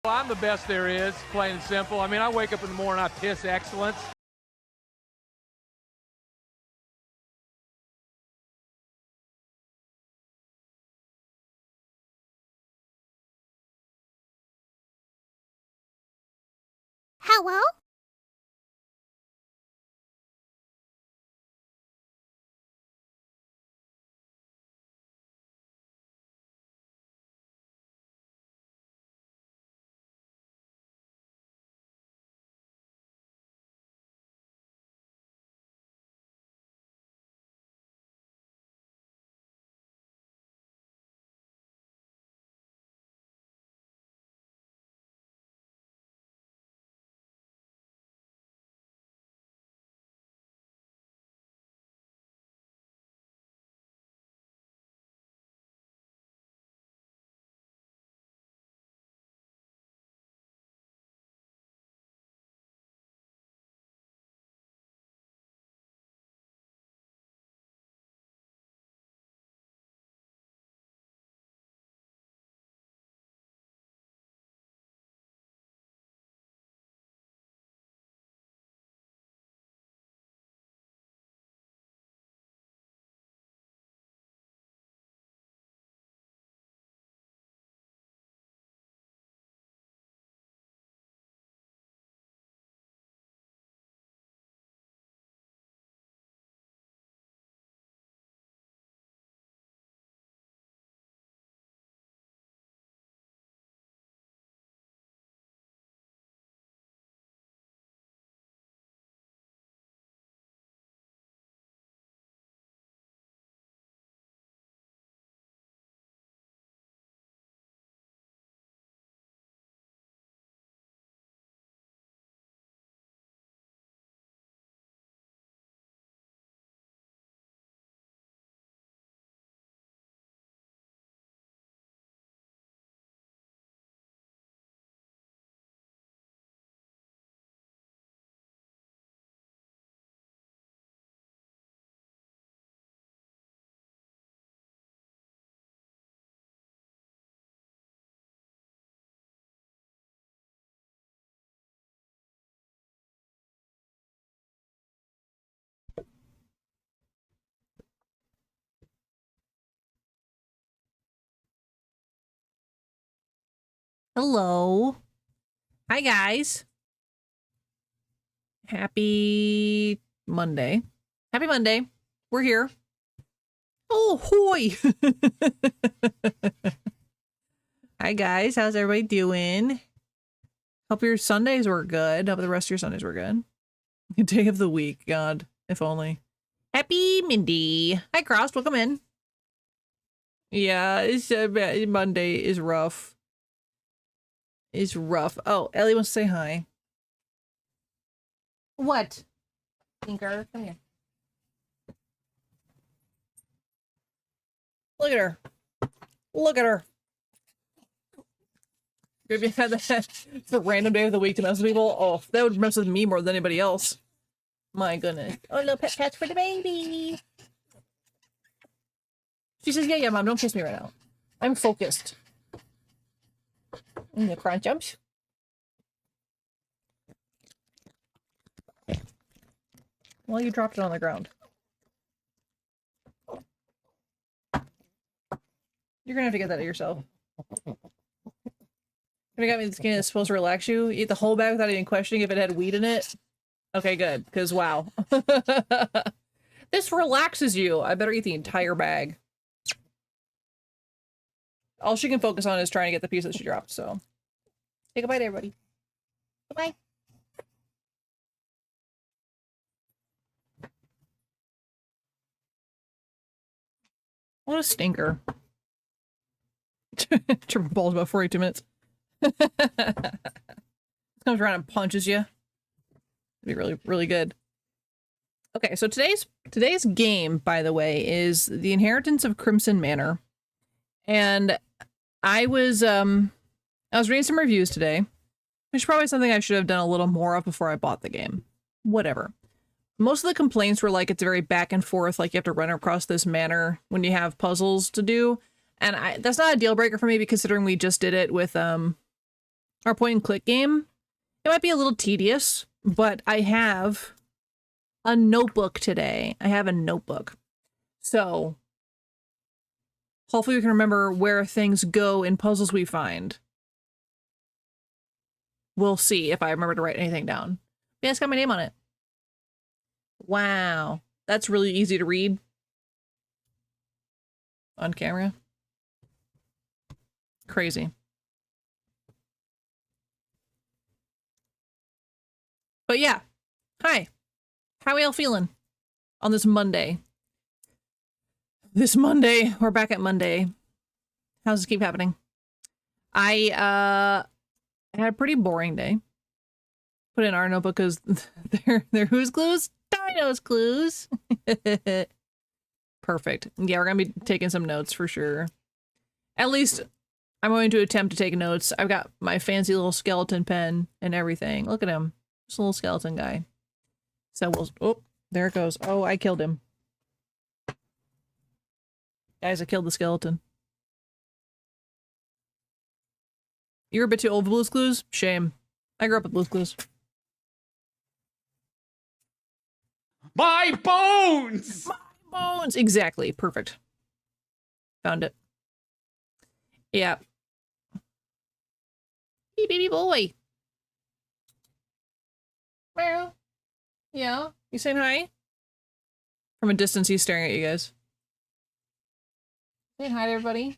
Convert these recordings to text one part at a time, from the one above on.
I'm the best there is, plain and simple. I mean, I wake up in the morning, I piss excellence. Hello? Hello. Hi, guys. Happy Monday. Happy Monday. We're here. Oh, hoy. Hi, guys. How's everybody doing? Hope your Sundays were good. Hope the rest of your Sundays were good. Day of the week. God, if only. Happy Mindy. Hi, Cross. Welcome in. Yeah, it's Monday is rough. Is rough. Oh, Ellie wants to say hi. What? Tinker, come here. Look at her. Look at her. If you had that for random day of the week to mess with people, oh, that would mess with me more than anybody else. My goodness. Oh, little pet patch for the baby. She says, yeah, Mom, don't kiss me right now. I'm focused. And the crunch jumps. Well, you dropped it on the ground. You're gonna have to get that yourself. Have you got me this game that's supposed to relax you? Eat the whole bag without even questioning if it had weed in it? Okay, good, because wow. This relaxes you. I better eat the entire bag. All she can focus on is trying to get the piece that she dropped, so. Take a bite, everybody. Bye-bye. What a stinker. Tripping balls about 42 minutes. Comes around and punches you. It'd be really, really good. Okay, so today's game, by the way, is The Inheritance of Crimson Manor. And I was reading some reviews today, which is probably something I should have done a little more of before I bought the game. Whatever. Most of the complaints were like it's very back and forth, like you have to run across this manor when you have puzzles to do. And that's not a deal breaker for me, considering we just did it with our point and click game. It might be a little tedious, but I have a notebook today. I have a notebook. So hopefully we can remember where things go in puzzles we find. We'll see if I remember to write anything down. Yeah, it's got my name on it. Wow. That's really easy to read on camera. Crazy. But yeah. Hi. How are y'all feeling on this Monday? This Monday, we're back at Monday. How's this keep happening? I had a pretty boring day. Put in our notebook because they're who's clues? Dino's clues. Perfect. Yeah, we're gonna be taking some notes for sure. At least I'm going to attempt to take notes. I've got my fancy little skeleton pen and everything. Look at him. Just a little skeleton guy. So we'll, oh, there it goes. Oh, I killed him. Guys, I killed the skeleton. You're a bit too old for Blue's Clues? Shame. I grew up with Blue's Clues. My bones! My bones! Exactly. Perfect. Found it. Yeah. Hey, baby boy. Meow. Yeah. You saying hi? From a distance, he's staring at you guys. Say hi to everybody.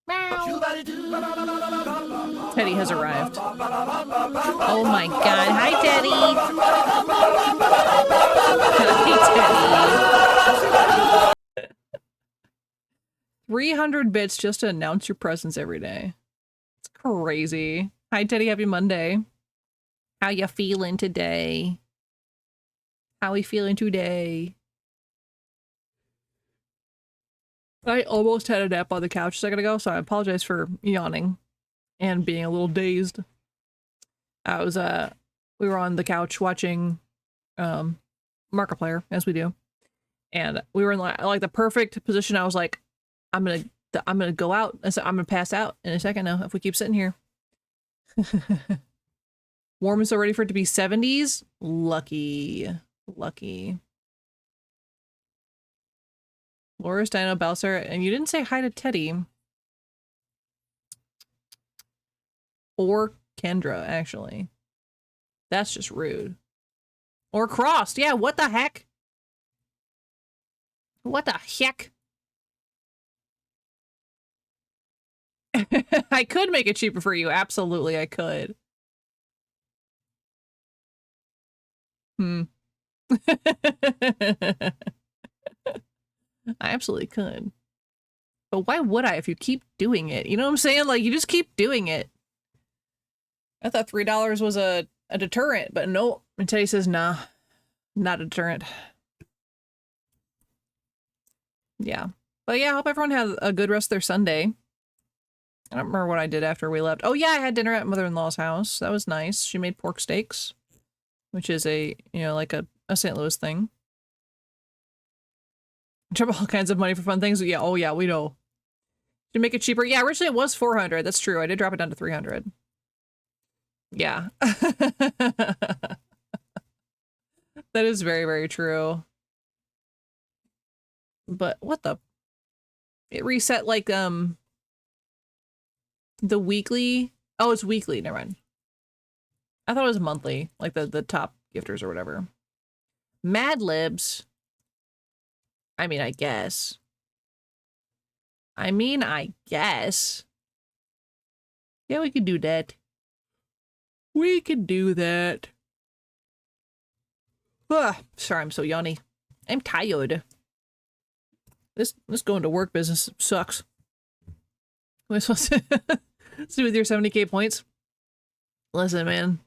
Meow. Teddy has arrived. Oh my god. Hi, Teddy. Hi, Teddy. 300 bits just to announce your presence every day. It's crazy. Hi, Teddy. Happy Monday. How ya feeling today? How we feeling today? I almost had a nap on the couch a second ago, so I apologize for yawning and being a little dazed. I was, we were on the couch watching, Markiplier, as we do. And we were in like the perfect position. I was like, I'm gonna go out. I'm gonna pass out in a second now if we keep sitting here. Warm and so ready for it to be 70s? Lucky. Lucky. Loris, Dino, Balser, and you didn't say hi to Teddy. Or Kendra, actually. That's just rude. Or Crossed. Yeah, what the heck? What the heck? I could make it cheaper for you. Absolutely, I could. I absolutely could. But why would I if you keep doing it? You know what I'm saying? Like, you just keep doing it. I thought $3 was a deterrent, but no. And Teddy says, nah, not a deterrent. Yeah. But yeah, I hope everyone had a good rest of their Sunday. I don't remember what I did after we left. Oh yeah, I had dinner at mother-in-law's house. That was nice. She made pork steaks, which is a, you know, like a St. Louis thing. Trouble all kinds of money for fun things. Yeah, oh yeah, we know. To make it cheaper. Yeah, originally it was 400. That's true. I did drop it down to 300. Yeah. That is very, very true. But what the? It reset like, the weekly. Oh, it's weekly. Never mind. I thought it was monthly, like the top gifters or whatever. Mad Libs. I mean, I guess. Yeah, we could do that. We could do that. Sorry, I'm so yawny. I'm tired. This going to work business sucks. Am I supposed to see with your 70k points? Listen, man.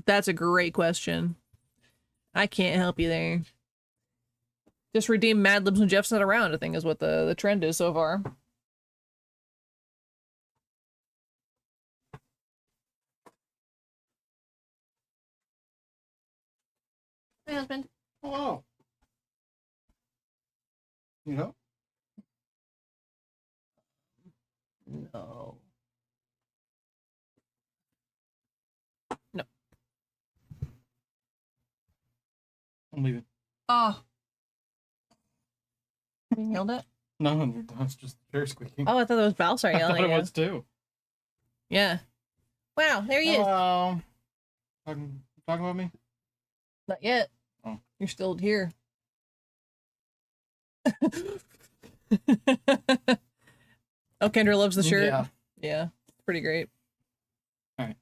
That's a great question. I can't help you there. Just redeem Mad Libs when Jeff's not around, I think is what the trend is so far. Hey, husband. Hello. You know? No. No. I'm leaving. Oh. You nailed it? No, that's just the chair squeaking. Oh, I thought that was Balsar I yelling thought at it you. was too. Yeah. Wow, there he is. Hello. Talking about me? Not yet. Oh. You're still here. Oh, Kendra loves the shirt. Yeah. Yeah, pretty great. Alright.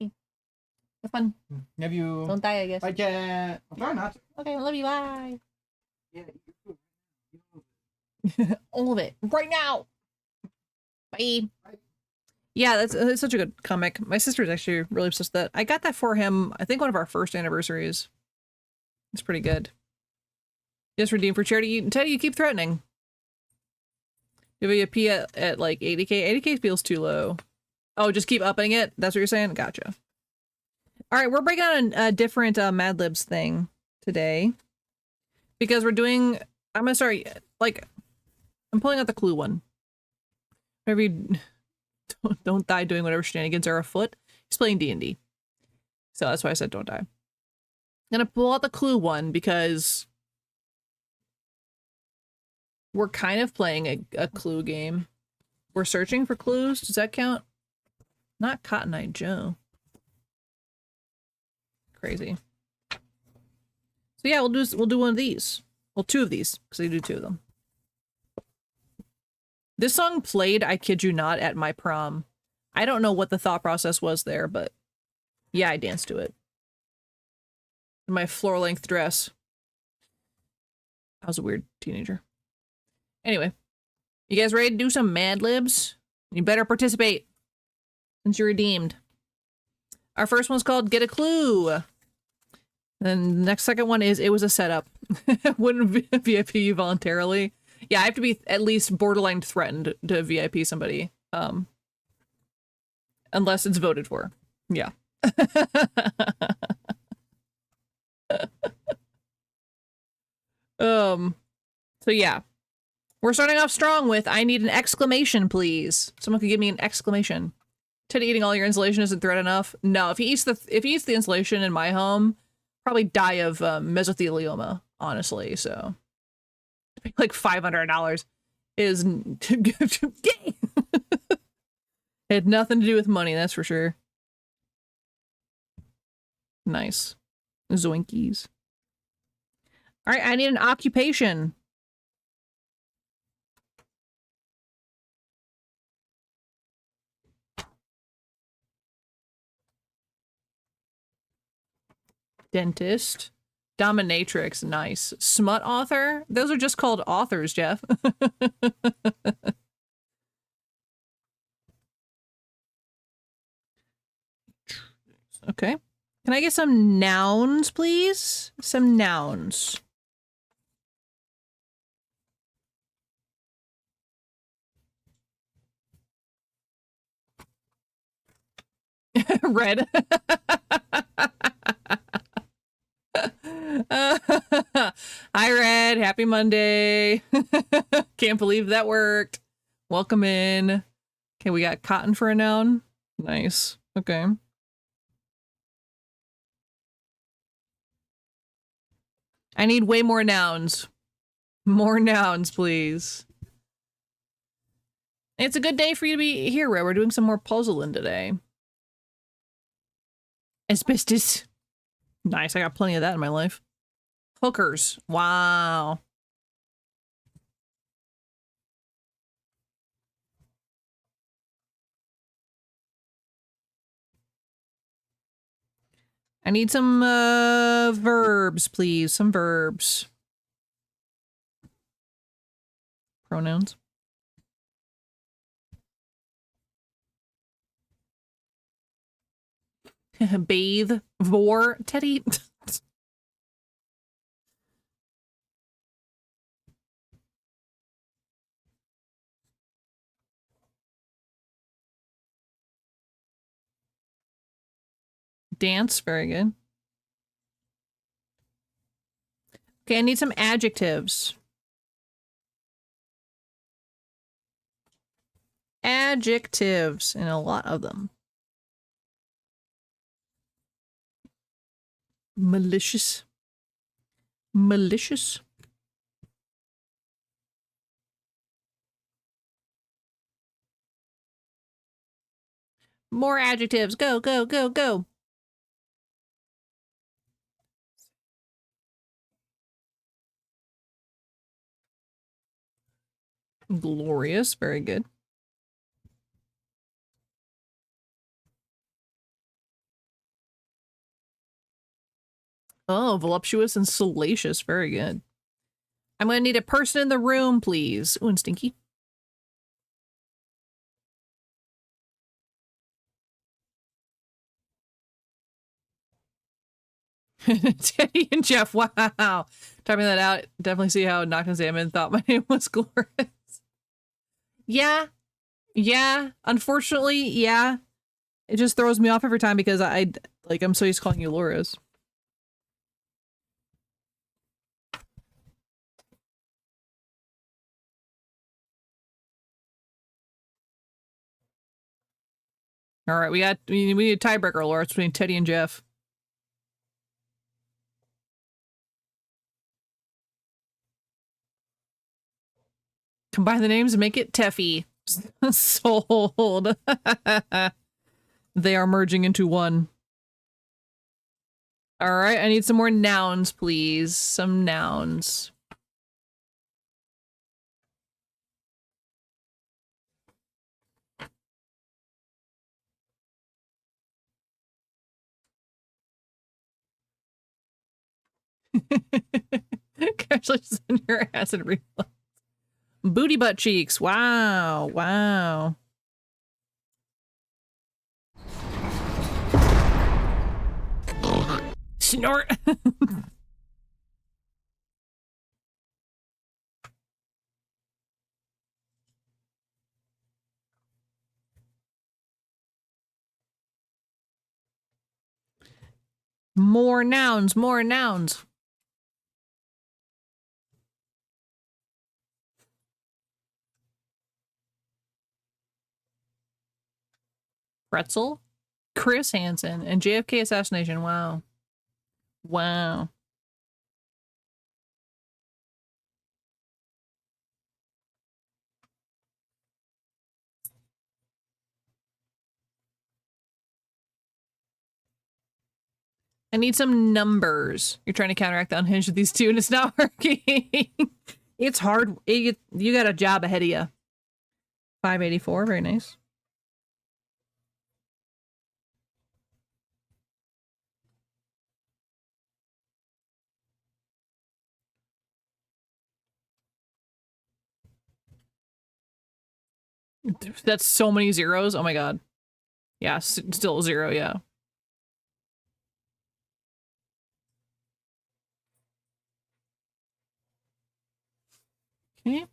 Have fun. Have you? Don't die, I guess. I can't. I'm trying not to. Okay, I love you. Bye. Yeah. All of it right now. Bye. Yeah, that's such a good comic. My sister's actually really obsessed with that. I got that for him, I think one of our first anniversaries. It's pretty good. Just redeemed for charity. Teddy, you keep threatening. WP at like 80k. 80k feels too low. Oh, just keep upping it? That's what you're saying? Gotcha. All right, we're breaking out a different Mad Libs thing today. Because we're doing... I'm gonna start... Like, I'm pulling out the clue one. Whenever you... Don't die doing whatever shenanigans are afoot. He's playing D&D. So that's why I said don't die. I'm gonna pull out the clue one because we're kind of playing a clue game. We're searching for clues. Does that count? Not Cotton Eye Joe. Crazy. So yeah, we'll do one of these. Well, two of these because they do two of them. This song played, I kid you not, at my prom. I don't know what the thought process was there, but yeah, I danced to it. In my floor-length dress. I was a weird teenager. Anyway, you guys ready to do some Mad Libs? You better participate since you're redeemed. Our first one's called Get a Clue. Then the next second one is It Was a Setup. Wouldn't VIP you voluntarily. Yeah, I have to be at least borderline threatened to VIP somebody. Unless it's voted for. Yeah. So yeah. We're starting off strong with I need an exclamation, please. Someone could give me an exclamation. Teddy, eating all your insulation isn't threat enough. No, if he eats the insulation in my home, probably die of mesothelioma, honestly, so like $500 is gay. Had nothing to do with money, that's for sure. Nice. Zoinkies. All right, I need an occupation. Dentist. Dominatrix, nice. Smut author? Those are just called authors, Jeff. Okay. Can I get some nouns, please? Some nouns. Red. Hi, Red. Happy Monday. Can't believe that worked. Welcome in. Okay, we got cotton for a noun. Nice. Okay. I need way more nouns. More nouns, please. It's a good day for you to be here, Red. We're doing some more puzzling today. Asbestos. Nice, I got plenty of that in my life. Hookers. Wow. I need some verbs, please. Some verbs. Pronouns. Bathe. Vor. Teddy. Dance. Very good. Okay, I need some adjectives. adjectives and a lot of them. Malicious. Malicious. More adjectives. Go, go, go, go. Glorious. Very good. Oh, voluptuous and salacious. Very good. I'm going to need a person in the room, please. Ooh, and stinky. Teddy and Jeff. Wow. Typing that out. Definitely see how Knocked and Salmon thought my name was Glorious. Yeah. Yeah. Unfortunately, yeah. It just throws me off every time because I'm so used to calling you Loris. All right, we need a tiebreaker, Laura, between Teddy and Jeff. Combine the names and make it Teffy. Sold. They are merging into one. All right, I need some more nouns, please. Some nouns. Congratulations on your acid reflux. Booty butt cheeks. Wow. Wow. Snort. More nouns, more nouns. Pretzel, Chris Hansen, and JFK assassination. Wow. Wow. I need some numbers. You're trying to counteract the unhinged of these two, and it's not working. It's hard. You got a job ahead of you. 584. Very nice. That's so many zeros. Oh my god. Yeah, still 0, yeah. Okay.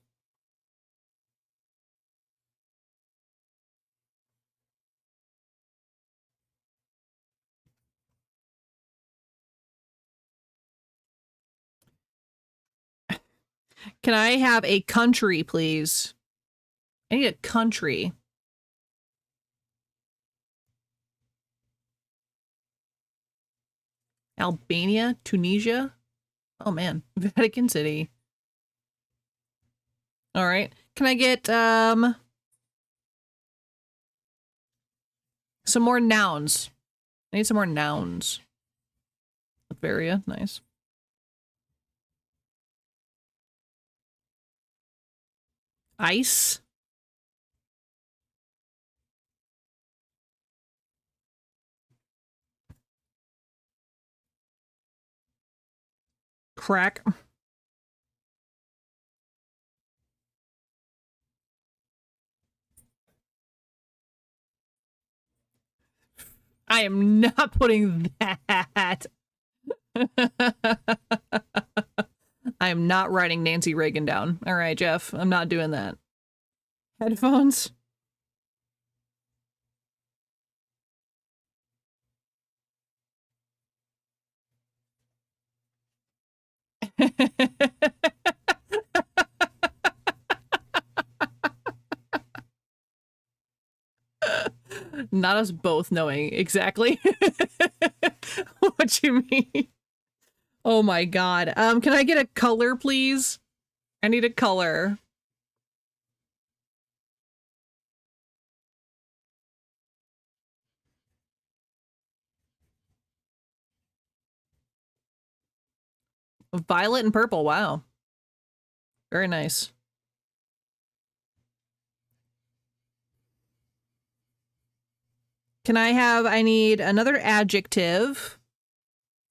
Can I have a country, please? I need a country. Albania? Tunisia? Oh man. Vatican City. All right. Can I get some more nouns? I need some more nouns. Litvaria, nice. Ice. Crack. I am not putting that. I am not writing Nancy Reagan down. All right, Jeff, I'm not doing that. Headphones. Not us both knowing exactly what you mean. Oh my god. Can I get a color, please? I need a color. Violet and purple. Wow. Very nice. Can I need another adjective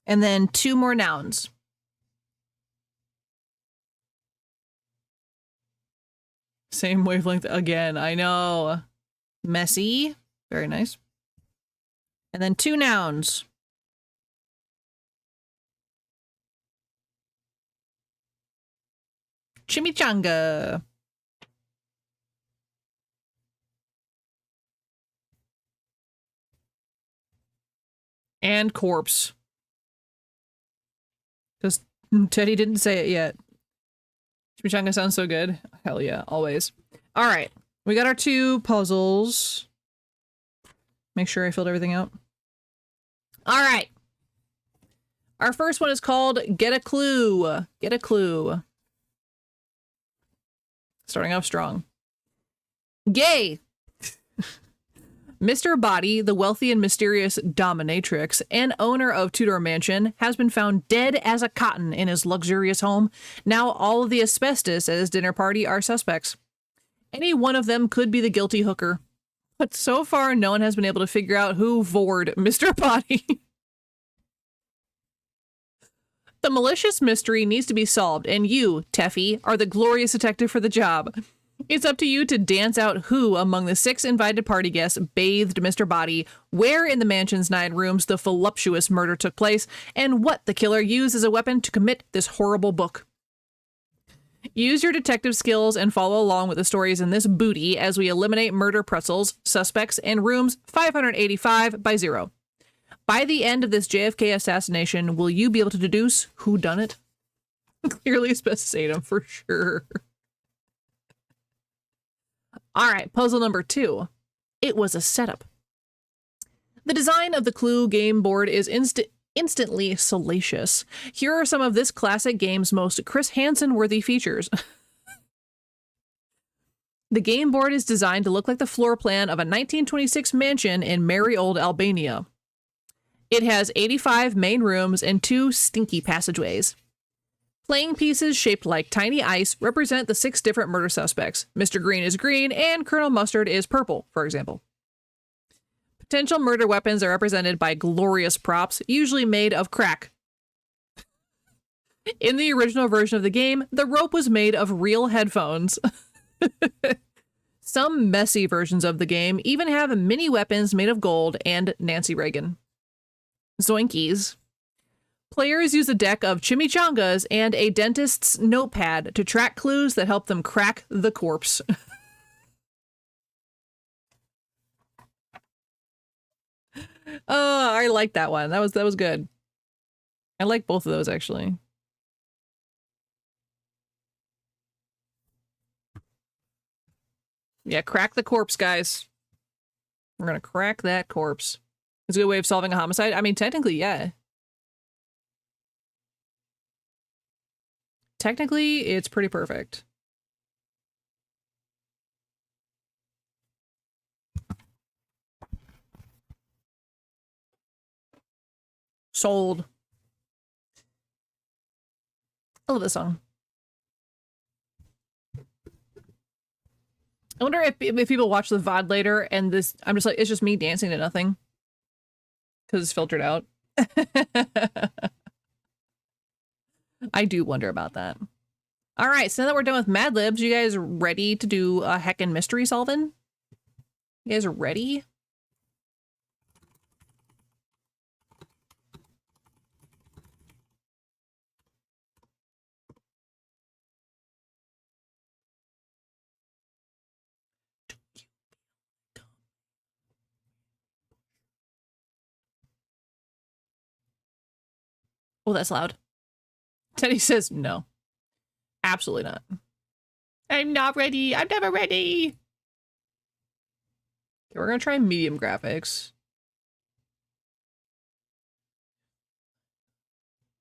and then 2 more nouns. Same wavelength again. I know. Messy. Very nice. And then 2 nouns. Chimichanga. And corpse. Because Teddy didn't say it yet. Chimichanga sounds so good. Hell yeah, always. All right, we got our 2 puzzles. Make sure I filled everything out. All right. Our first one is called Get a Clue. Get a Clue. Starting off strong. Gay. Mr. Body, the wealthy and mysterious dominatrix and owner of Tudor Mansion, has been found dead as a cotton in his luxurious home. Now all of the asbestos at his dinner party are suspects. Any one of them could be the guilty hooker. But so far, no one has been able to figure out who vored Mr. Body. The malicious mystery needs to be solved, and you, Teffy, are the glorious detective for the job. It's up to you to dance out who among the 6 invited party guests bathed Mr. Body, where in the mansion's 9 rooms the voluptuous murder took place, and what the killer used as a weapon to commit this horrible book. Use your detective skills and follow along with the stories in this booty as we eliminate murder pretzels, suspects, and rooms 585 by 0. By the end of this JFK assassination, will you be able to deduce who done it? Clearly specificatum for sure. All right, puzzle number 2. It was a setup. The design of the Clue game board is instantly salacious. Here are some of this classic game's most Chris Hansen-worthy features. The game board is designed to look like the floor plan of a 1926 mansion in merry old Albania. It has 85 main rooms and 2 stinky passageways. Playing pieces shaped like tiny ice represent the 6 different murder suspects. Mr. Green is green and Colonel Mustard is purple, for example. Potential murder weapons are represented by glorious props, usually made of crack. In the original version of the game, the rope was made of real headphones. Some messy versions of the game even have mini weapons made of gold and Nancy Reagan. Zoinkies. Players use a deck of chimichangas and a dentist's notepad to track clues that help them crack the corpse. Oh, I like that one. That was good. I like both of those actually. Yeah, crack the corpse, guys. We're gonna crack that corpse. It's a good way of solving a homicide. I mean, technically, yeah. Technically, it's pretty perfect. Sold. I love this song. I wonder if people watch the VOD later and this, I'm just like, it's just me dancing to nothing. Because it's filtered out. I do wonder about that. All right, so now that we're done with Mad Libs, you guys ready to do a heckin' mystery solving? You guys ready? Oh, that's loud. Teddy says no. Absolutely not. I'm not ready. I'm never ready. Okay, we're gonna try medium graphics.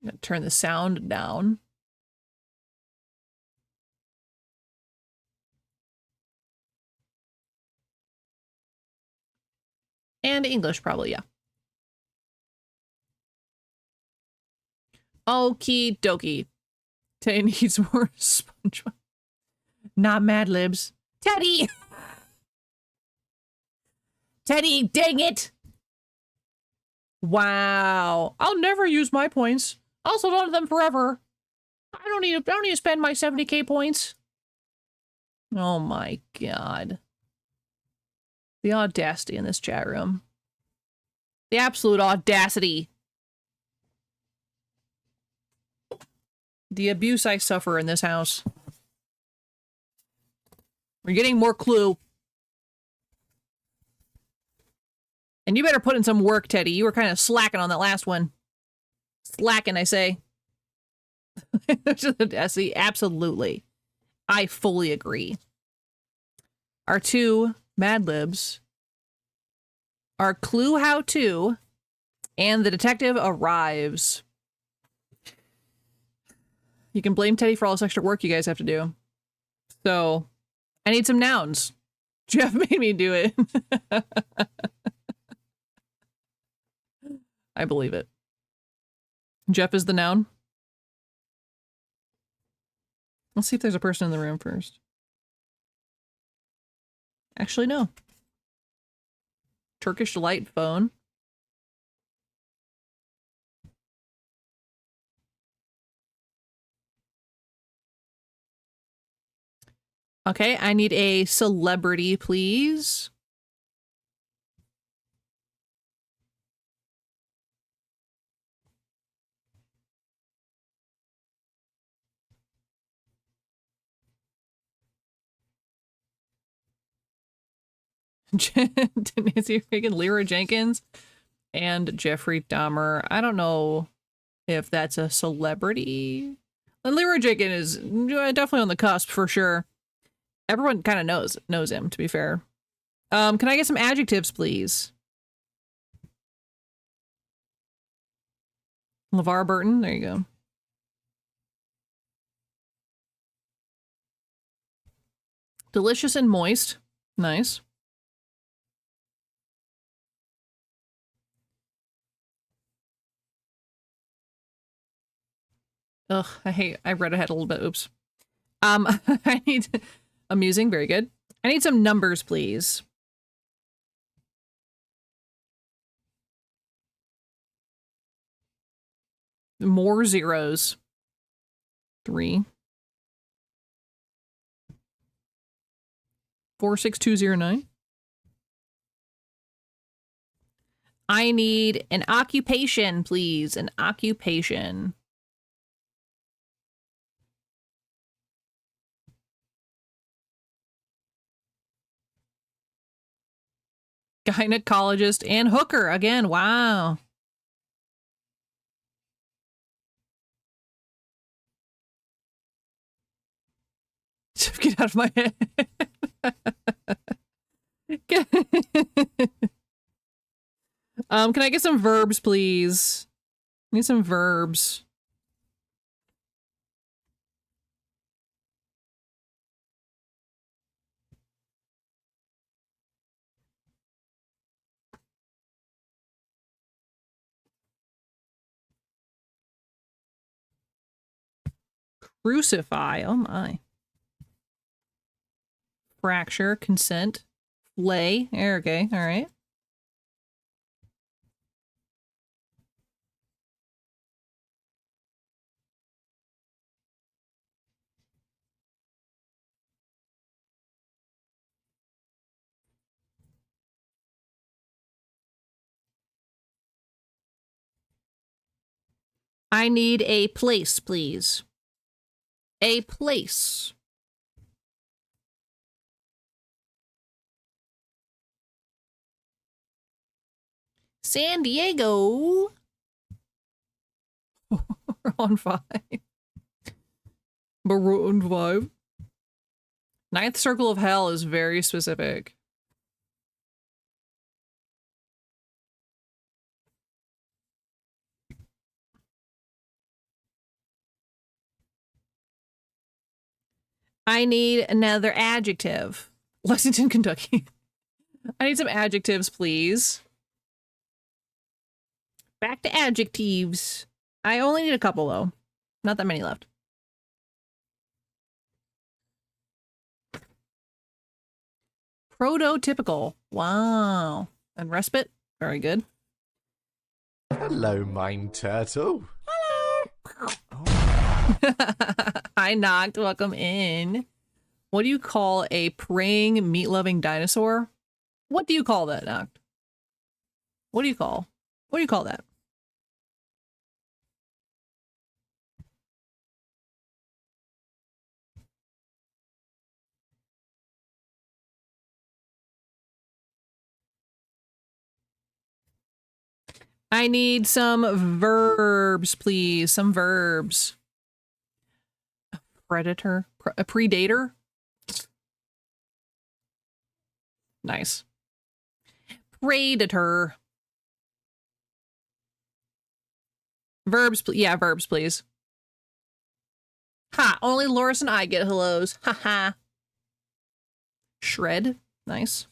I'm gonna turn the sound down. And English, probably, yeah. Okie dokie. Teddy needs more SpongeBob. Not Mad Libs. Teddy! Teddy, dang it! Wow. I'll never use my points. I'll hold on to them forever. I don't need to spend my 70k points. Oh my god. The audacity in this chat room. The absolute audacity. The abuse I suffer in this house. We're getting more Clue. And you better put in some work, Teddy. You were kind of slacking on that last one. Slacking, I say. See, absolutely. I fully agree. Our two Mad Libs are Clue How To and The Detective Arrives. You can blame Teddy for all this extra work you guys have to do. So, I need some nouns. Jeff made me do it. I believe it. Jeff is the noun. Let's see if there's a person in the room first. Actually, no. Turkish Delight phone. Okay, I need a celebrity, please. Nancy Reagan, Lyra Jenkins, and Jeffrey Dahmer. I don't know if that's a celebrity. And Lyra Jenkins is definitely on the cusp for sure. Everyone kind of knows him, to be fair. Can I get some adjectives, please? LeVar Burton, there you go. Delicious and moist. Nice. Ugh, I read ahead a little bit. Oops. I need amusing, very good. I need some numbers, please. More zeros. 3. 46209. I need an occupation, please. An occupation. Gynecologist and hooker again. Wow. Get out of my head. Can I get some verbs, please? I need some verbs. Crucify. Oh my. Fracture, consent, flay. Okay, all right. I need a place, please. A place. San Diego. We're on 5. Maroon 5. Ninth Circle of Hell is very specific. I need another adjective. Lexington, Kentucky. I need some adjectives, please. Back to adjectives. I only need a couple, though. Not that many left. Prototypical. Wow. And respite. Very good. Hello, Mine Turtle. Hi, Noct. Welcome in. What do you call a praying, meat-loving dinosaur? What do you call that, Noct? What do you call that? I need some verbs, please. Some verbs. A predator? A predator? Nice. Predator. Verbs, yeah, verbs, please. Ha! Only Loris and I get hellos. Ha ha. Shred. Nice.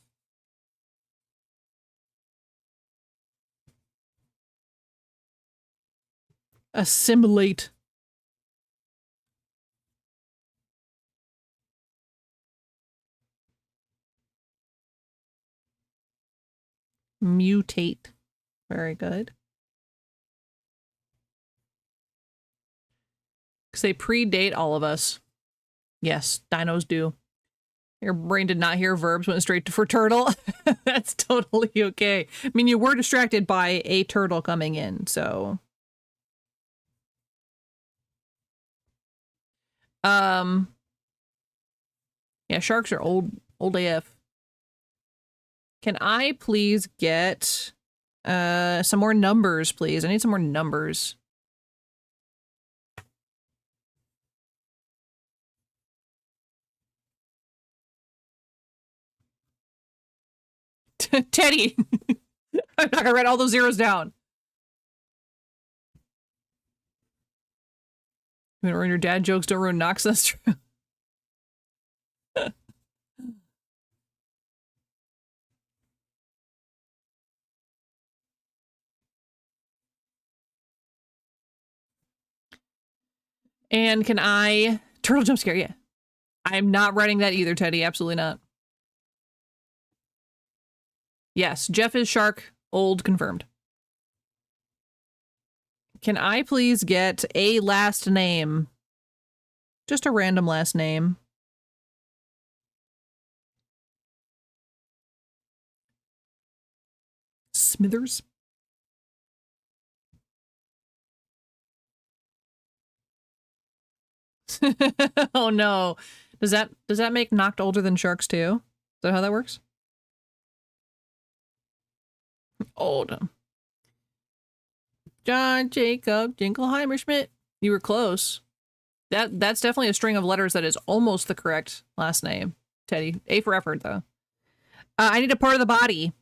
Assimilate. Mutate. Very good. Because they predate all of us. Yes, dinos do. Your brain did not hear verbs, went straight for turtle. That's totally okay. I mean, you were distracted by a turtle coming in, so... Yeah, sharks are old AF. Can I please get some more numbers, please? I need some more numbers. Teddy! I'm not gonna write all those zeros down. You gonna ruin your dad jokes, don't ruin Nox, that's true. And can I... Turtle jump scare, yeah. I'm not writing that either, Teddy. Absolutely not. Yes, Jeff is shark. Old confirmed. Can I please get a last name? Just a random last name. Smithers? Oh no. Does that make Noct older than sharks too? Is that how that works? Old. John Jacob Jingleheimer Schmidt. You were close. That's definitely a string of letters that is almost the correct last name. Teddy. A for effort though. I need a part of the body.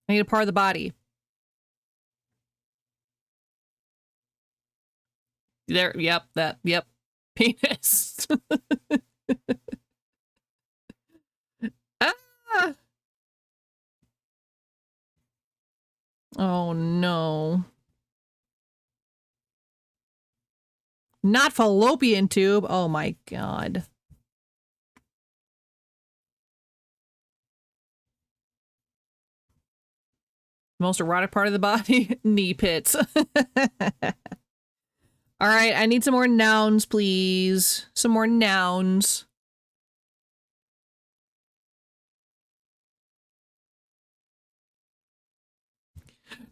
I need a part of the body. There, yep, that, yep. Penis. Ah! Oh no. Not fallopian tube. Oh my god. Most erotic part of the body? Knee pits. All right, I need some more nouns, please. Some more nouns.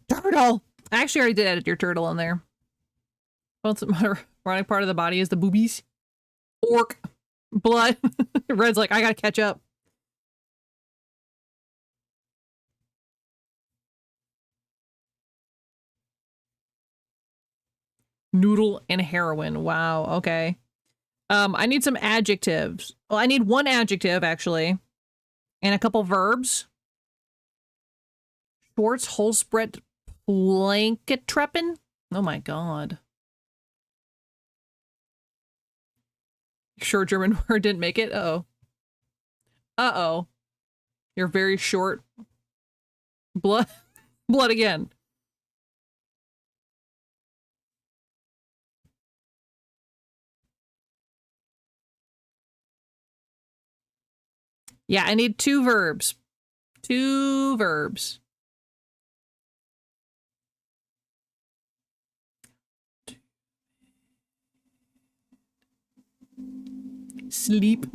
Turtle! I actually already did edit your turtle in there. What's the erotic part of the body is the boobies. Orc. Blood. Red's like, I gotta catch up. Noodle and heroin. Wow, okay. I need some adjectives. Well, I need one adjective, actually. And a couple verbs. Schwartz, Holsbrett, Blanketreppen? Oh my god. Sure, German word didn't make it. Uh-oh. Uh-oh. You're very short. Blood. Blood again. Yeah, I need 2 verbs. 2 verbs. Sleep.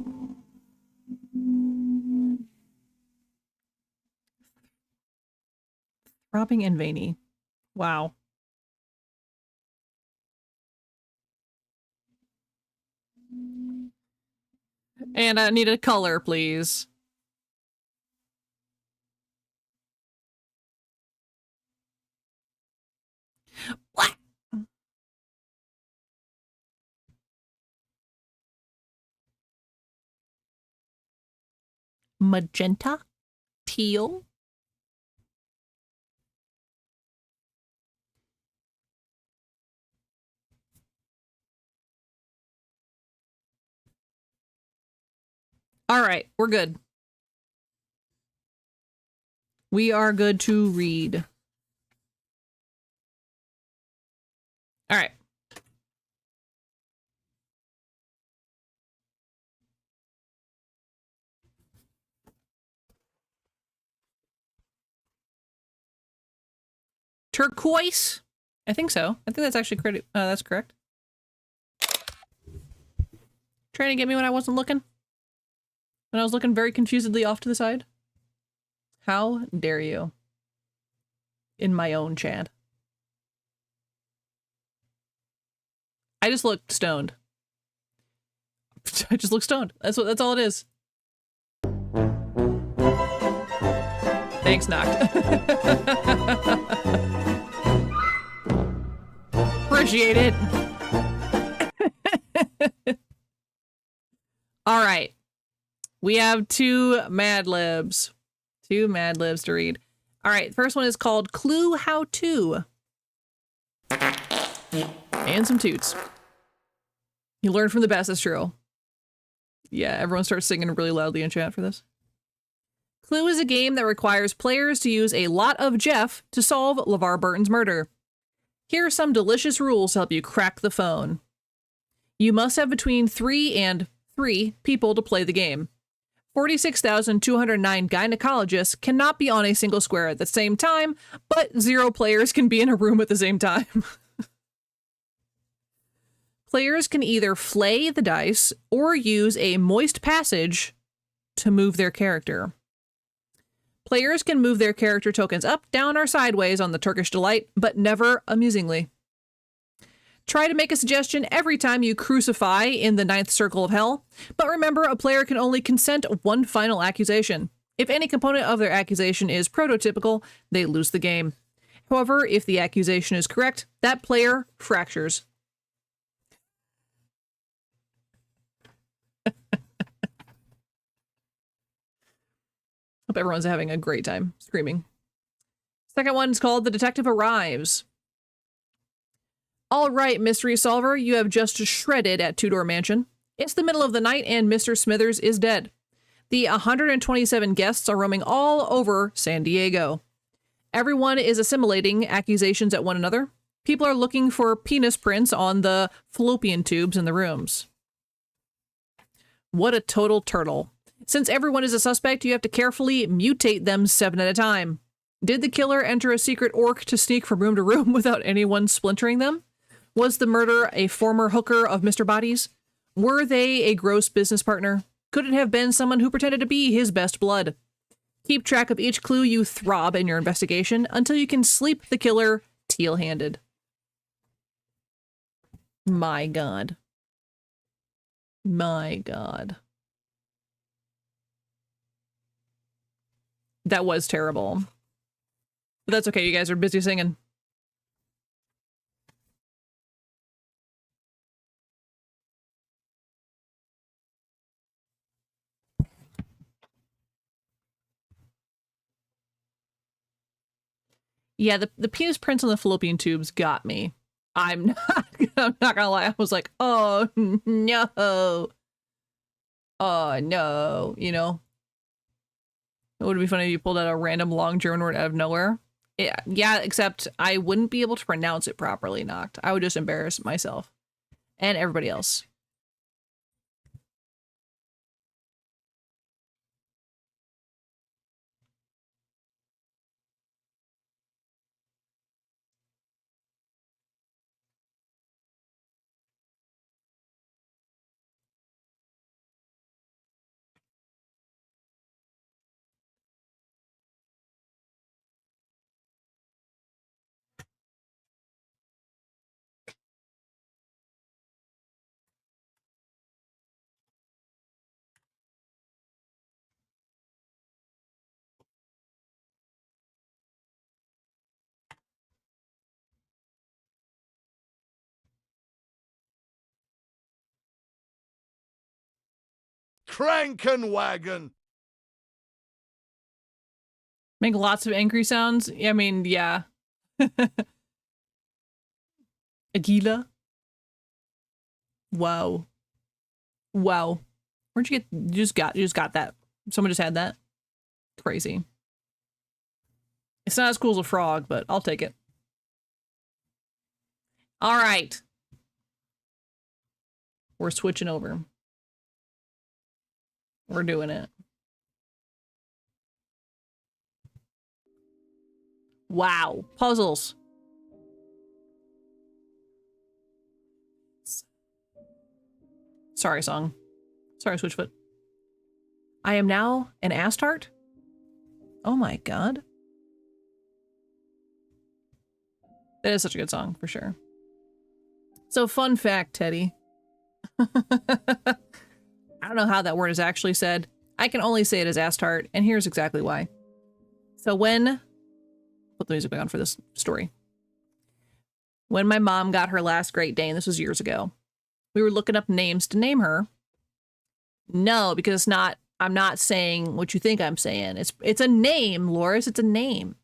Throbbing and veiny. Wow. And I need a color, please. What? Magenta? Teal? All right, we're good. We are good to read. All right. Turquoise? I think so. I think that's actually correct. That's correct. Trying to get me when I wasn't looking? When I was looking very confusedly off to the side? How dare you? In my own chat. I just looked stoned. I just look stoned. That's all it is. Thanks, Noct. Appreciate it. All right. We have 2 Mad Libs. 2 Mad Libs to read. All right. First one is called Clue How To. And some toots. You learn from the best, that's true. Yeah, everyone starts singing really loudly in chat for this. Clue is a game that requires players to use a lot of Jeff to solve LeVar Burton's murder. Here are some delicious rules to help you crack the phone. You must have between 3 and 3 people to play the game. 46,209 gynecologists cannot be on a single square at the same time, but 0 players can be in a room at the same time. Players can either flay the dice or use a moist passage to move their character. Players can move their character tokens up, down, or sideways on the Turkish Delight, but never amusingly. Try to make a suggestion every time you crucify in the 9th circle of hell, but remember a player can only consent one final accusation. If any component of their accusation is prototypical, they lose the game. However, if the accusation is correct, that player fractures. Hope everyone's having a great time screaming. Second one's called The Detective Arrives. All right, mystery solver, you have just shredded at Tudor Mansion. It's the middle of the night and Mr. Smithers is dead. The 127 guests are roaming all over San Diego. Everyone is assimilating accusations at one another. People are looking for penis prints on the fallopian tubes in the rooms. What a total turtle. Since everyone is a suspect, you have to carefully mutate them 7 at a time. Did the killer enter a secret orc to sneak from room to room without anyone splintering them? Was the murderer a former hooker of Mr. Bodies? Were they a gross business partner? Could it have been someone who pretended to be his best blood? Keep track of each clue you throb in your investigation until you can sleep the killer teal-handed. My God. My God. That was terrible. But that's okay, you guys are busy singing. Yeah, the penis prints on the fallopian tubes got me. I'm not gonna lie. I was like, oh no. oh no, you know. It would be funny if you pulled out a random long German word out of nowhere. Yeah, except I wouldn't be able to pronounce it properly, Noct. I would just embarrass myself and everybody else. Krankenwagen! Make lots of angry sounds. I mean, yeah. Agila. Wow. Wow. Where'd you get? You just got that. Someone just had that. Crazy. It's not as cool as a frog, but I'll take it. All right. We're switching over. We're doing it. Wow. Puzzles. Sorry, song. Sorry, Switchfoot. I am now an Astart? Oh my god. That is such a good song, for sure. So, fun fact, Teddy. I don't know how that word is actually said. I can only say it as Astart, and here's exactly why. So when... Put the music back on for this story. When my mom got her last Great Dane, this was years ago, we were looking up names to name her. No, because it's not... I'm not saying what you think I'm saying. It's a name, Loris. It's a name.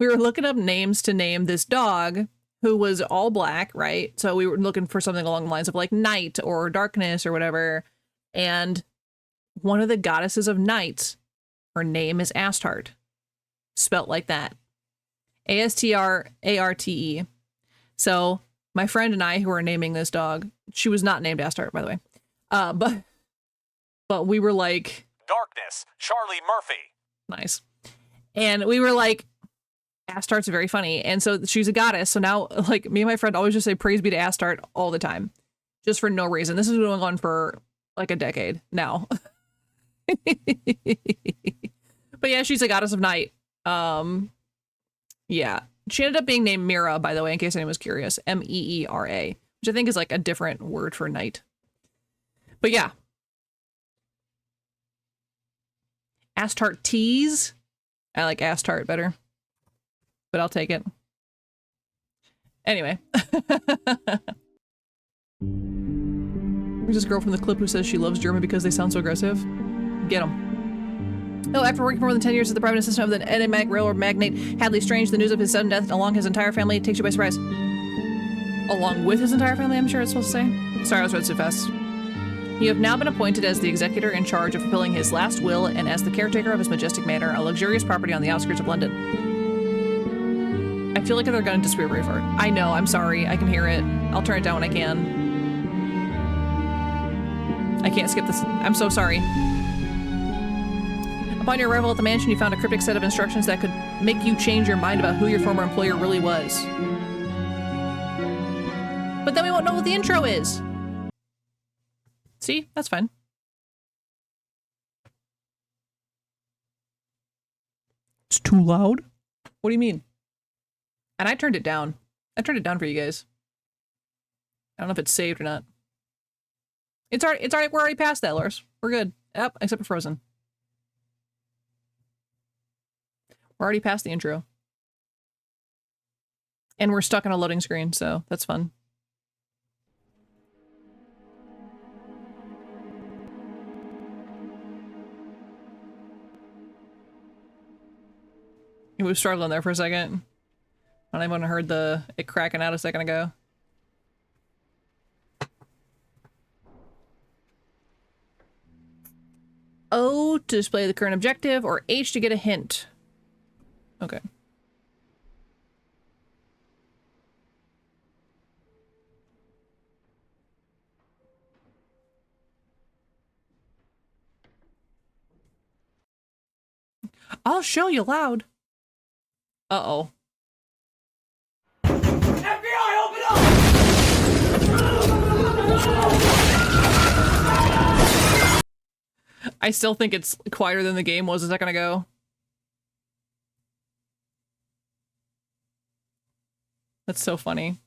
We were looking up names to name this dog who was all black, right? So we were looking for something along the lines of like night or darkness or whatever. And one of the goddesses of night, her name is Astarte. Spelt like that. Astarte. So my friend and I who are naming this dog, she was not named Astarte, by the way. But we were like... Darkness, Charlie Murphy. Nice. And we were like, Astarte's very funny. And so she's a goddess. So now, like, me and my friend always just say praise be to Astarte all the time. Just for no reason. This is going on for like a decade now. But yeah, she's a goddess of night. Yeah. She ended up being named Mira, by the way, in case anyone was curious. Meera, which I think is like a different word for night. But yeah. Astartes. I like Astarte better. But I'll take it. Anyway. There's this girl from the clip who says she loves German because they sound so aggressive. Get them. Oh, after working for more than 10 years as the private assistant of the enigmatic railroad magnate Hadley Strange, the news of his sudden death along his entire family takes you by surprise. Along with his entire family, I'm sure it's supposed to say. Sorry, I was read so fast. You have now been appointed as the executor in charge of fulfilling his last will and as the caretaker of his majestic manor, a luxurious property on the outskirts of London. I feel like they're going to disappear very far. I know, I'm sorry. I can hear it. I'll turn it down when I can. I can't skip this. I'm so sorry. Upon your arrival at the mansion, you found a cryptic set of instructions that could make you change your mind about who your former employer really was. But then we won't know what the intro is. See? That's fine. It's too loud? What do you mean? And I turned it down. I turned it down for you guys. I don't know if it's saved or not. It's already, we're already past that, Lars. We're good. Yep, except for Frozen. We're already past the intro. And we're stuck on a loading screen, so that's fun. We were struggling there for a second. I don't even heard it cracking out a second ago. to display the current objective, or H to get a hint. Okay. I'll show you loud. Uh-oh. FBI, open up! I still think it's quieter than the game was a second ago. That's so funny.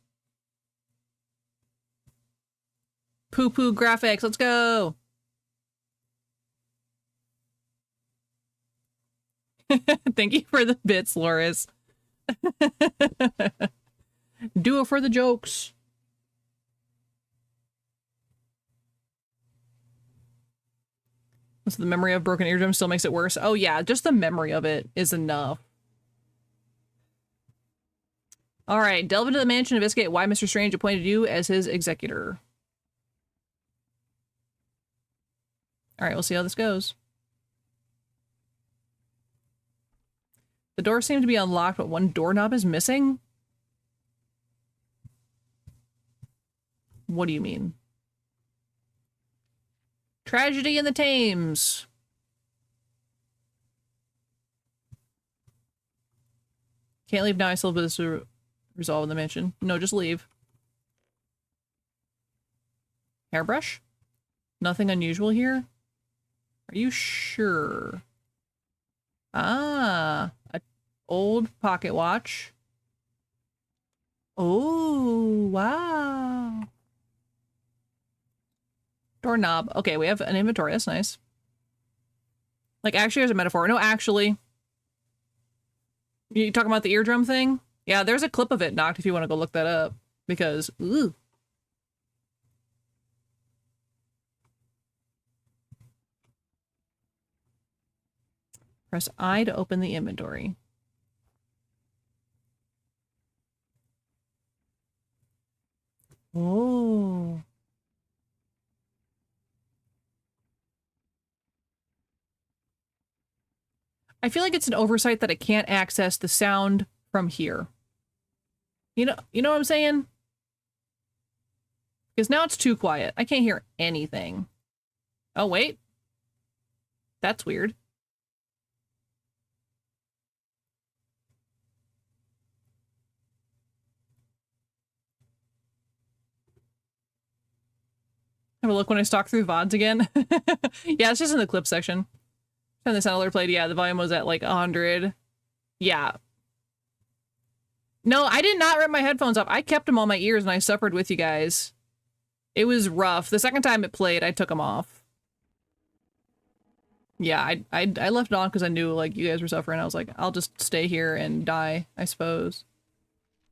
Poo-poo graphics, let's go! Thank you for the bits, Loris. Do it for the jokes. So the memory of broken eardrum still makes it worse. Oh yeah, just the memory of it is enough. All right, delve into the mansion, investigate why Mr. Strange appointed you as his executor. All right, we'll see how this goes. The door seems to be unlocked, but one doorknob is missing? What do you mean? Tragedy in the Thames. Can't leave now. I still have this to resolve in the mansion. No, just leave. Hairbrush? Nothing unusual here? Are you sure? Ah, an old pocket watch. Oh, wow. Doorknob. Okay, we have an inventory. That's nice. Like, actually, there's a metaphor. No, actually. You talking about the eardrum thing? Yeah, there's a clip of it, Noct, if you want to go look that up. Because, ooh. Press I to open the inventory. Oh. I feel like it's an oversight that it can't access the sound from here. You know what I'm saying? Because now it's too quiet. I can't hear anything. Oh, wait. That's weird. Have a look when I stalk through VODs again. Yeah, it's just in the clip section. Turn the sound alert played. Yeah, the volume was at like 100. Yeah. No, I did not rip my headphones off. I kept them on my ears and I suffered with you guys. It was rough. The second time it played, I took them off. Yeah, I left it on because I knew like you guys were suffering. I was like, I'll just stay here and die, I suppose.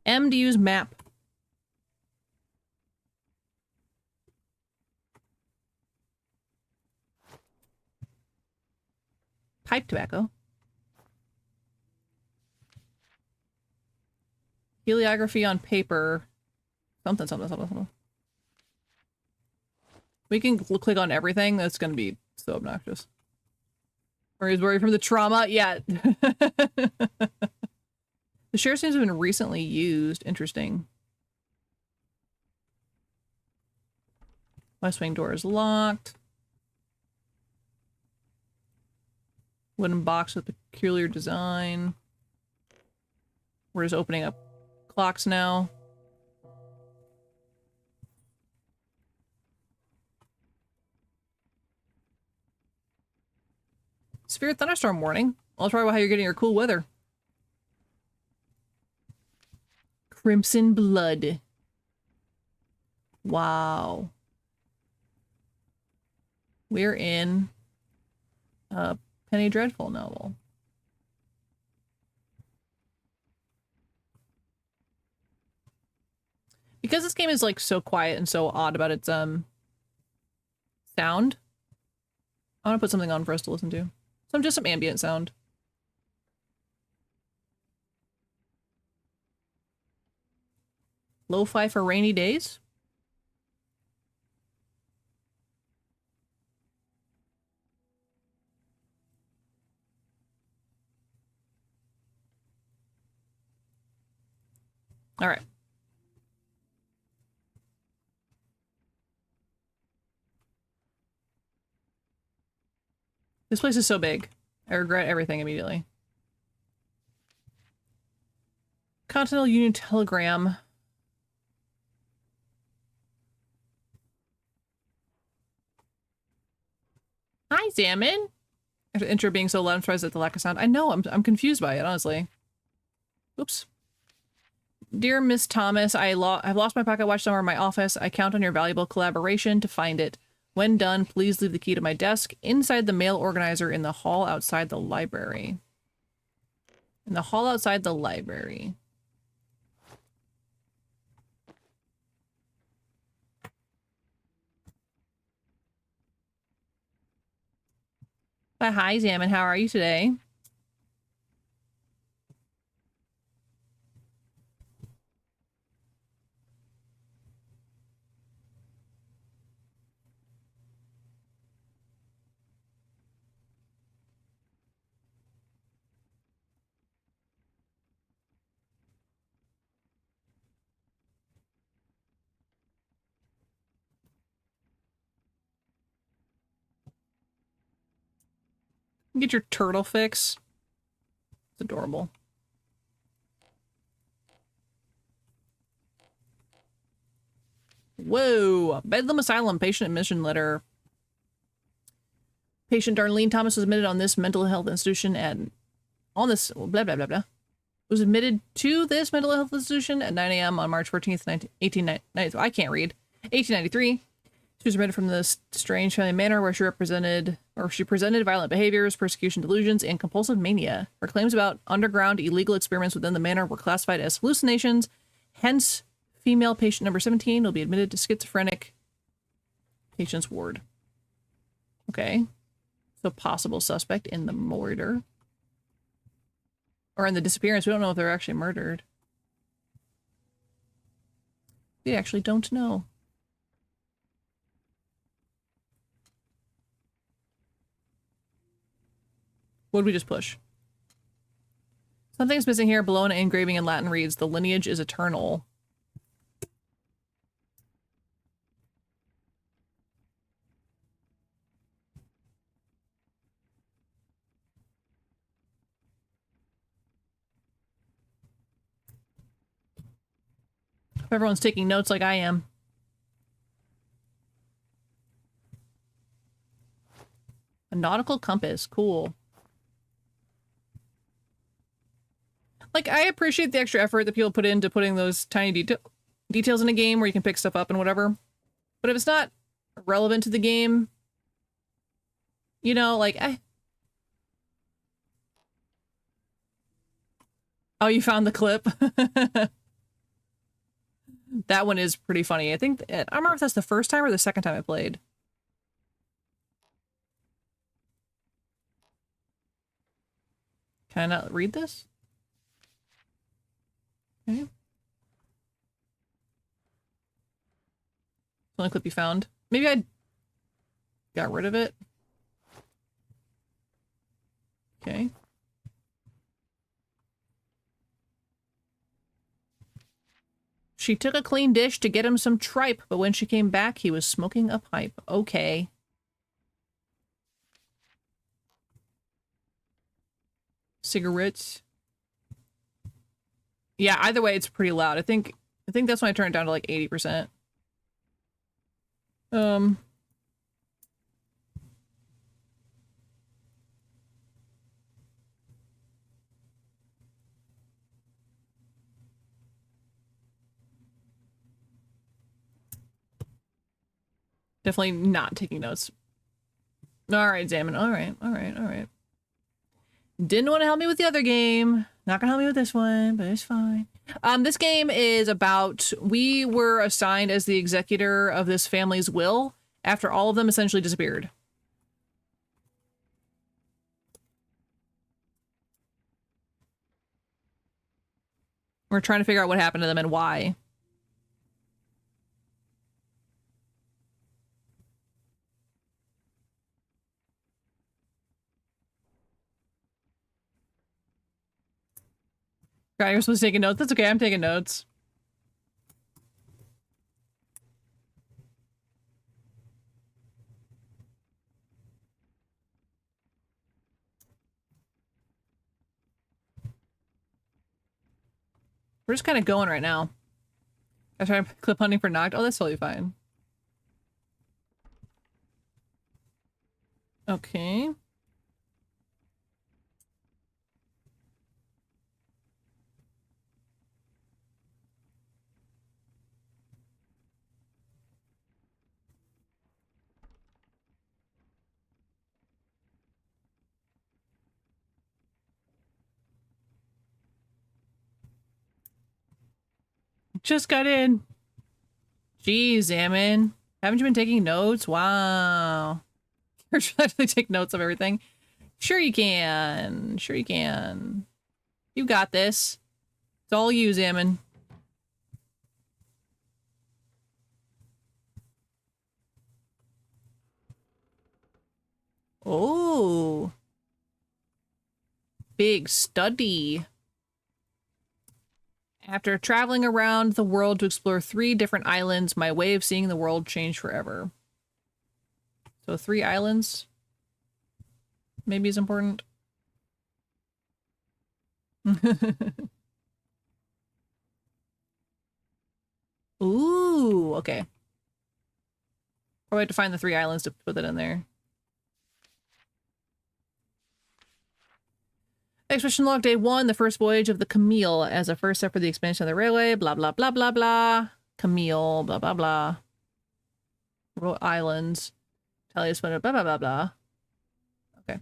M to use map. Pipe tobacco. Heliography on paper. Something, something, something, something. We can click on everything. That's going to be so obnoxious. Or he's worried from the trauma. Yeah. The share seems to have been recently used. Interesting. West wing door is locked. Wooden box with peculiar design. We're just opening up clocks now. Severe thunderstorm warning. I'll try how you're getting your cool weather. Crimson blood. Wow. We're in a Penny Dreadful novel. Because this game is like so quiet and so odd about its sound, I want to put something on for us to listen to. Just some ambient sound. Lo-fi for rainy days? All right. This place is so big. I regret everything immediately. Continental Union Telegram. Hi, Salmon. After the intro being so loud, I'm surprised at the lack of sound. I know, I'm confused by it, honestly. Oops. Dear Miss Thomas, I've lost my pocket watch somewhere in my office. I count on your valuable collaboration to find it. When done, please leave the key to my desk inside the mail organizer in the hall outside the library. In the hall outside the library. Hi, Salmon. How are you today? Get your turtle fix. It's adorable. Whoa! Bedlam Asylum patient admission letter. Patient Darlene Thomas was admitted on this mental health institution blah blah blah blah. Was admitted to this mental health institution at 9 a.m. on March 14th, 1890. I can't read. 1893. She was admitted from this strange family manor where she presented violent behaviors, persecution, delusions, and compulsive mania. Her claims about underground illegal experiments within the manor were classified as hallucinations. Hence, female patient number 17 will be admitted to schizophrenic patient's ward. Okay. So possible suspect in the murder. Or in the disappearance. We don't know if they're actually murdered. We actually don't know. What did we just push? Something's missing here. Below an engraving in Latin reads, "The lineage is eternal." Hope everyone's taking notes like I am. A nautical compass. Cool. Like, I appreciate the extra effort that people put into putting those tiny details in a game where you can pick stuff up and whatever. But if it's not relevant to the game, you know, like, Oh, you found the clip? That one is pretty funny. I think, I don't remember if that's the first time or the second time I played. Can I not read this? Okay. The only clip you found. Maybe I got rid of it. Okay. She took a clean dish to get him some tripe, but when she came back, he was smoking a pipe. Okay. Cigarettes. Yeah, either way, it's pretty loud. I think that's when I turned it down to like 80%. Definitely not taking notes. All right, Zaman. All right. Didn't want to help me with the other game. Not gonna help me with this one, but it's fine. This game is about, we were assigned as the executor of this family's will after all of them essentially disappeared. We're trying to figure out what happened to them and why. God, you're supposed to take notes. That's okay. I'm taking notes. We're just kind of going right now. I try to clip hunting for Noct. Oh, that's totally fine. Okay. Just got in. Jeez, Ammon. Haven't you been taking notes? Wow. You're trying to take notes of everything. Sure you can. Sure you can. You got this. It's all you, Ammon. Oh. Big study. After traveling around the world to explore 3 different islands, my way of seeing the world changed forever. So 3 islands maybe is important. Ooh, okay. Probably have to find the 3 islands to put that in there. Expedition log day 1, the first voyage of the Camille as a first step for the expansion of the railway, blah, blah, blah, blah, blah. Camille, blah, blah, blah. Royal Islands. Talia blah, blah, blah, blah. Okay.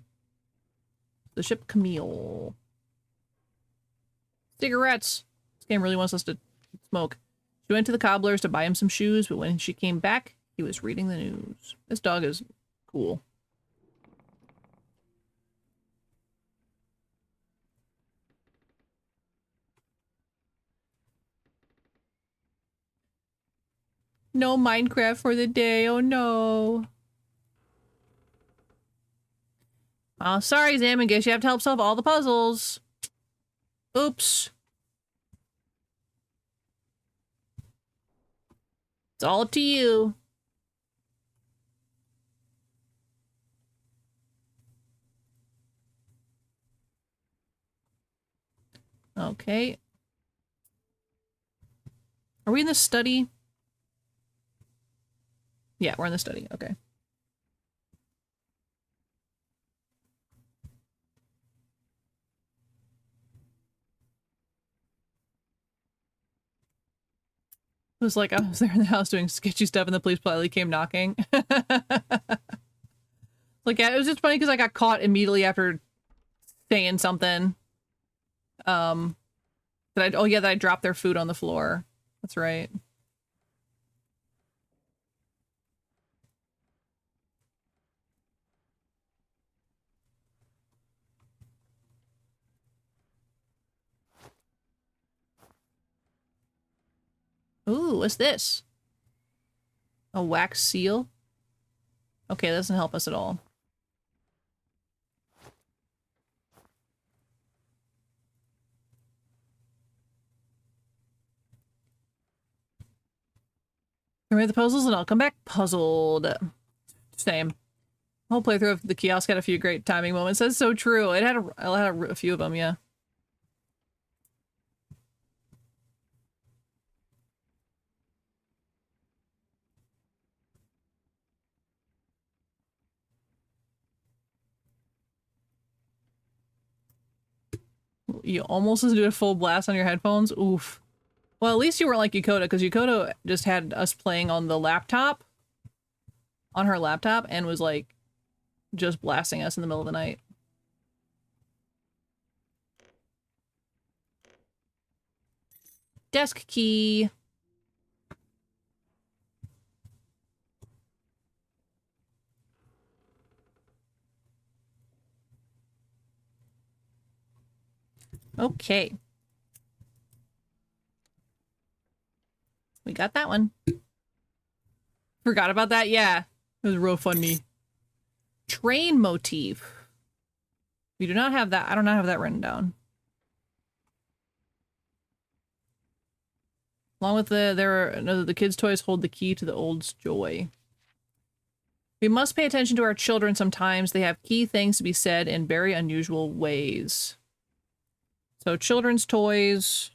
The ship Camille. Cigarettes. This game really wants us to smoke. She went to the cobbler's to buy him some shoes, but when she came back, he was reading the news. This dog is cool. No Minecraft for the day. Oh no. Oh, sorry, Zam. I guess you have to help solve all the puzzles. Oops. It's all up to you. Okay. Are we in the study? Yeah, we're in the study. Okay. It was like I was there in the house doing sketchy stuff and the police politely came knocking. Like, yeah, it was just funny because I got caught immediately after saying something. That I dropped their food on the floor. That's right. Ooh, what's this? A wax seal? Okay, that doesn't help us at all. Read the puzzles and I'll come back puzzled. Same. Whole playthrough of the kiosk had a few great timing moments. That's so true. It had a few of them, yeah. You almost did a full blast on your headphones? Oof. Well, at least you weren't like Yokota, because Yokota just had us playing on the laptop. On her laptop, and was like, just blasting us in the middle of the night. Desk key. Okay. We got that one. Forgot about that? Yeah. It was real funny. Train motif. We do not have that. I do not have that written down. Along with the kids' toys hold the key to the old's joy. We must pay attention to our children sometimes. They have key things to be said in very unusual ways. So children's toys.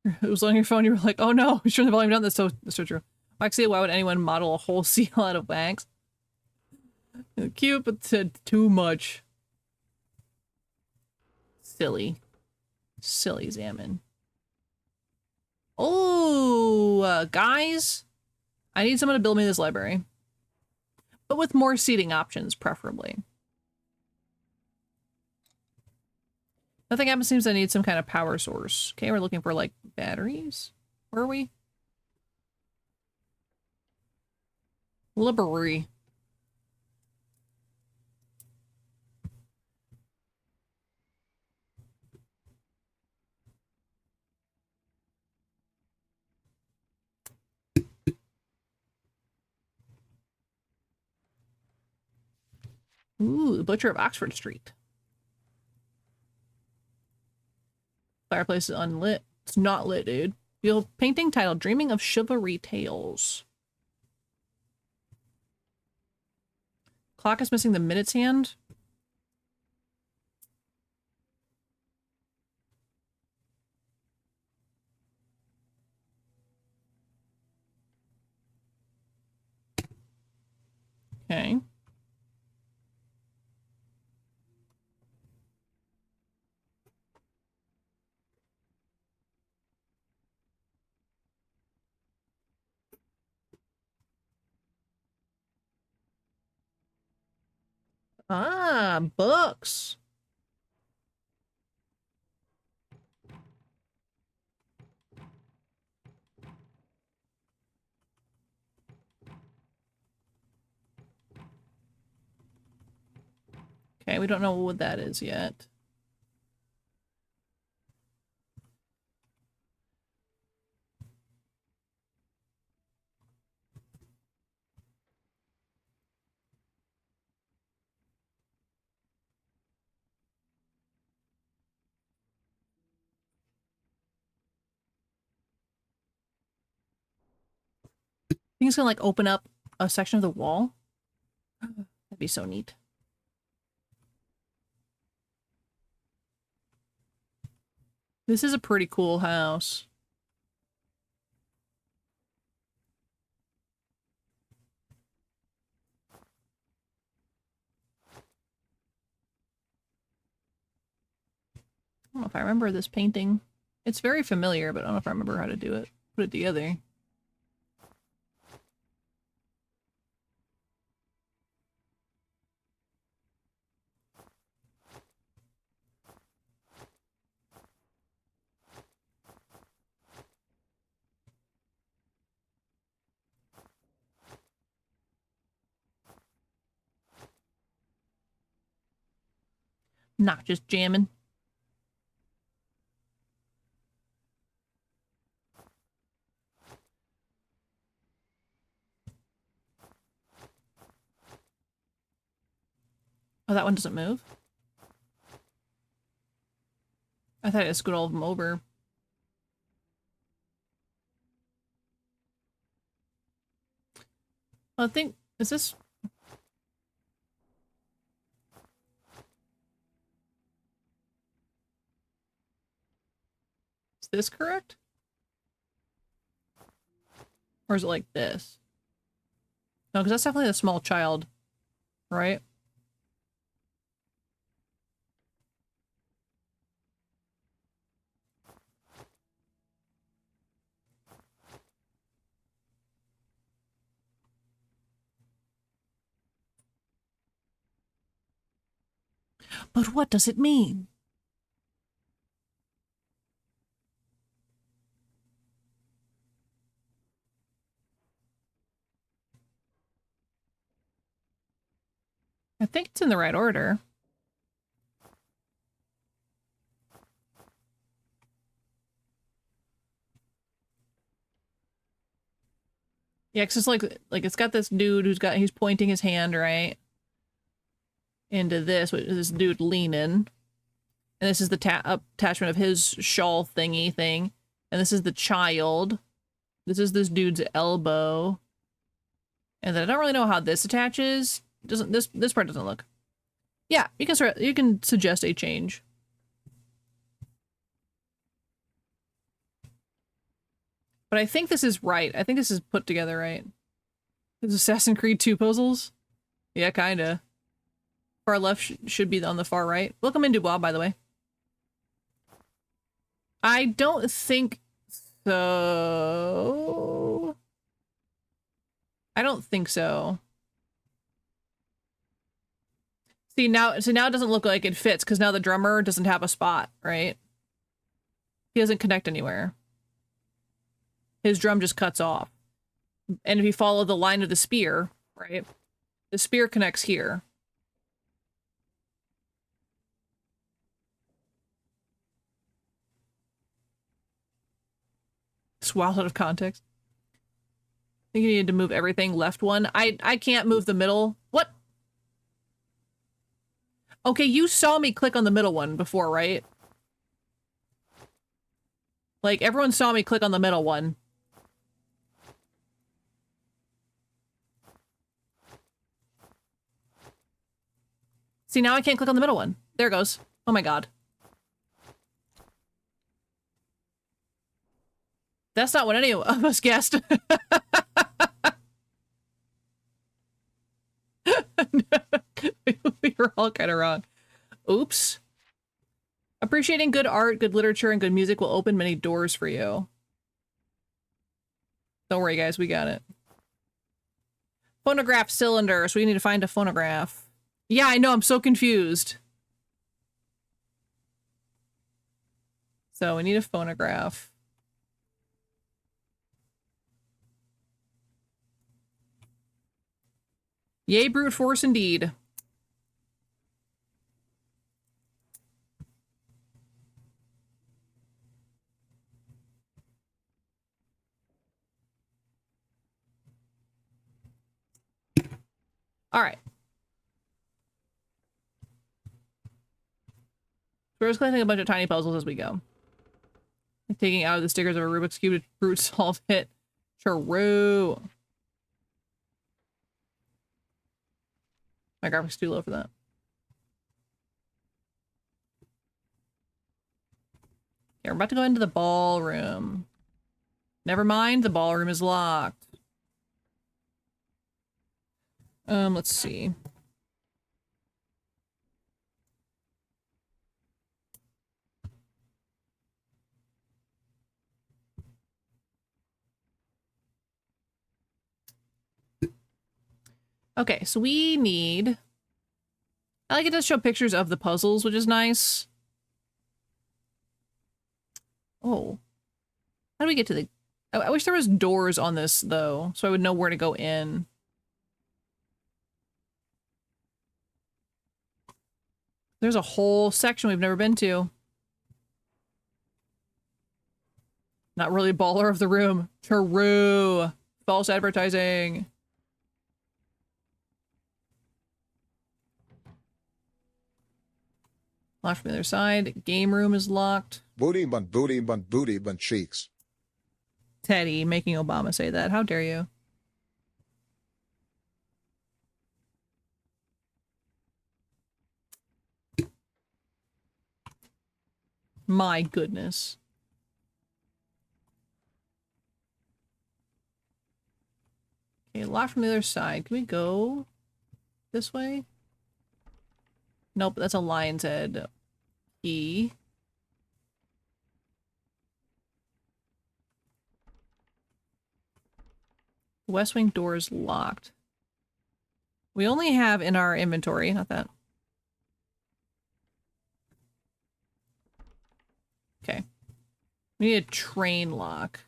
It was on your phone. You were like, "Oh no, turn the volume down." That's so true. Waxia, why would anyone model a whole seal out of wax? Cute, but said too much. Silly Salmon. Oh, guys, I need someone to build me this library, but with more seating options, preferably. Nothing happens. Seems I need some kind of power source. Okay, we're looking for like batteries. Where are we? Library. Ooh, the Butcher of Oxford Street. Fireplace is unlit. It's not lit, dude. Feel painting titled Dreaming of Chivalry Tales. Clock is missing the minutes hand. Okay. Ah, books. Okay, we don't know what that is yet. I think it's gonna like open up a section of the wall. That'd be so neat. This is a pretty cool house. I don't know if I remember this painting. It's very familiar, but I don't know if I remember how to do it. Put it together. Not just jamming. Oh, that one doesn't move? I thought I scoot all of them over. I think, is this... Is this correct? Or is it like this? No, because that's definitely a small child, right? But what does it mean? I think it's in the right order. Yeah, 'cause it's like it's got this dude he's pointing his hand, right? Into this dude leaning. And this is the attachment of his shawl thingy thing. And this is the child. This is this dude's elbow. And then I don't really know how this attaches. This part doesn't look. Yeah, you can suggest a change. But I think this is right. I think this is put together right. Is Assassin's Creed 2 puzzles? Yeah, kinda. Far left should be on the far right. Welcome in, Dubois, by the way. I don't think so. I don't think so. See, now it doesn't look like it fits because now the drummer doesn't have a spot, right? He doesn't connect anywhere. His drum just cuts off. And if you follow the line of the spear, right? The spear connects here. It's wild out of context. I think you needed to move everything left one. I can't move the middle. What? Okay, you saw me click on the middle one before, right? Like, everyone saw me click on the middle one. See, now I can't click on the middle one. There it goes. Oh my god. That's not what any of us guessed. We were all kind of wrong. Oops. Appreciating good art, good literature, and good music will open many doors for you. Don't worry, guys. We got it. Phonograph cylinder. So we need to find a phonograph. Yeah, I know. I'm so confused. So we need a phonograph. Yay, brute force indeed. All right. We're just collecting a bunch of tiny puzzles as we go. Like taking out the stickers of a Rubik's Cube to brute solve it. True. My graphics too low for that. Yeah, we're about to go into the ballroom. Never mind, the ballroom is locked. Let's see. Okay, so we need... I like it to show pictures of the puzzles, which is nice. Oh. How do we get to the... I wish there was doors on this, though, so I would know where to go in. There's a whole section we've never been to. Not really baller of the room. True. False advertising. Locked from the other side. Game room is locked. Booty but cheeks. Teddy making Obama say that. How dare you? My goodness. Okay, locked from the other side. Can we go this way? Nope, that's a lion's head key. West Wing door is locked. We only have in our inventory, not that. Okay. We need a train lock.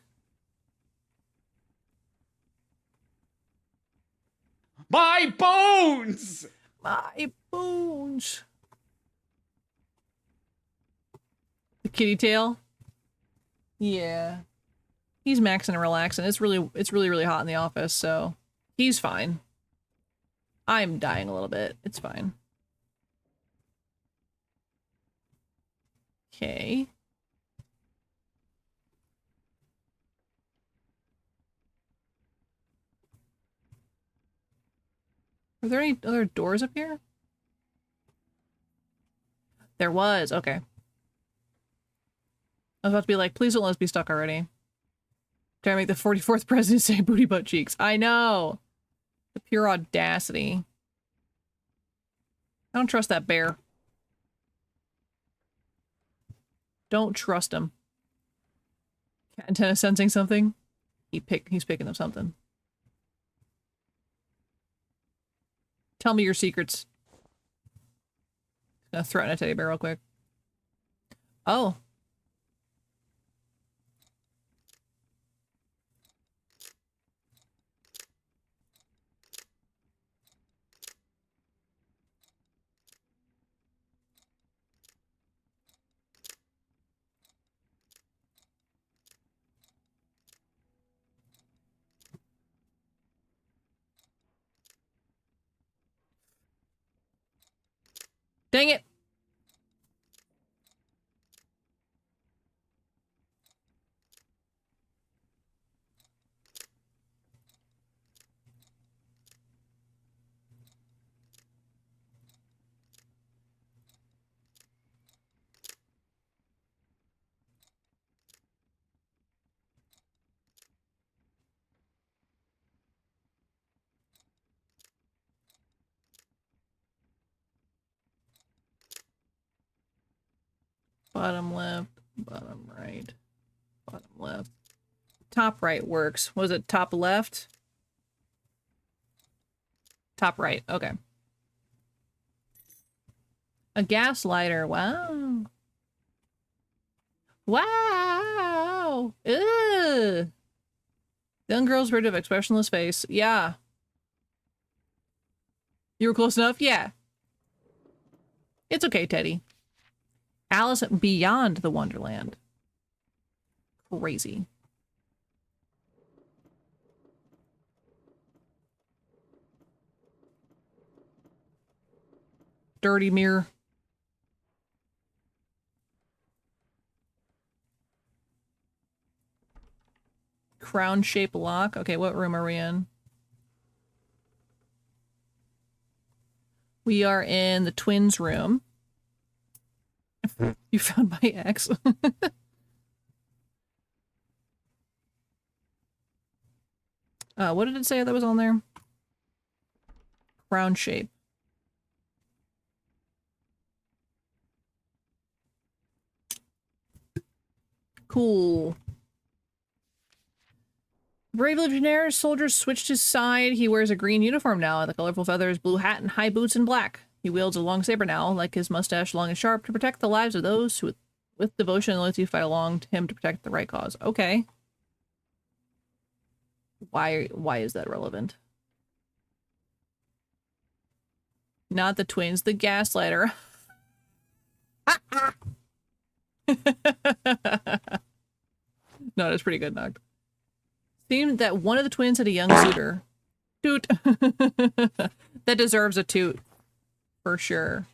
My bones! My bones. The kitty tail? Yeah. He's maxing and relaxing. It's really hot in the office, so he's fine. I'm dying a little bit. It's fine. Okay. Are there any other doors up here? There was. Okay. I was about to be like, please don't let us be stuck already. Trying to make the 44th president say booty butt cheeks. I know. The pure audacity. I don't trust that bear. Don't trust him. Cat antenna sensing something. He's picking up something. Tell me your secrets. Gonna threaten a teddy bear real quick. Oh. Dang it! Bottom left, bottom right, bottom left. Top right works. Was it top left? Top right, okay. A gas lighter, wow. Wow! Ugh! Young girl's rid of expressionless face. Yeah. You were close enough? Yeah. It's okay, Teddy. Alice Beyond the Wonderland. Crazy. Dirty mirror. Crown-shaped lock. Okay, what room are we in? We are in the twins' room. You found my ex. What did it say that was on there? Crown shape. Cool. Brave Legionnaire soldier switched his side. He wears a green uniform now, the colorful feathers, blue hat, and high boots in black. He wields a long saber now, like his mustache long and sharp, to protect the lives of those who, with devotion and loyalty, fight along to him to protect the right cause. Okay. Why is that relevant? Not the twins, the gaslighter. No, that's pretty good, Noct. Seemed that one of the twins had a young suitor. Toot. That deserves a toot. For sure.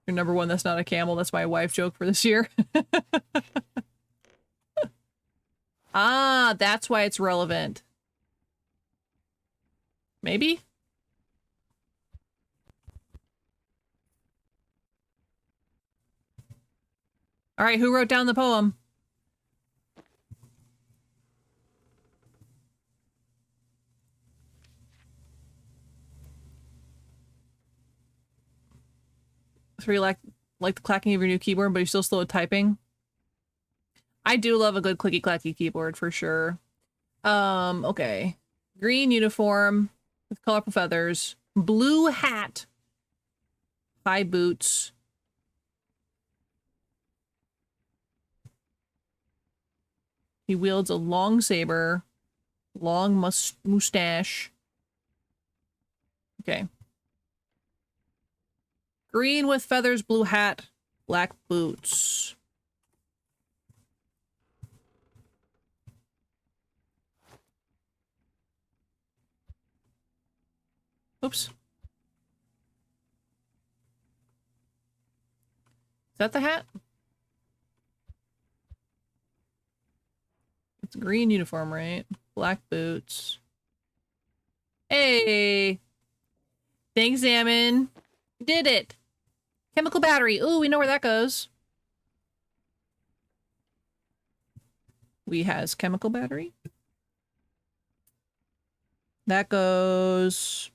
Your number one, that's not a camel. That's my wife joke for this year. Ah, that's why it's relevant. Maybe? All right, who wrote down the poem? So you like the clacking of your new keyboard, but you're still slow at typing? I do love a good clicky clacky keyboard for sure. Okay. Green uniform with colorful feathers, blue hat, high boots. He wields a long saber, long mustache. Okay. Green with feathers, blue hat, black boots. Oops. Is that the hat? It's a green uniform, right? Black boots. Hey! Thanks, Salmon. You did it! Chemical battery. Ooh, we know where that goes. we has chemical battery. That goes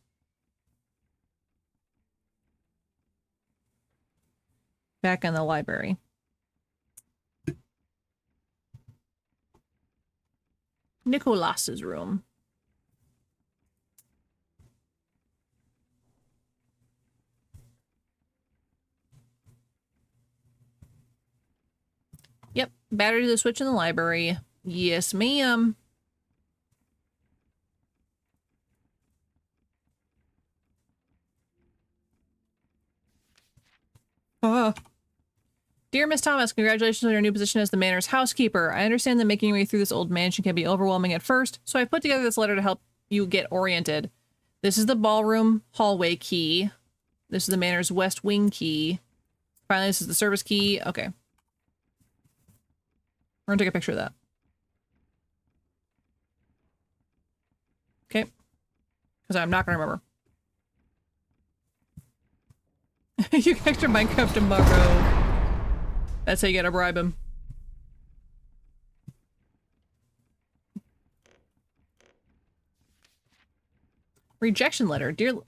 back in the library. Nicholas's room. Yep, battery to the switch in the library. Yes, ma'am. Dear Miss Thomas, congratulations on your new position as the manor's housekeeper. I understand that making your way through this old mansion can be overwhelming at first, so I put together this letter to help you get oriented. This is the ballroom hallway key. This is the manor's west wing key. Finally, this is the service key. Okay. We're gonna take a picture of that. Okay. Because I'm not gonna remember. You can extra Minecraft tomorrow. That's how you gotta bribe him. Rejection letter. Dear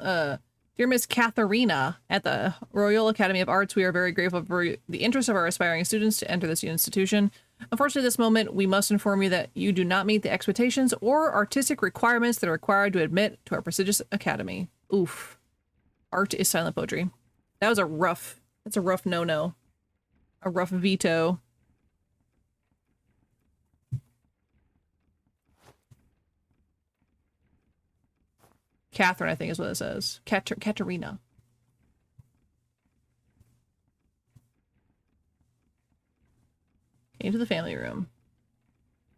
Miss Katharina, at the Royal Academy of Arts, we are very grateful for the interest of our aspiring students to enter this institution. Unfortunately, at this moment, we must inform you that you do not meet the expectations or artistic requirements that are required to admit to our prestigious academy. Oof. Art is silent poetry. That was that's a rough no-no. A rough veto. Catherine, I think is what it says. Katerina. Into the family room.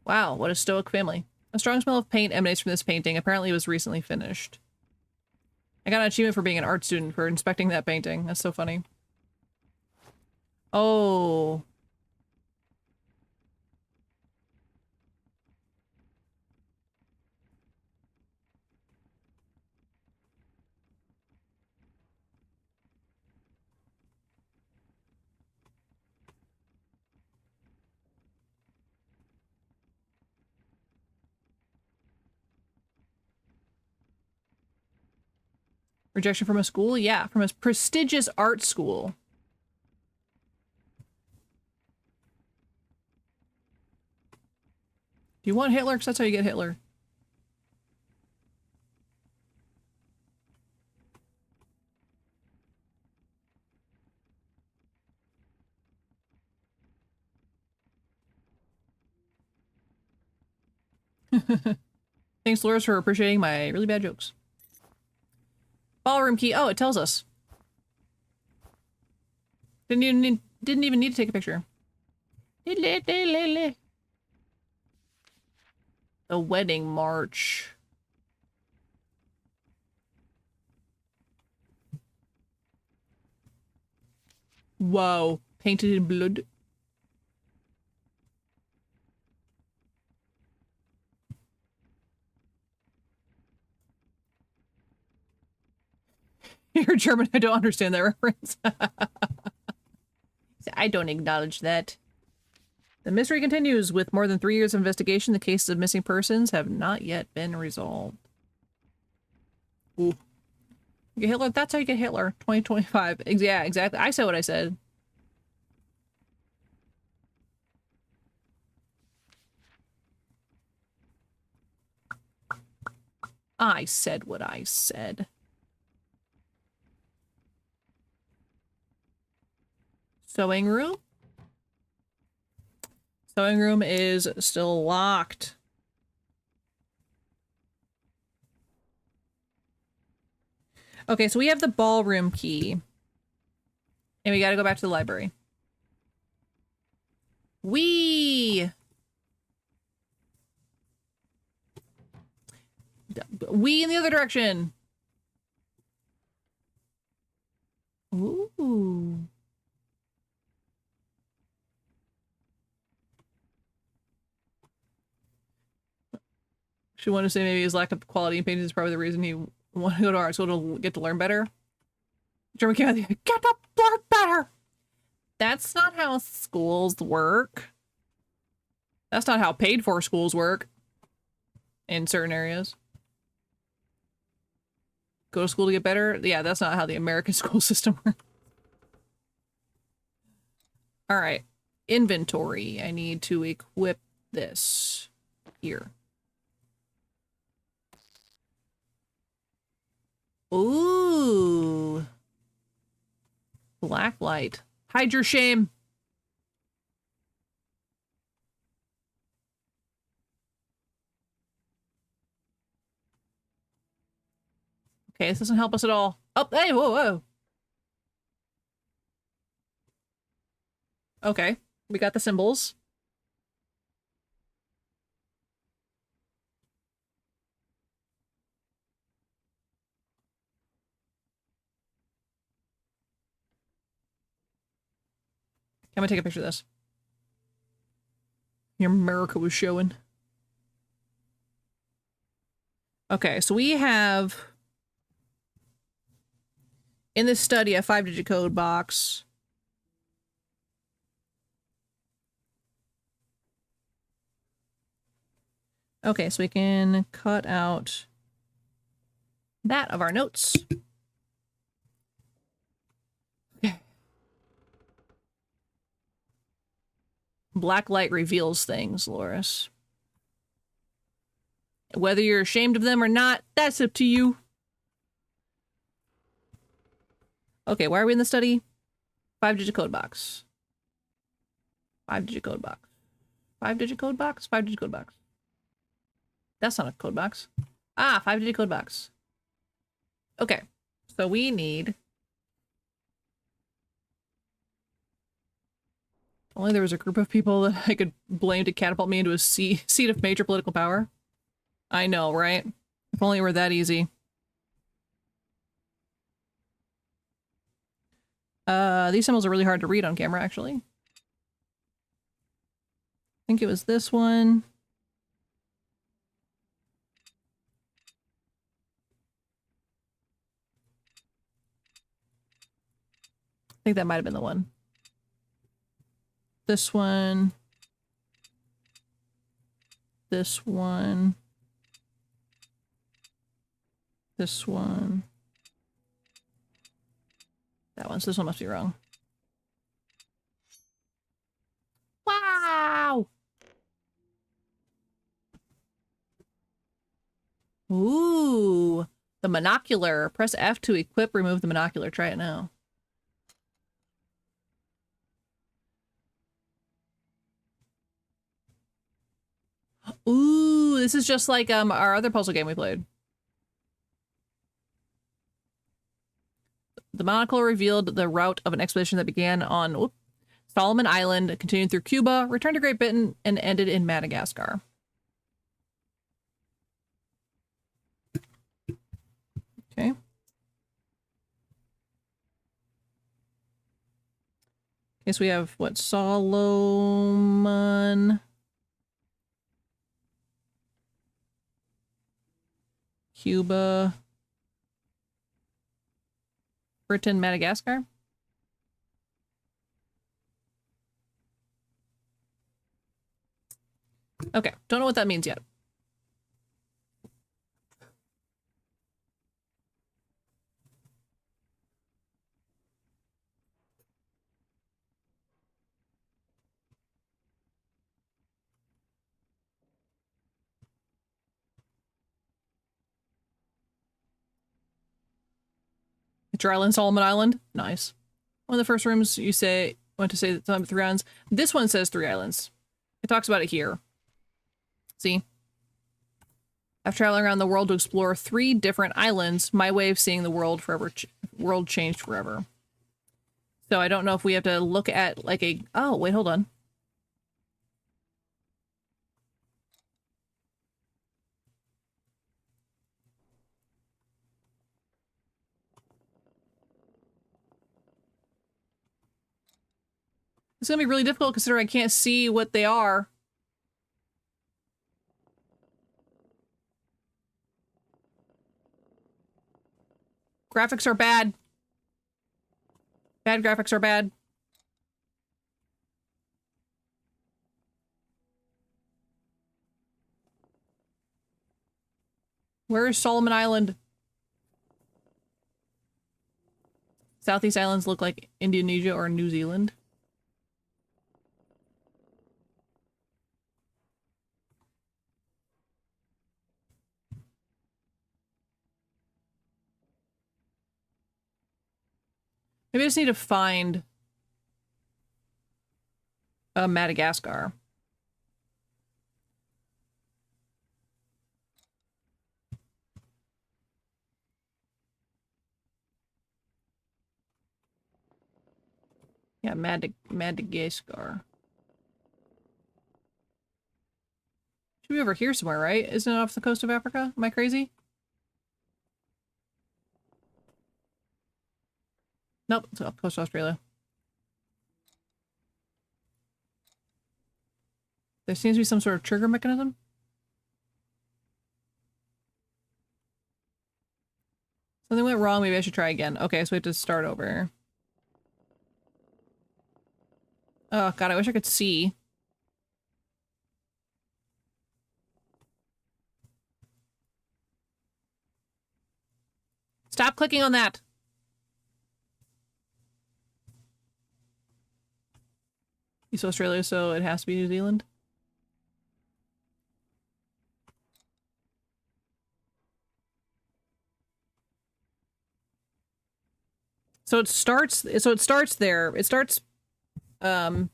Wow, what a stoic family. A strong smell of paint emanates from this painting. Apparently it was recently finished. I got an achievement for being an art student for inspecting that painting. That's so funny. Oh. Rejection from a school? Yeah, from a prestigious art school. Do you want Hitler? Because that's how you get Hitler. Thanks, Dolores, for appreciating my really bad jokes. Ballroom key. Oh, it tells us. Didn't even need to take a picture. The wedding march. Wow. Painted in blood. You're German. I don't understand that reference. I don't acknowledge that. The mystery continues. With more than 3 years of investigation, the cases of missing persons have not yet been resolved. Ooh. Get Hitler. That's how you get Hitler. 2025. Yeah, exactly. I said what I said. I said what I said. Sewing room? Sewing room is still locked. Okay, so we have the ballroom key. And we gotta go back to the library. We in the other direction. Ooh. She wanted to say maybe his lack of quality in painting is probably the reason he wanted to go to art school to get to learn better. German came out the get to learn better. That's not how schools work. That's not how paid for schools work in certain areas. Go to school to get better? Yeah, that's not how the American school system works. All right. Inventory. I need to equip this here. Ooh. Black light. Hide your shame. Okay, this doesn't help us at all. Oh, hey, whoa, whoa. Okay, we got the symbols. I'm gonna take a picture of this. Your America was showing. Okay, so we have in this study a 5-digit code box. Okay, so we can cut out that of our notes. Black light reveals things, Loris. Whether you're ashamed of them or not, that's up to you. Okay, why are we in the study? 5-digit code box. 5-digit code box. 5-digit code box? 5-digit code box. That's not a code box. Ah, 5-digit code box. Okay, so we need... Only there was a group of people that I could blame to catapult me into a seat of major political power. I know, right? If only it were that easy. These symbols are really hard to read on camera, actually. I think it was this one. I think that might have been the one. This one. This one. This one. That one. So this one must be wrong. Wow! Ooh! The monocular. Press F to equip, remove the monocular. Try it now. Ooh, this is just like our other puzzle game we played. The monocle revealed the route of an expedition that began on Solomon Island, continued through Cuba, returned to Great Britain, and ended in Madagascar. Okay. Okay, so we have, what, Solomon... Cuba, Britain, Madagascar. Okay, don't know what that means yet. Picture Island, Solomon Island. Nice. One of the first rooms you went to say that 3 islands. This one says 3 islands. It talks about it here. See? After traveling around the world to explore 3 different islands, my way of seeing the world world changed forever. So I don't know if we have to look at like a... Oh, wait, hold on. It's gonna be really difficult considering I can't see what they are. Graphics are bad. Bad graphics are bad. Where is Solomon Island? Southeast Islands look like Indonesia or New Zealand. Maybe I just need to find Madagascar. Yeah, Madagascar. Should be over here somewhere, right? Isn't it off the coast of Africa? Am I crazy? Nope, it's off the coast of Australia. There seems to be some sort of trigger mechanism. Something went wrong, maybe I should try again. Okay, so we have to start over. Oh god, I wish I could see. Stop clicking on that! East Australia, so it has to be New Zealand. So it starts there. It starts so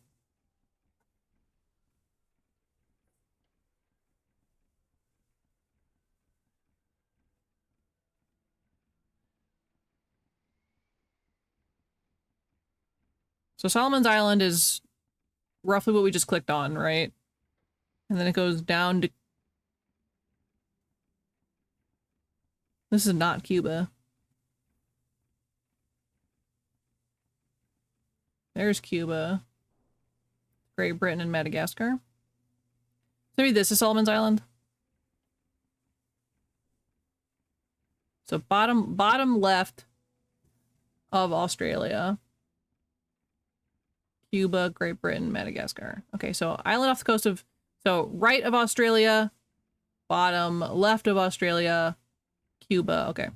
Solomon's Island is roughly what we just clicked on, right? And then it goes down to... This is not Cuba. There's Cuba. Great Britain and Madagascar. Maybe this is Solomon's Island. So bottom left of Australia. Cuba, Great Britain, Madagascar. Okay, so island off the coast of... So right of Australia, bottom left of Australia, Cuba. Okay.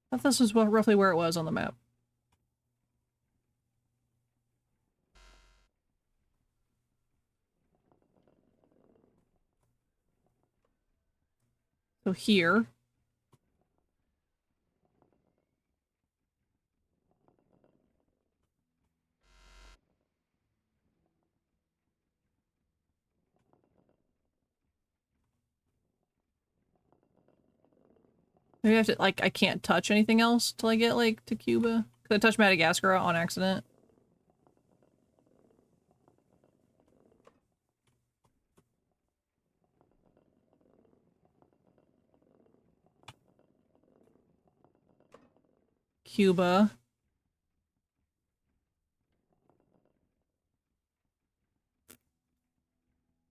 I thought this was roughly where it was on the map. So here. Maybe I have to, like, I can't touch anything else till I get, like, to Cuba. Because I touched Madagascar on accident. Cuba.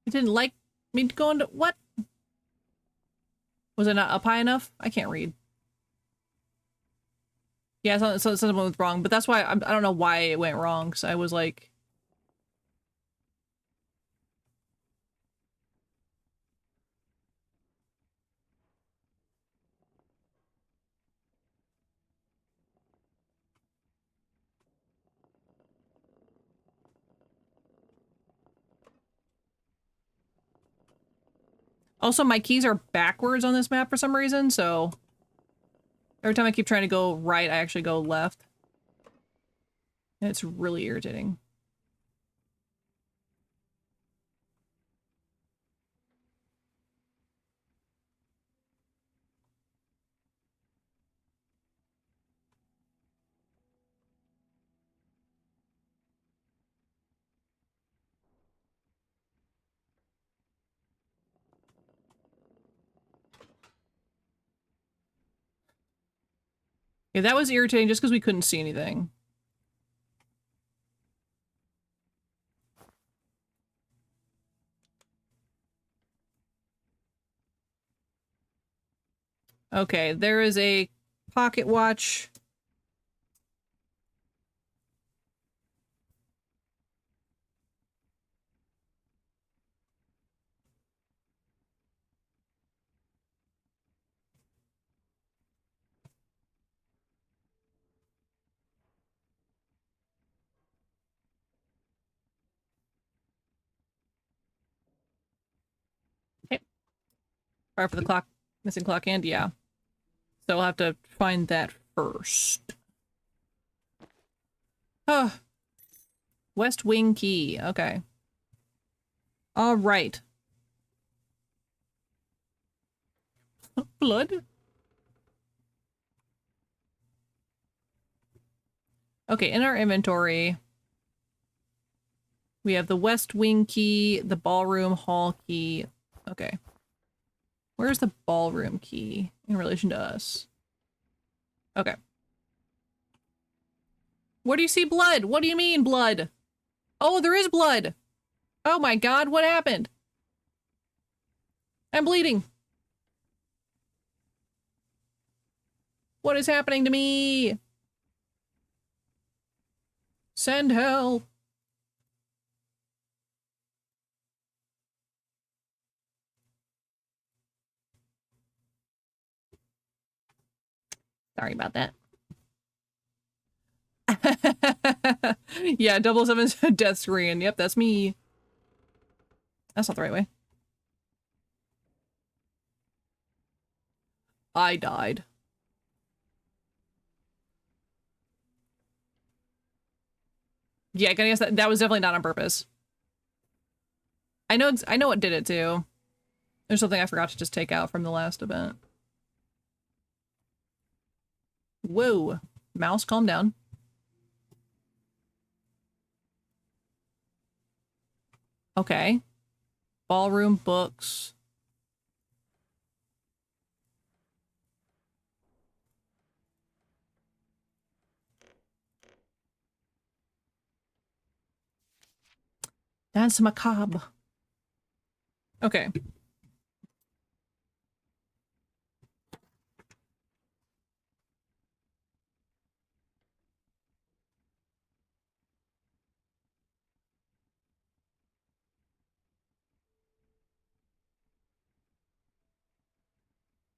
It didn't like me going to... What? Was it not up high enough? I can't read. Yeah, something was wrong, but that's why I don't know why it went wrong, because I was like... Also, my keys are backwards on this map for some reason, so... Every time I keep trying to go right, I actually go left. And it's really irritating. Yeah, that was irritating just because we couldn't see anything. Okay, there is a pocket watch. Okay. Right for the clock, missing clock hand, yeah. So we'll have to find that first. Oh. West Wing key, okay. All right. Blood? Okay, in our inventory, we have the West Wing key, the ballroom hall key. Okay. Where's the ballroom key in relation to us? Okay. Where do you see blood? What do you mean blood? Oh, there is blood. Oh my god, what happened? I'm bleeding. What is happening to me? Send help. Sorry about that. Yeah, 007's death screen. Yep, that's me. That's not the right way. I died. Yeah, I guess that was definitely not on purpose. I know what did it too. There's something I forgot to just take out from the last event. Whoa. Mouse, calm down. Okay. Ballroom books. Dance macabre. Okay.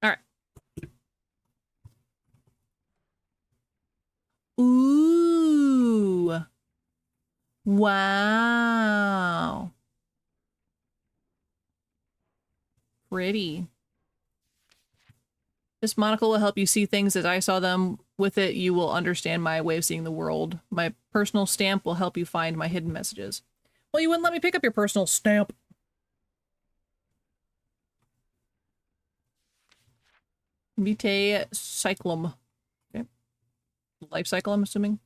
All right. Ooh. Wow. Pretty. This monocle will help you see things as I saw them. With it, you will understand my way of seeing the world. My personal stamp will help you find my hidden messages. Well, you wouldn't let me pick up your personal stamp. Vitae cyclum. Okay. Life cycle, I'm assuming.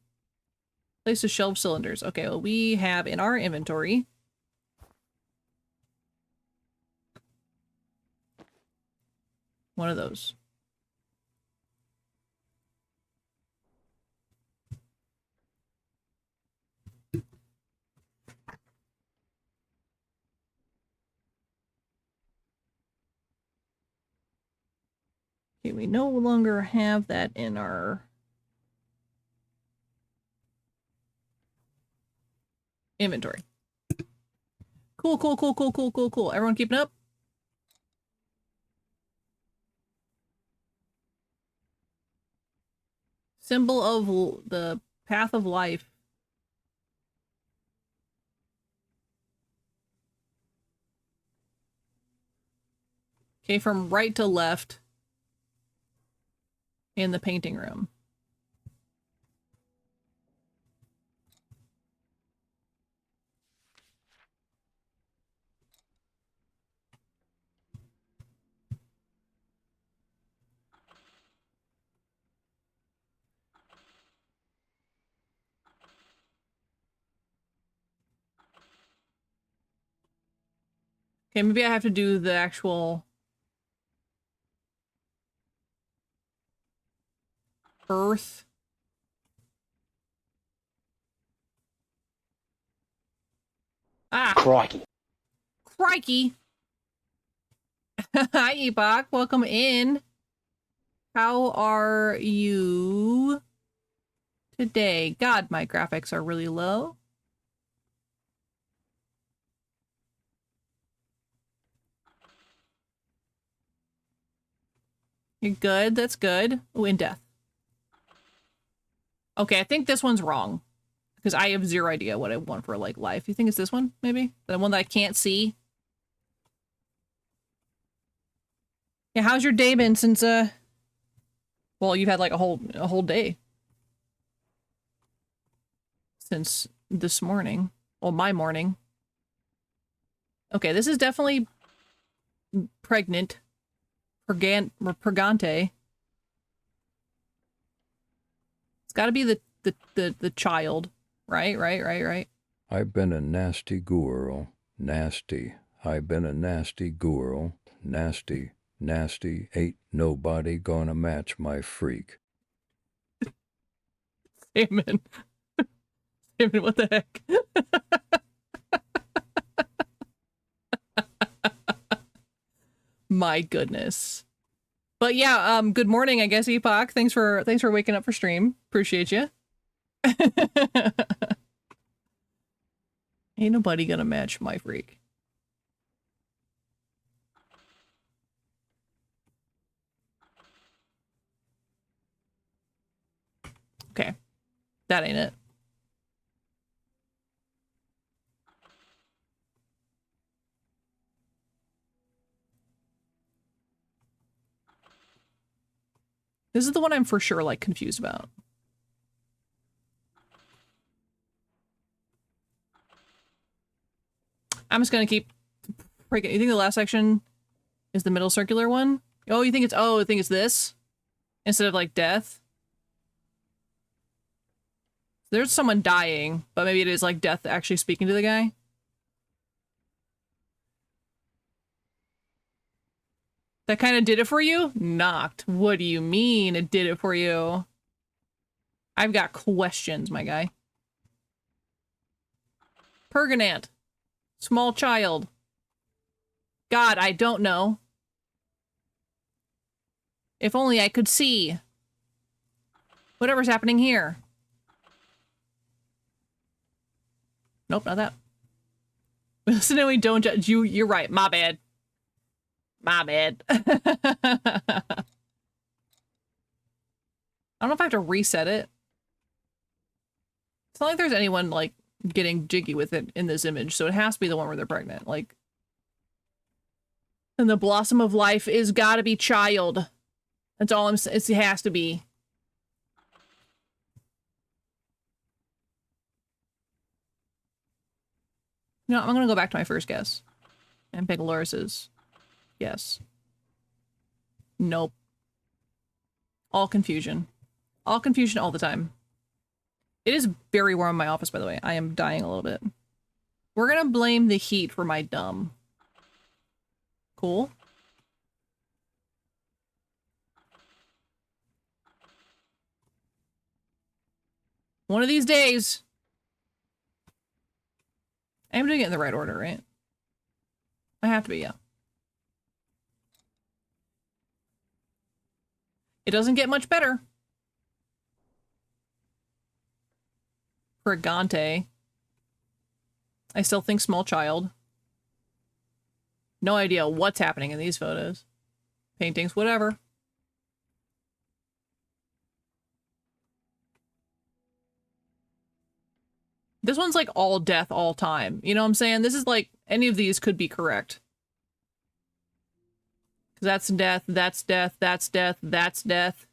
Place to shelve cylinders. Okay, well, we have in our inventory one of those. Okay, we no longer have that in our inventory. Cool, cool, cool, cool, cool, cool, cool. Everyone keeping up? Symbol of the path of life. Okay, from right to left in the painting room. Okay, maybe I have to do the actual earth. Ah! Crikey. Crikey! Hi, Epoch. Welcome in. How are you today? God, my graphics are really low. You're good. That's good. Oh, in death. Okay, I think this one's wrong. Because I have zero idea what I want for, like, life. You think it's this one, maybe? The one that I can't see? Yeah, how's your day been since, well, you've had, like, a whole day. Since this morning. Well, my morning. Okay, this is definitely pregnant. Purgante. It's gotta be the child. Right. I've been a nasty girl. Nasty. I've been a nasty girl. Nasty. Nasty. Ain't nobody gonna match my freak. Amen. Amen, what the heck? My goodness. But yeah, good morning, I guess, Epoch. Thanks for waking up for stream. Appreciate you. Ain't nobody gonna match my freak. Okay. That ain't it. This is the one I'm for sure, like, confused about. I'm just gonna keep breaking. You think the last section is the middle circular one? Oh, you think it's this? Instead of, like, death? There's someone dying, but maybe it is, like, death actually speaking to the guy. That kind of did it for you? Knocked. What do you mean it did it for you? I've got questions, my guy. Purganant. Small child. God, I don't know. If only I could see. Whatever's happening here. Nope, not that. Listen, and we don't judge you. You're right. My bad. My bad. I don't know if I have to reset it. It's not like there's anyone, like, getting jiggy with it in this image, so it has to be the one where they're pregnant. Like, and the blossom of life is gotta be child. That's all I'm saying. It has to be. No, I'm gonna go back to my first guess. And pick Loris's. Yes. Nope. All confusion. All confusion all the time. It is very warm in my office, by the way. I am dying a little bit. We're gonna blame the heat for my dumb. Cool. One of these days. I'm doing it in the right order, right? I have to be, yeah. It doesn't get much better. Purgante. I still think small child. No idea what's happening in these photos. Paintings, whatever. This one's like all death all time. You know what I'm saying? This is like, any of these could be correct. That's death, that's death, that's death, that's death.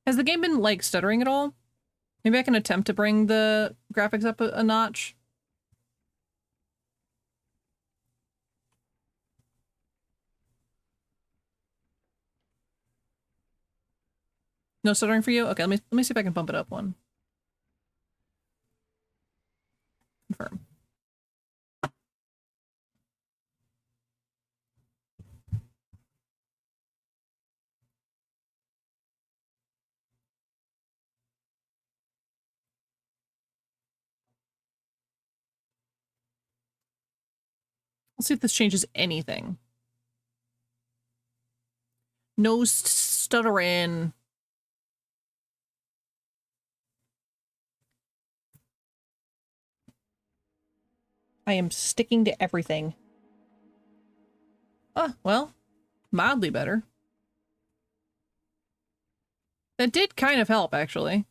Has the game been, like, stuttering at all? Maybe I can attempt to bring the graphics up a notch. No stuttering for you? Okay, let me see if I can bump it up one. Confirm. Let's see if this changes anything. No stuttering. I am sticking to everything. Ah, well, mildly better. That did kind of help, actually.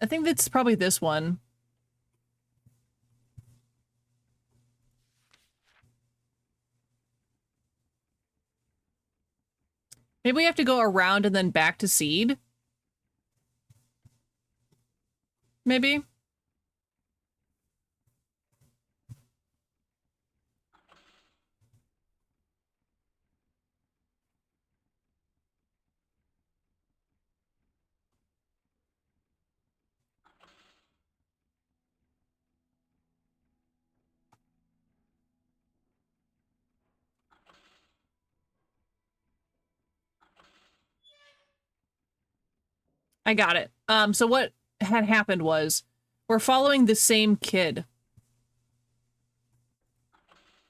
I think that's probably this one. Maybe we have to go around and then back to seed. Maybe. I got it. So what had happened was we're following the same kid.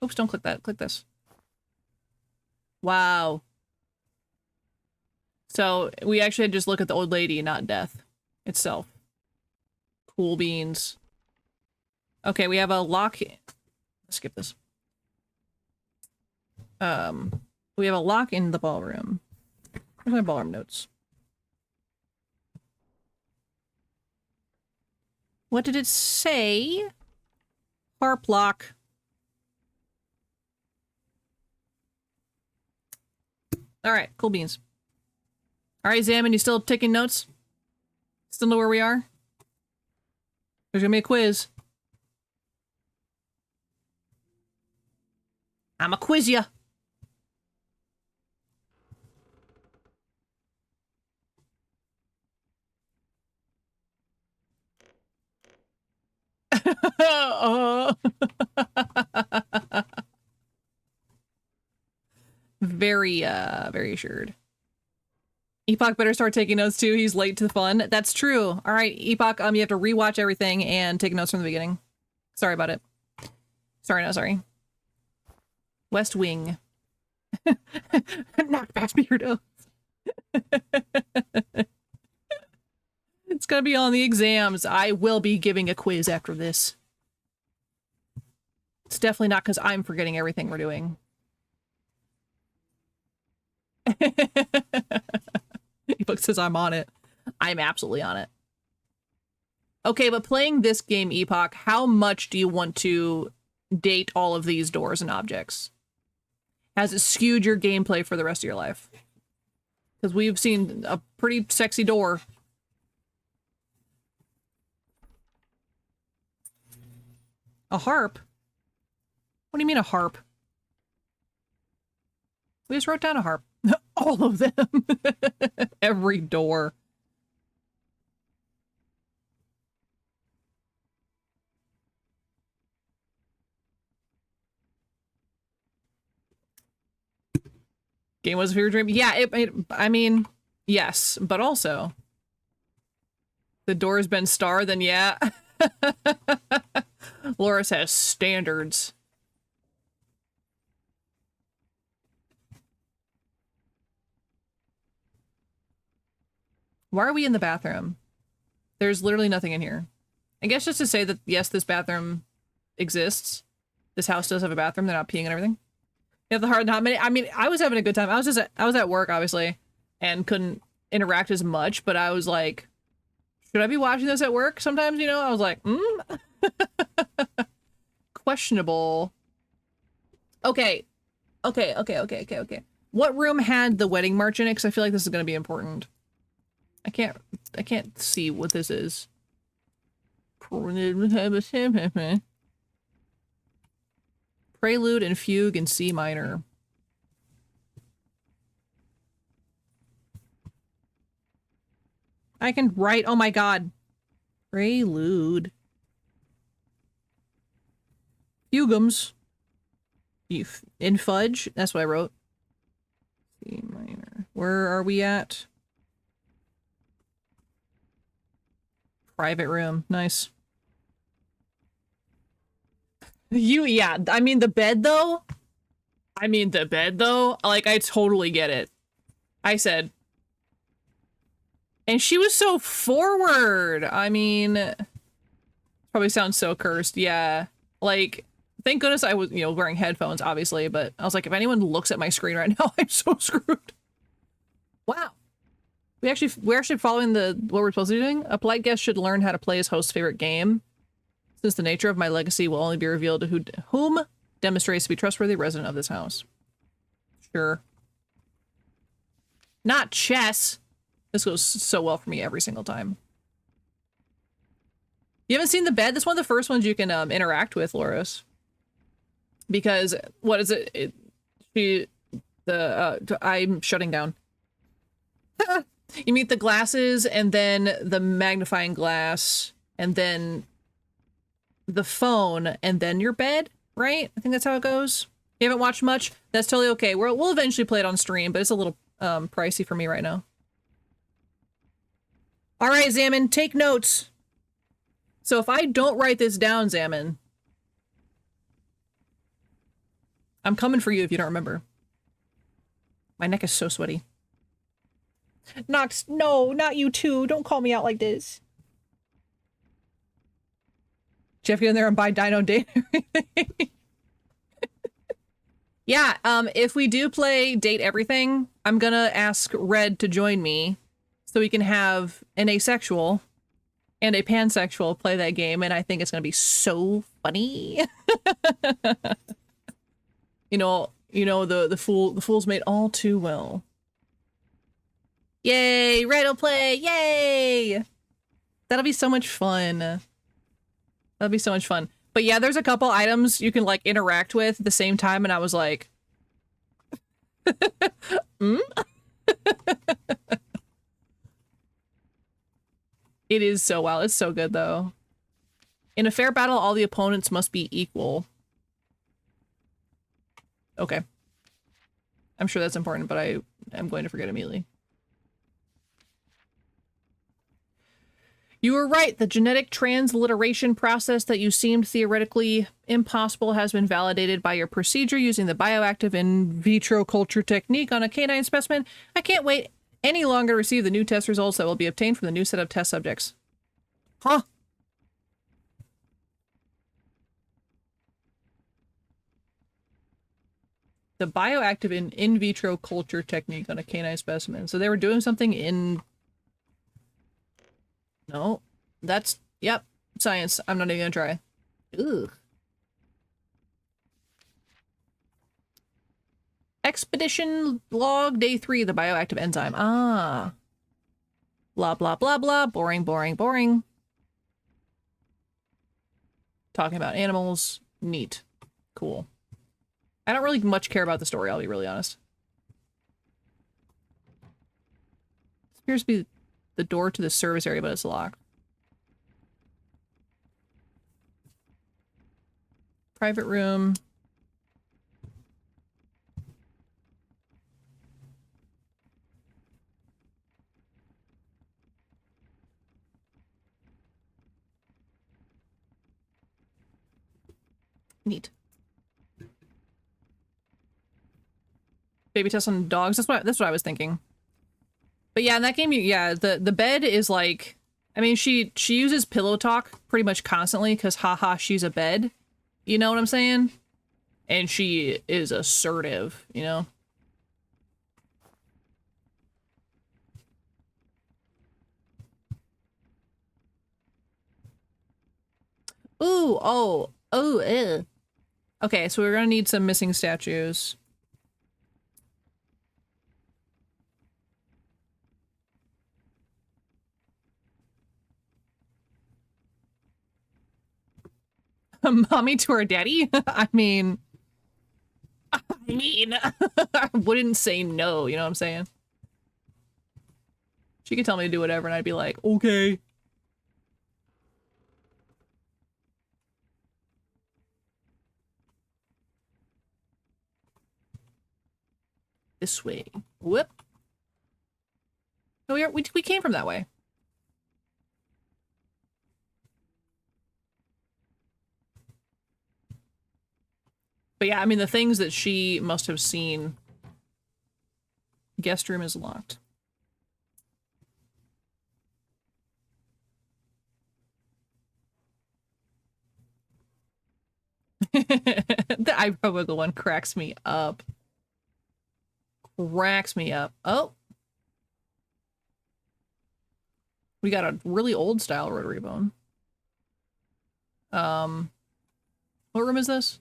Oops, don't click that. Click this. Wow. So we actually had to just look at the old lady, not death itself. Cool beans. Okay, we have a lock. Let's skip this. We have a lock in the ballroom. Where's my ballroom notes? What did it say? Harp lock. All right, cool beans. All right, Zaman, you still taking notes? Still know where we are? There's gonna be a quiz. I'ma quiz ya. Very assured. Epoch better start taking notes too. He's late to the fun. That's true. All right, Epoch, you have to rewatch everything and take notes from the beginning. Sorry about it. Sorry, no, sorry. West Wing. Knock back Beardo. It's gonna be on the exams. I will be giving a quiz after this. It's definitely not because I'm forgetting everything we're doing. Epoch says I'm on it. I'm absolutely on it. Okay, but playing this game, Epoch, how much do you want to date all of these doors and objects? Has it skewed your gameplay for the rest of your life? Because we've seen a pretty sexy door. A harp? What do you mean a harp? We just wrote down a harp. All of them. Every door. Game was a fever dream. Yeah, I mean, yes, but also the door's been star, then yeah. Loris has standards. Why are we in the bathroom? There's literally nothing in here. I guess just to say that, yes, this bathroom exists. This house does have a bathroom. They're not peeing and everything. You have the hard not many. I mean, I was having a good time. I was at work, obviously, and couldn't interact as much, but I was like, should I be watching this at work sometimes, you know? I was like, questionable. Okay. What room had the wedding march in it? Because I feel like this is going to be important. I can't see what this is. Prelude and fugue in C minor. I can write. Oh my god. Prelude. Fugums. In fudge. That's what I wrote. C minor. Where are we at? Private room. Nice. Yeah, I mean the bed though. Like, I totally get it. I said. And she was so forward. I mean, probably sounds so cursed. Yeah. Like, thank goodness I was, you know, wearing headphones, obviously, but I was like, if anyone looks at my screen right now, I'm so screwed. Wow. We're actually following what we're supposed to be doing. A polite guest should learn how to play his host's favorite game, since the nature of my legacy will only be revealed to whom demonstrates to be trustworthy resident of this house. Sure. Not chess. This goes so well for me every single time. You haven't seen the bed? That's one of the first ones you can interact with, Loris. Because what is it? I'm shutting down. You meet the glasses and then the magnifying glass and then the phone and then your bed, right? I think that's how it goes. You haven't watched much? That's totally okay. We'll eventually play it on stream, but it's a little pricey for me right now. All right, Zaman, take notes. So if I don't write this down, Zaman, I'm coming for you if you don't remember. My neck is so sweaty. Nox, no, not you too. Don't call me out like this. Jeff, get in there and buy Dino Date. Yeah, if we do play Date Everything, I'm gonna ask Red to join me so we can have an asexual and a pansexual play that game, and I think it's gonna be so funny. you know, the fool's made all too well. Yay, Red'll play, yay! That'll be so much fun. That'll be so much fun. But yeah, there's a couple items you can like interact with at the same time, and I was like, It is so wild. It's so good though. In a fair battle, all the opponents must be equal. Okay. I'm sure that's important, but I am going to forget immediately. You were right. The genetic transliteration process that you seemed theoretically impossible has been validated by your procedure using the bioactive in vitro culture technique on a canine specimen. I can't wait any longer to receive the new test results that will be obtained from the new set of test subjects. Huh? The bioactive in vitro culture technique on a canine specimen. So they were doing something in... No, that's, yep, science. I'm not even gonna try. Ugh. Expedition log day 3, the bioactive enzyme. Ah. Blah, blah, blah, blah. Boring, boring, boring. Talking about animals. Neat. Cool. I don't really much care about the story, I'll be really honest. This appears to be the door to the service area, but it's locked. Private room. Neat. Baby test on dogs. That's what I was thinking. But yeah, in that game, yeah, the bed is like, I mean, she uses pillow talk pretty much constantly because haha, she's a bed. You know what I'm saying? And she is assertive, you know? Ooh, ew. Okay, so we're gonna need some missing statues. Mommy to her daddy? I mean, I wouldn't say no, you know what I'm saying? She could tell me to do whatever and I'd be like, okay. This way. Whoop. Oh, we came from that way. But yeah, I mean, the things that she must have seen. Guest room is locked. The eyebrow wiggle one cracks me up. Cracks me up. Oh. We got a really old style rotary bone. What room is this?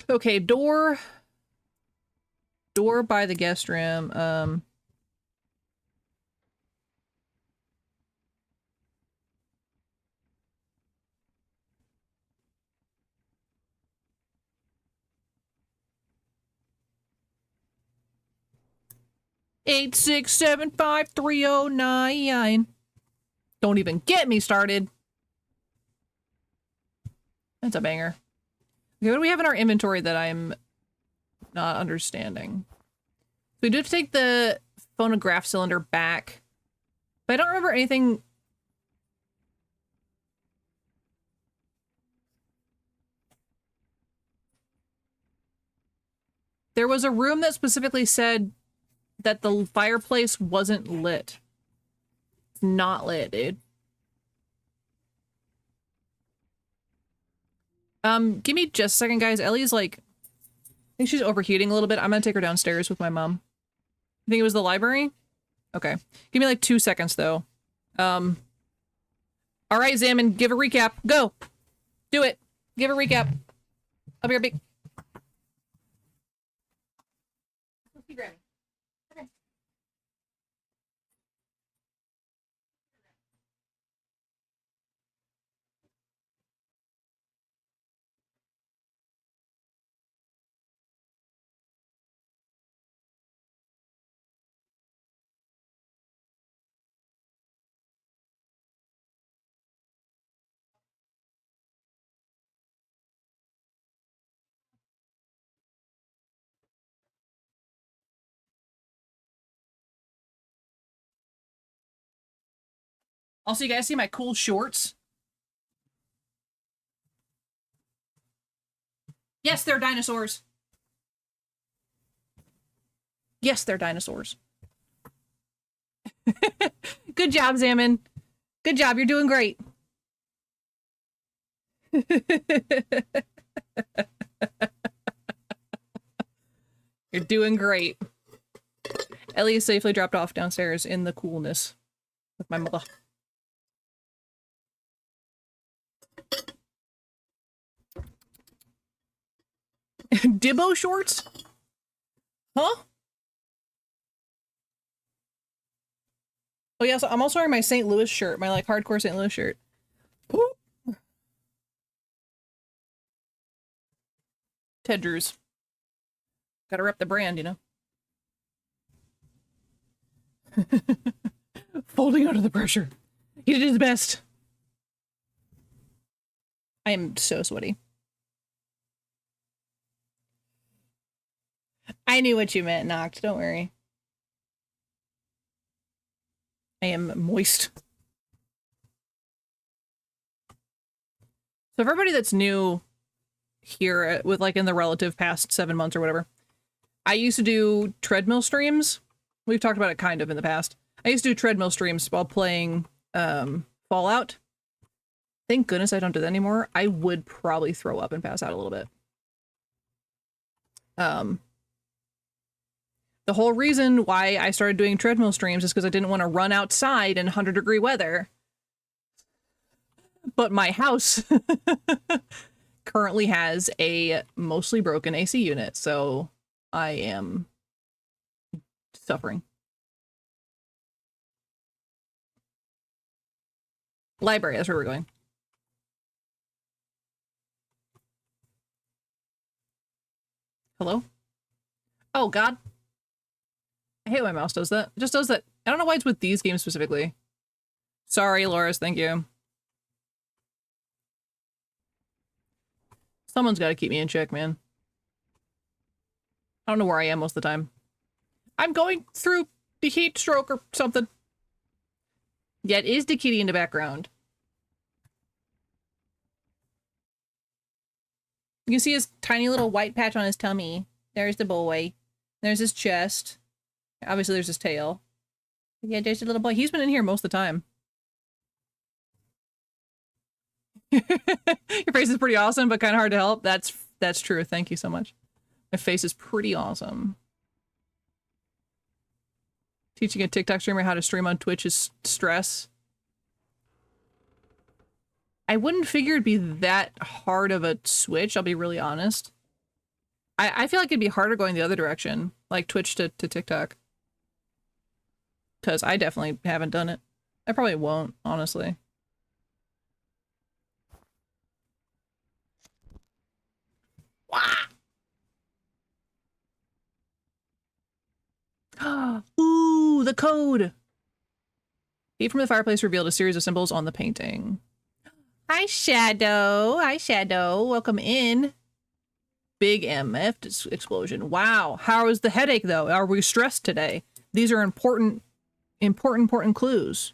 Okay, door by the guest room. 8675309. Don't even get me started. That's a banger. Okay, what do we have in our inventory that I'm not understanding? We do have to take the phonograph cylinder back. But I don't remember anything. There was a room that specifically said that the fireplace wasn't lit. It's not lit, dude. Give me just a second, guys. Ellie's like, I think she's overheating a little bit. I'm gonna take her downstairs with my mom. I think it was the library? Okay. Give me like 2 seconds, though. All right, Zaman, give a recap. Go! Do it! Give a recap. I'll be right back. Let's see Grammy. Okay. Also, you guys see my cool shorts? Yes, they're dinosaurs. Yes, they're dinosaurs. Good job, Zaman. Good job. You're doing great. You're doing great. Ellie is safely dropped off downstairs in the coolness with my mother. Dibbo shorts? Huh? Oh yeah, so I'm also wearing my St. Louis shirt, my like hardcore St. Louis shirt. Whoop. Ted Drews. Gotta rep the brand, you know? Folding under the pressure. He did his best. I am so sweaty. I knew what you meant, Noct. Don't worry. I am moist. So for everybody that's new here with like in the relative past 7 months or whatever, I used to do treadmill streams. We've talked about it kind of in the past. I used to do treadmill streams while playing Fallout. Thank goodness I don't do that anymore. I would probably throw up and pass out a little bit. The whole reason why I started doing treadmill streams is because I didn't want to run outside in 100-degree weather. But my house currently has a mostly broken AC unit, so I am suffering. Library, that's where we're going. Hello? Oh, God. I hate when my mouse does that. It just does that. I don't know why it's with these games specifically. Sorry, Loris, thank you. Someone's got to keep me in check, man. I don't know where I am most of the time. I'm going through the heat stroke or something. Yeah, it is the kitty in the background. You can see his tiny little white patch on his tummy. There's the boy. There's his chest. Obviously, there's his tail. Yeah, there's the little boy. He's been in here most of the time. Your face is pretty awesome, but kind of hard to help. That's true. Thank you so much. My face is pretty awesome. Teaching a TikTok streamer how to stream on Twitch is stress. I wouldn't figure it'd be that hard of a switch, I'll be really honest. I feel like it'd be harder going the other direction, like Twitch to TikTok. Because I definitely haven't done it. I probably won't, honestly. Wah! Ooh, the code! Heat from the fireplace revealed a series of symbols on the painting. Hi, Shadow. Hi, Shadow. Welcome in. Big MF explosion. Wow. How is the headache, though? Are we stressed today? These are important clues.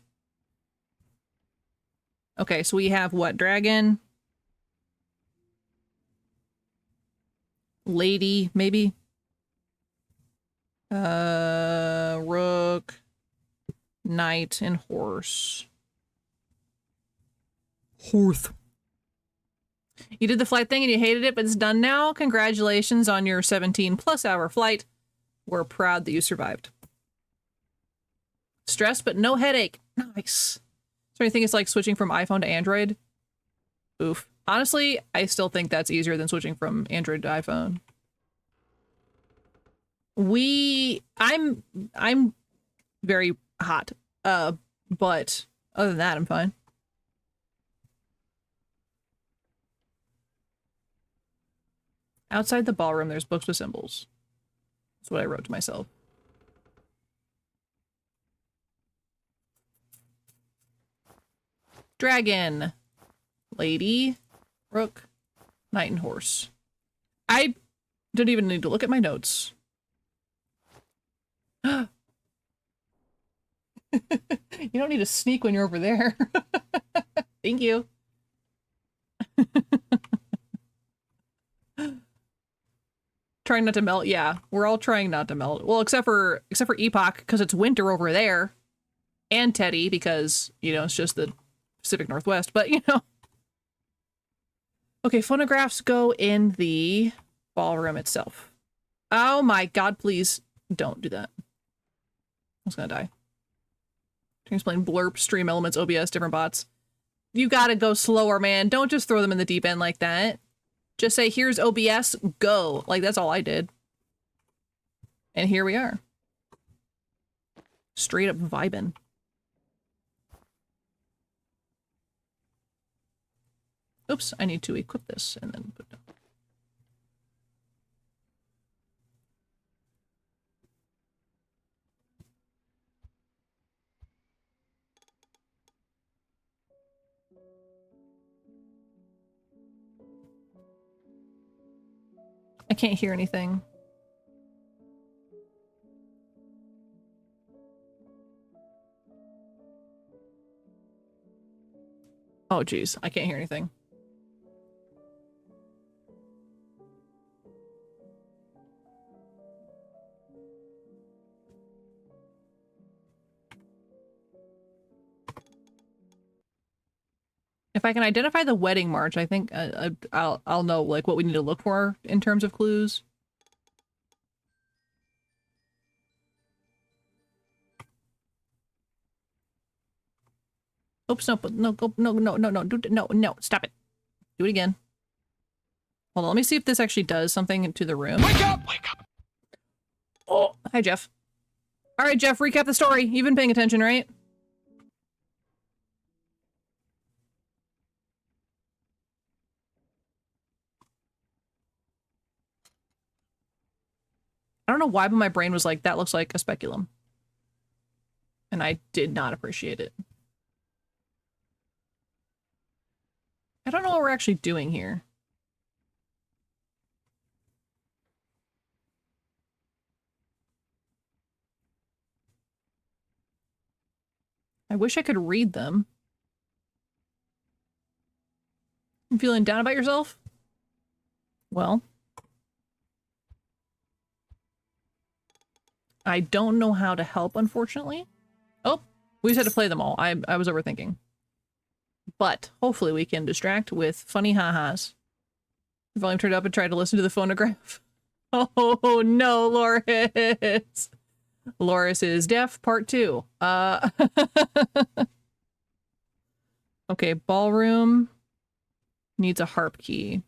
Okay, so we have what? Dragon? Lady, maybe? Rook, knight, and horse. Horse. You did the flight thing and you hated it, but it's done now. Congratulations on your 17+ hour flight. We're proud that you survived. Stress, but no headache. Nice. So you think it's like switching from iPhone to Android? Oof. Honestly, I still think that's easier than switching from Android to iPhone. I'm very hot. But other than that, I'm fine. Outside the ballroom, there's books with symbols. That's what I wrote to myself. Dragon. Lady. Rook. Knight and horse. I don't even need to look at my notes. You don't need to sneak when you're over there. Thank you. Trying not to melt. Yeah, we're all trying not to melt. Well, except for Epoch, because it's winter over there. And Teddy, because, you know, it's just the Pacific Northwest. But, you know. Okay, phonographs go in the ballroom itself. Oh my god, please don't do that. I was gonna die. Can you explain blurp, stream elements, OBS, different bots? You gotta go slower, man. Don't just throw them in the deep end like that. Just say, here's OBS, go. Like, that's all I did. And here we are. Straight up vibin'. Oops, I need to equip this and then put it down. I can't hear anything. Oh, geez. I can't hear anything. If I can identify the wedding march, I think I'll know like what we need to look for in terms of clues. Oops, no, go, no, stop it. Do it again. Hold on, let me see if this actually does something to the room. Wake up! Wake up! Oh, hi, Jeff. All right, Jeff, recap the story. You've been paying attention, right? I don't know why, but my brain was like, that looks like a speculum. And I did not appreciate it. I don't know what we're actually doing here. I wish I could read them. You feeling down about yourself? Well, I don't know how to help, unfortunately. Oh, we just had to play them all. I was overthinking. But hopefully we can distract with funny ha-has. I've only turned up and tried to listen to the phonograph. Oh no, Loris! Loris is deaf, part 2. Okay, ballroom needs a harp key.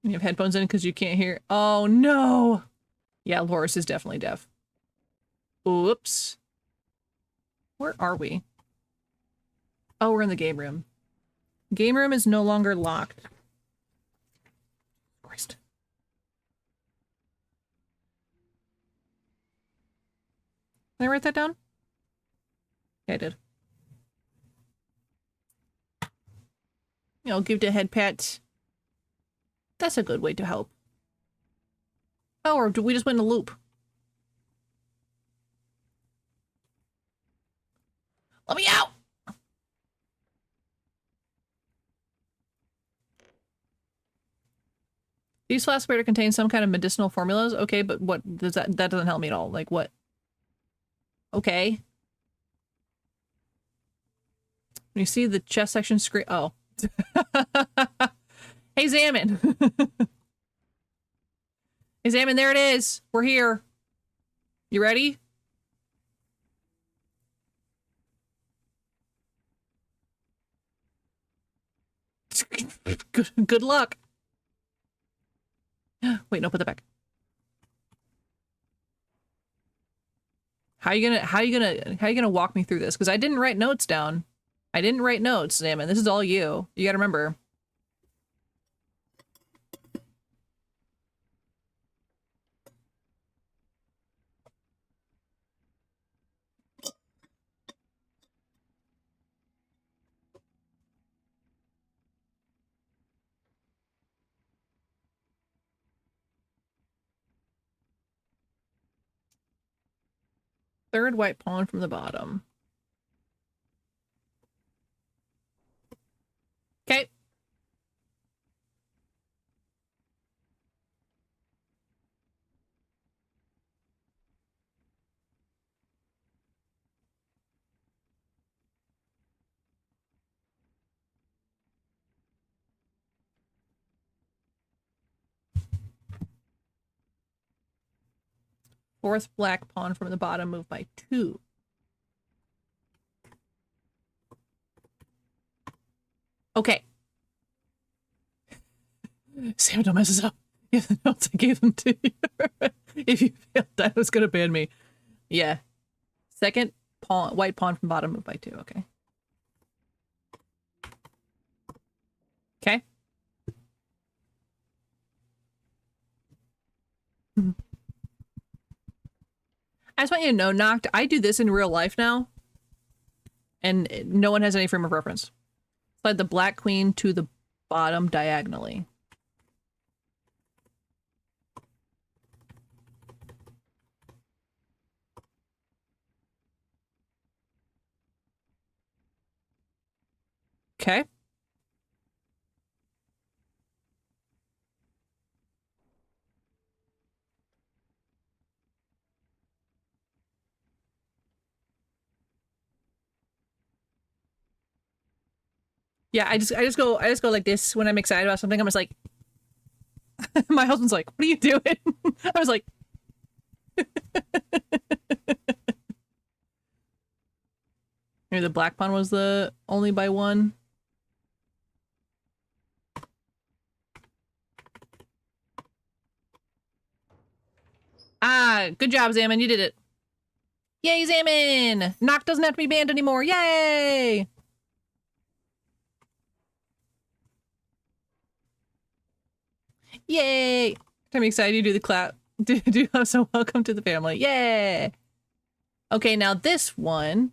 You have headphones in because you can't hear. Oh no! Yeah, Loris is definitely deaf. Oops. Where are we? Oh, we're in the game room. Game room is no longer locked. Christ. Did I write that down? Yeah, I did. You know, give the head pat. That's a good way to help. Oh, or do we just went in a loop? Let me out! These flasks appear to contain some kind of medicinal formulas. Okay, but what does that doesn't help me at all. Like what? Okay. When you see the chest section screen, oh. Hey, Zaman. Hey, Zaman, there it is. We're here. You ready? Good luck. Wait, no, put that back. How you gonna walk me through this? Because I didn't write notes down. I didn't write notes, Zaman. This is all you. You gotta remember. Third white pawn from the bottom. Okay. Fourth black pawn from the bottom, move by 2. Okay. Sam, don't mess us up. Give the notes I gave them to you. If you failed, that was gonna ban me. Yeah. Second pawn, white pawn from bottom, move by 2. Okay. Okay. I just want you to know, Noct, I do this in real life now. And no one has any frame of reference. Slide the black queen to the bottom diagonally. Okay. Yeah, I just go like this when I'm excited about something. I'm just like, my husband's like, "What are you doing?" I was like, maybe the black pawn was the only by 1. Ah, good job, Zaman. You did it. Yay, Zaman! Noct doesn't have to be banned anymore. Yay! Yay! I'm excited to do the clap. Do so welcome to the family. Yay! Okay, now this one.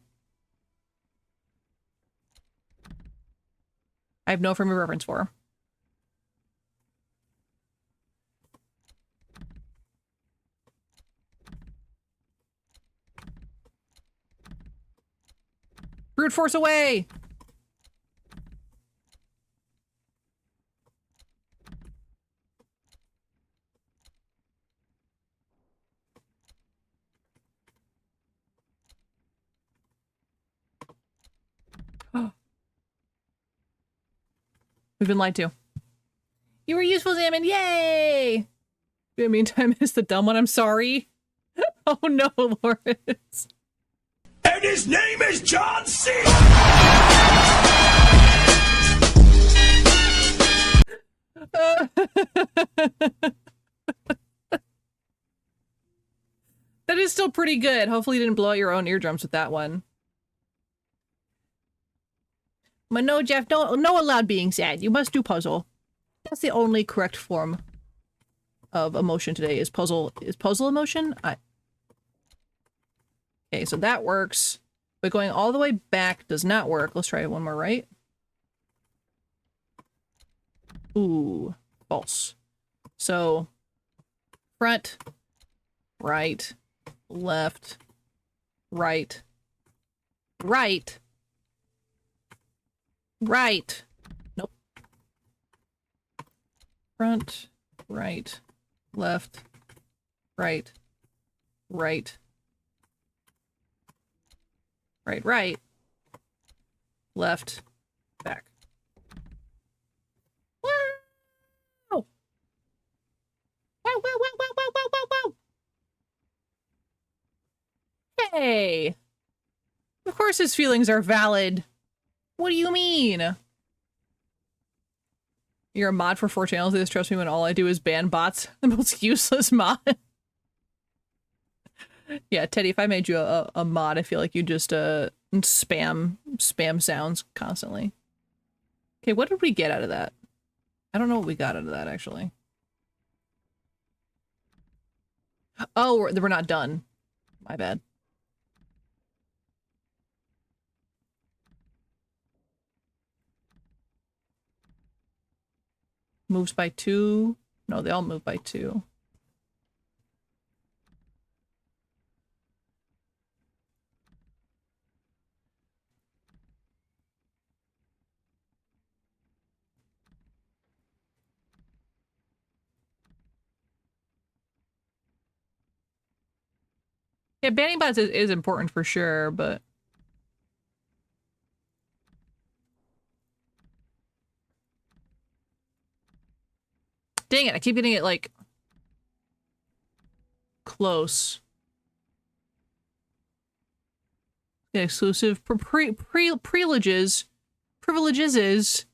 I have no frame of reference for. Brute force away! We've been lied to. You were useful, Salmon. Yay! In the meantime, it's the dumb one. I'm sorry. Oh no, Lawrence. And his name is John C. That is still pretty good. Hopefully you didn't blow out your own eardrums with that one. But no, Jeff, no allowed being sad. You must do puzzle. That's the only correct form of emotion today. Is puzzle emotion? Okay, so that works. But going all the way back does not work. Let's try one more right. Ooh, false. So front, right, left, right, right, right. Nope. Front, right, left, right, right, right, right, left, back. Wow! Wow, wow, wow, wow, wow, wow, wow, wow! Hey! Of course his feelings are valid. What do you mean? You're a mod for 4 channels. Just trust me when all I do is ban bots. The most useless mod. Yeah, Teddy, if I made you a mod, I feel like you just spam sounds constantly. Okay, what did we get out of that? I don't know what we got out of that, actually. Oh, we're not done. My bad. Moves by 2. No, they all move by 2. Yeah, banning bots is important for sure, but... Dang it, I keep getting it, like... close. Yeah, exclusive privileges. Privileges.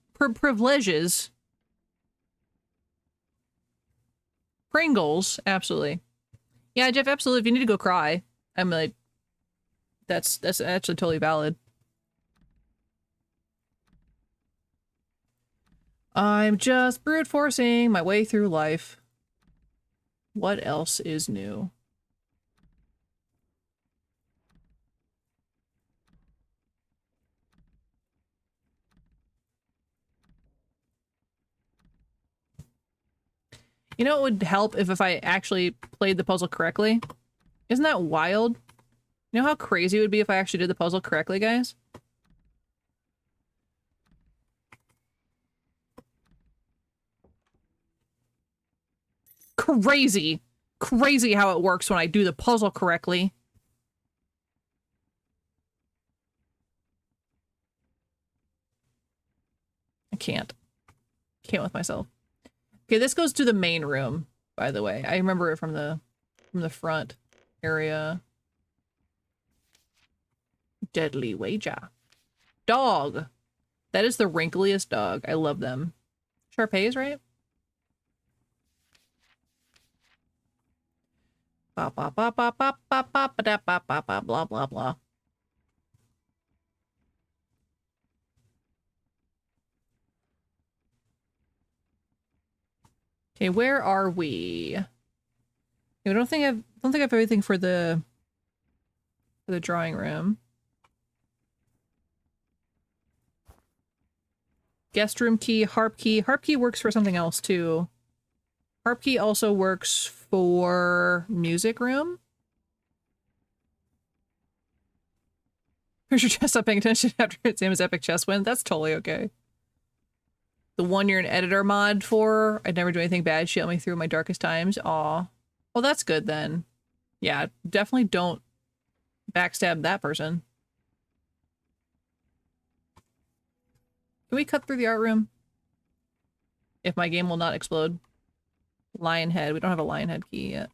Pringles, absolutely. Yeah, Jeff, absolutely. If you need to go cry, I'm like... That's actually totally valid. I'm just brute forcing my way through life. What else is new? You know, it would help if I actually played the puzzle correctly. Isn't that wild? You know how crazy it would be if I actually did the puzzle correctly, guys? Crazy. Crazy how it works when I do the puzzle correctly. I can't. Can't with myself. Okay, this goes to the main room, by the way. I remember it from the front area. Deadly wager. Dog. That is the wrinkliest dog. I love them. Sharpays, right? Ba ba ba ba ba ba ba ba da ba ba ba blah blah blah. Okay, where are we? I don't think I have everything for the drawing room. Guest room key, harp key. Harp key works for something else too. Harp key also works for music room. Here's your chest up paying attention after Sam's epic chess win. That's totally okay. The one you're an editor mod for, I'd never do anything bad. She helped me through my darkest times. Aw. Well, that's good then. Yeah, definitely don't backstab that person. Can we cut through the art room? If my game will not explode. Lion head. We don't have a lion head key yet.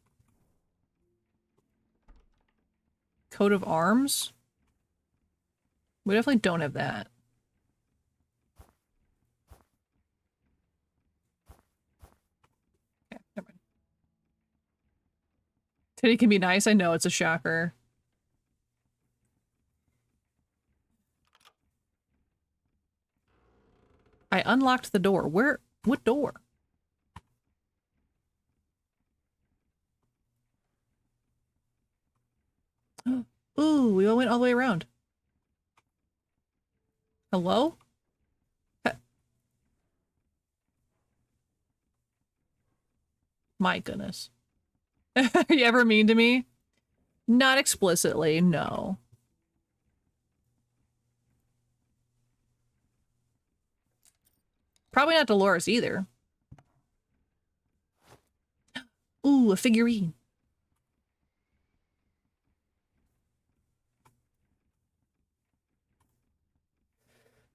Coat of arms? We definitely don't have that. Okay, never mind. Teddy can be nice. I know, it's a shocker. I unlocked the door. Where? What door? Ooh, we all went all the way around. Hello? My goodness. Are you ever mean to me? Not explicitly, no. Probably not Dolores either. Ooh, a figurine.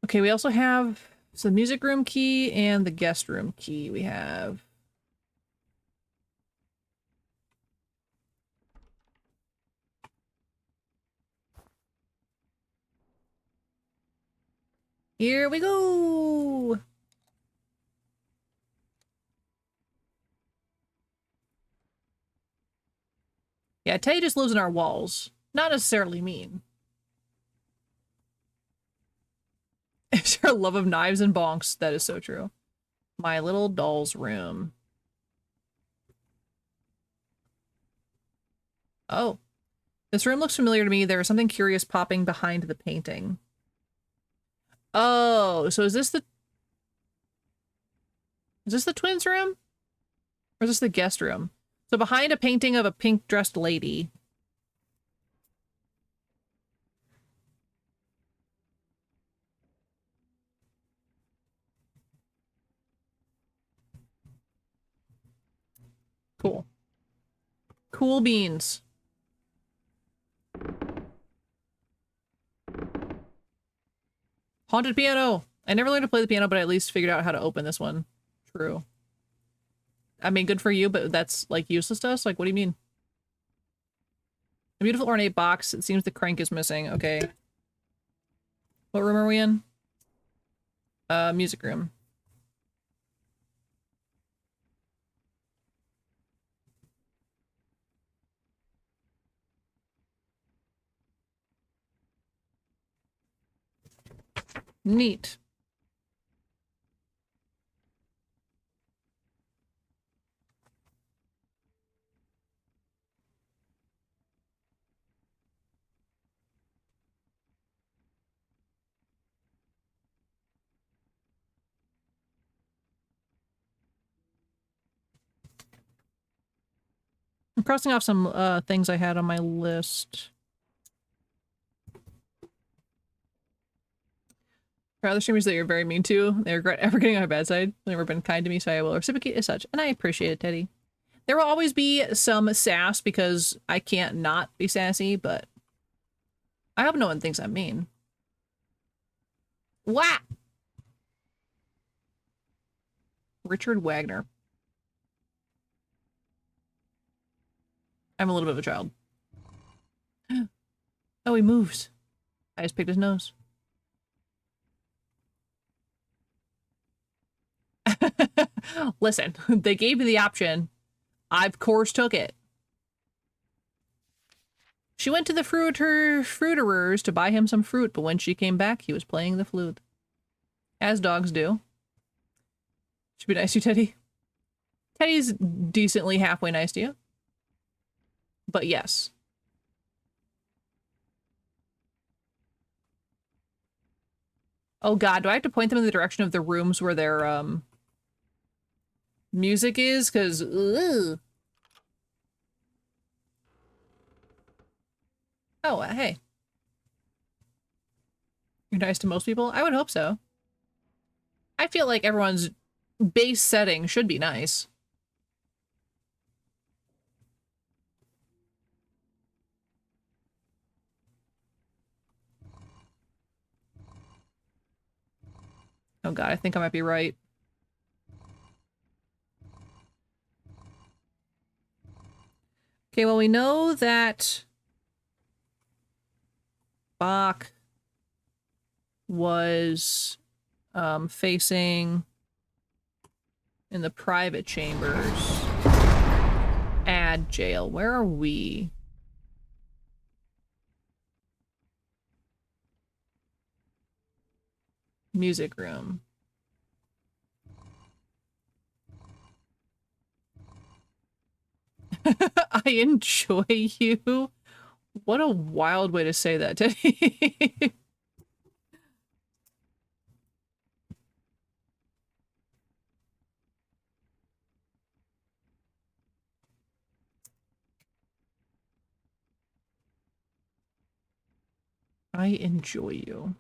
Okay, we also have the music room key and the guest room key. We have... Here we go! Yeah, Teddy just lives in our walls. Not necessarily mean. It's her love of knives and bonks. That is so true. My little doll's room. Oh. This room looks familiar to me. There is something curious popping behind the painting. Oh, so is this the twins' room? Or is this the guest room? So behind a painting of a pink-dressed lady. Cool. Cool beans. Haunted piano! I never learned to play the piano, but I at least figured out how to open this one. True. I mean, good for you, but that's, like, useless to us? Like, what do you mean? A beautiful ornate box. It seems the crank is missing. Okay. What room are we in? Music room. Neat. I'm crossing off some things I had on my list. For other streamers that you're very mean to, they regret ever getting on my bad side. They've never been kind to me, so I will reciprocate as such. And I appreciate it, Teddy. There will always be some sass because I can't not be sassy, but I hope no one thinks I'm mean. Wah! Richard Wagner. I'm a little bit of a child. Oh, he moves. I just picked his nose. Listen, they gave me the option. I, of course, took it. She went to the fruiterers to buy him some fruit, but when she came back, he was playing the flute. As dogs do. Should be nice to you, Teddy. Teddy's decently halfway nice to you. But yes. Oh god, do I have to point them in the direction of the rooms where their, music is? Because, ugh. Oh, hey. You're nice to most people? I would hope so. I feel like everyone's base setting should be nice. Oh god, I think I might be right. Okay, well, we know that Bach was facing in the private chambers. Add jail. Where are we? Music room. I enjoy you. What a wild way to say that, Teddy. I enjoy you.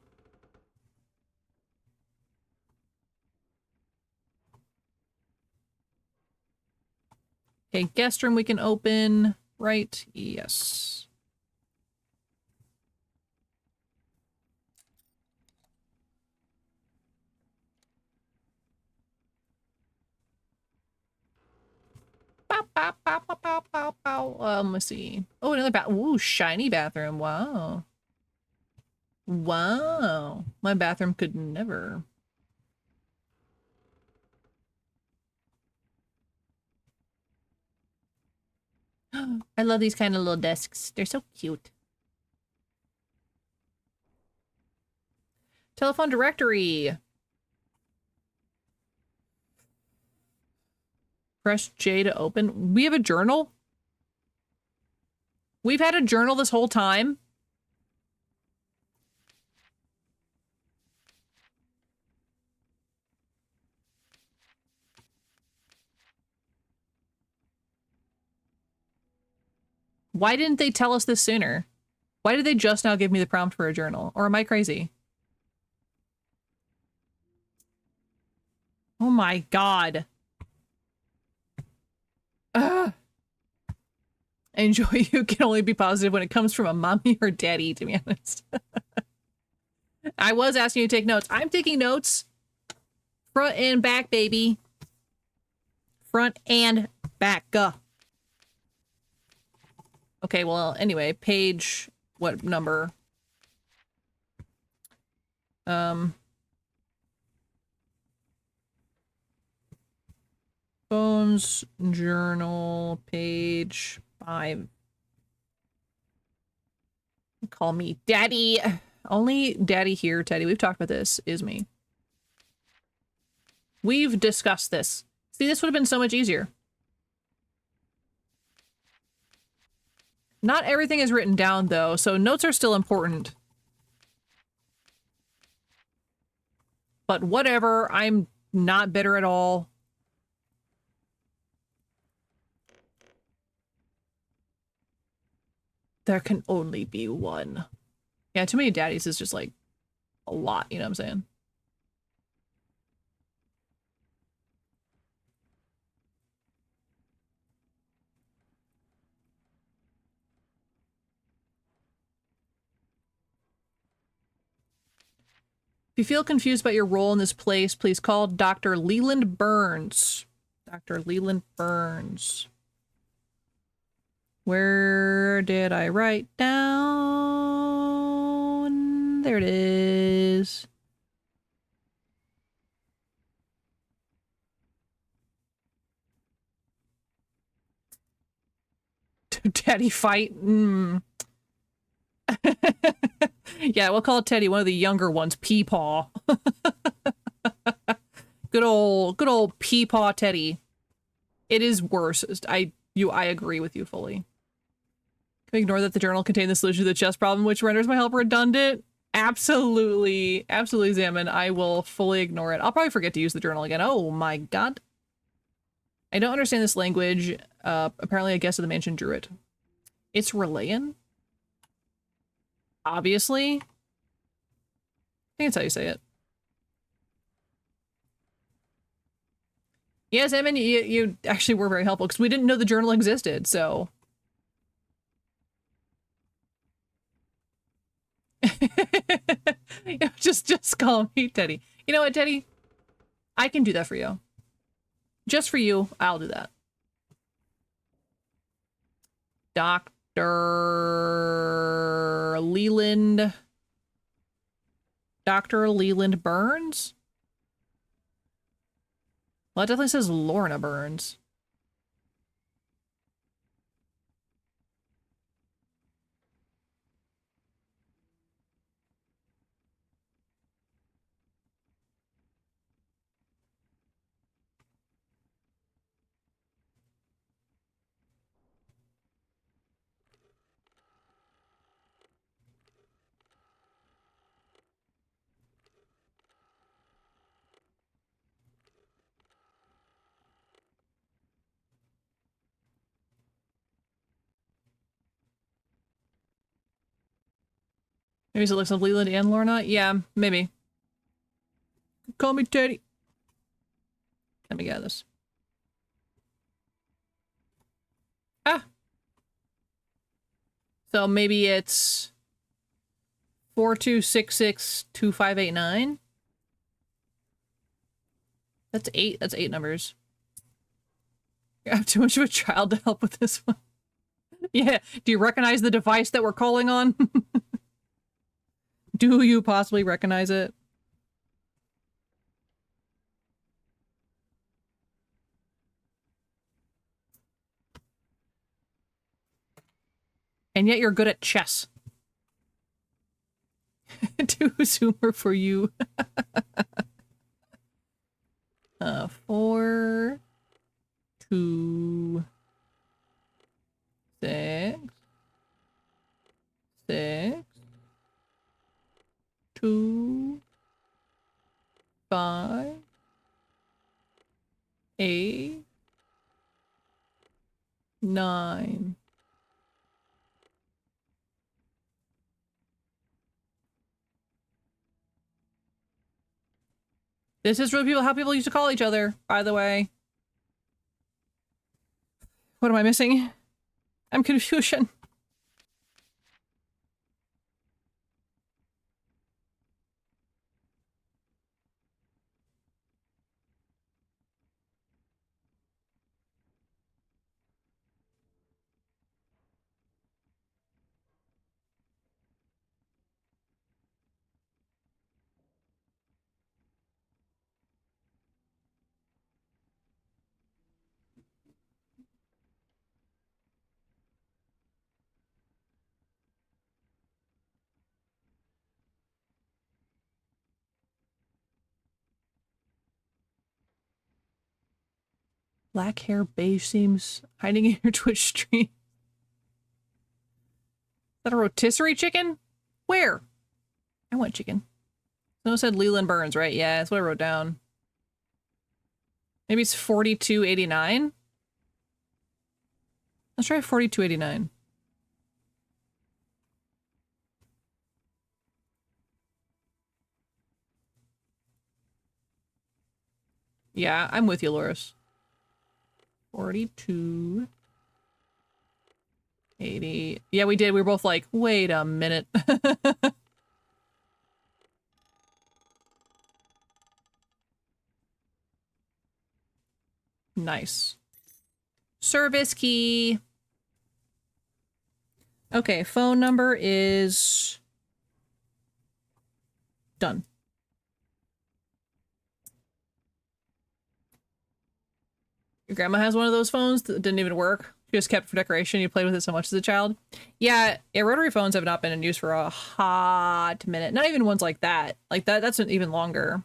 Okay, guest room we can open, right? Yes. Bow, bow, bow, bow, bow, bow, bow. Let's see. Oh, another ooh, shiny bathroom. Wow. Wow. My bathroom could never. I love these kind of little desks. They're so cute. Telephone directory. Press J to open. We have a journal? We've had a journal this whole time? Why didn't they tell us this sooner? Why did they just now give me the prompt for a journal? Or am I crazy? Oh my god. Ugh. Enjoy you can only be positive when it comes from a mommy or daddy, to be honest. I was asking you to take notes. I'm taking notes. Front and back, baby. Front and back. Okay, well, anyway, page, what number? Bones journal, page 5. Call me daddy. Only daddy here, Teddy. We've talked about this, is me. We've discussed this. See, this would have been so much easier. Not everything is written down, though, so notes are still important. But whatever, I'm not bitter at all. There can only be one. Yeah, too many daddies is just like a lot, you know what I'm saying? If you feel confused about your role in this place, please call Dr. Leland Burns. Dr. Leland Burns. Where did I write down? There it is. Teddy fight. Yeah, we'll call Teddy one of the younger ones, Peepaw. Good old Peepaw Teddy. It is worse. I agree with you fully. Can we ignore that the journal contained the solution to the chess problem, which renders my help redundant? Absolutely. Absolutely, Zaman. I will fully ignore it. I'll probably forget to use the journal again. Oh my god. I don't understand this language. Apparently a guest of the mansion drew it. It's Relayan? Obviously. think that's how you say it. Yes, Emin, you actually were very helpful because we didn't know the journal existed, so. just call me Teddy. You know what, Teddy? I can do that for you. Just for you, I'll do that. Dr. Leland. Dr. Leland Burns? Well, it definitely says Lorna Burns. Maybe it looks like Leland and Lorna? Yeah, maybe. Call me Teddy. Let me get this. Ah! So maybe it's 42662589. That's 8. That's 8 numbers. I have too much of a child to help with this one. Yeah. Do you recognize the device that we're calling on? Do you possibly recognize it? And yet you're good at chess. Too zoomer for you. 4, 2, 6, 6, 2, 5, 8, 9. This is really how people used to call each other, by the way. What am I missing? I'm Confucian. Black hair, beige seams, hiding in your Twitch stream. Is that a rotisserie chicken? Where? I want chicken. Someone said Leland Burns, right? Yeah, that's what I wrote down. Maybe it's 4289? Let's try 4289. Yeah, I'm with you, Loris. 4280. Yeah, we did. We were both like, wait a minute. Nice. Service key. Okay, phone number is done. Your grandma has one of those phones that didn't even work. She just kept it for decoration. You played with it so much as a child. Yeah, rotary phones have not been in use for a hot minute. Not even ones like that. Like that's even longer.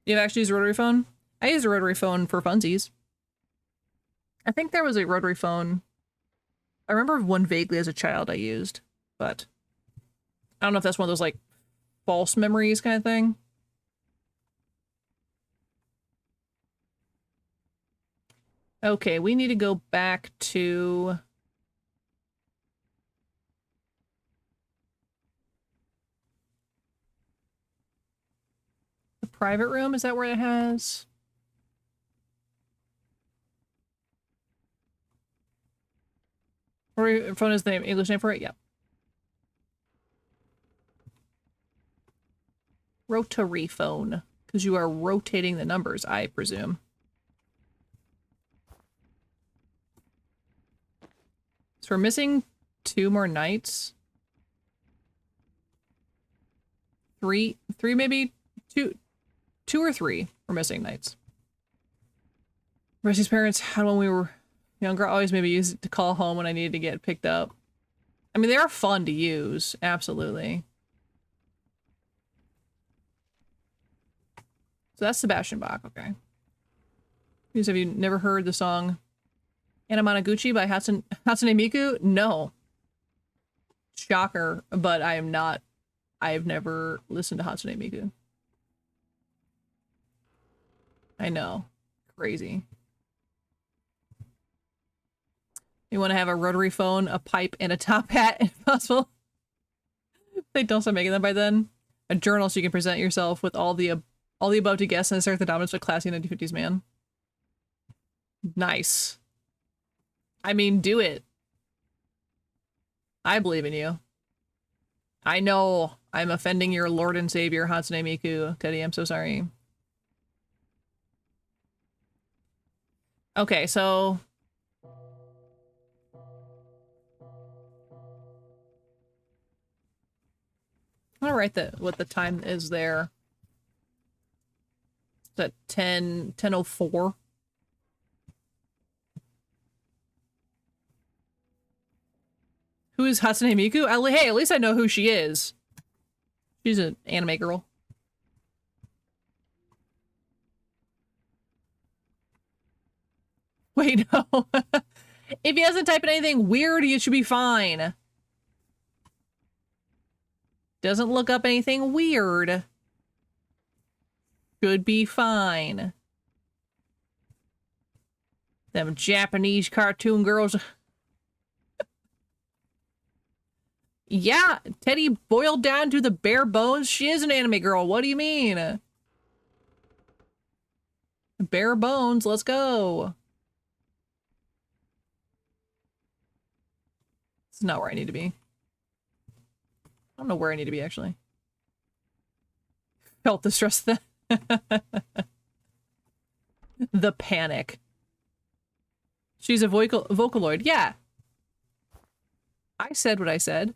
You have actually used a rotary phone? I used a rotary phone for funsies. I think there was a rotary phone. I remember one vaguely as a child I used, but I don't know if that's one of those like false memories kind of thing. Okay, we need to go back to... private room? Is that where it has? Or phone is the English name for it? Yep. Rotary phone. Because you are rotating the numbers, I presume. So we're missing 2 more nights. 3 maybe? 2 or 3 we're missing nights. Rusty's parents had when we were younger always maybe used it to call home when I needed to get picked up. I mean, they are fun to use, absolutely. So that's Sebastian Bach, okay. Have you never heard the song Anamanaguchi by Hatsune Miku? No. Shocker, but I have never listened to Hatsune Miku. I know. Crazy. You want to have a rotary phone, a pipe, and a top hat, if possible? They don't start making them by then. A journal so you can present yourself with all the above to guess and start the dominance of a classy 1950s man. Nice. I mean, do it. I believe in you. I know I'm offending your Lord and Savior, Hatsune Miku. Teddy, I'm so sorry. Okay, so... I'm gonna write what the time is there. It's at 10:04. Who is Hatsune Miku? Hey, at least I know who she is. She's an anime girl. Wait, no. If he doesn't type in anything weird, it should be fine. Doesn't look up anything weird. Should be fine. Them Japanese cartoon girls. Yeah, Teddy boiled down to the bare bones. She is an anime girl. What do you mean? Bare bones, let's go. It's not where I need to be. I don't know where I need to be, actually. Felt the stress then. The panic. She's a Vocaloid. Yeah. I said what I said.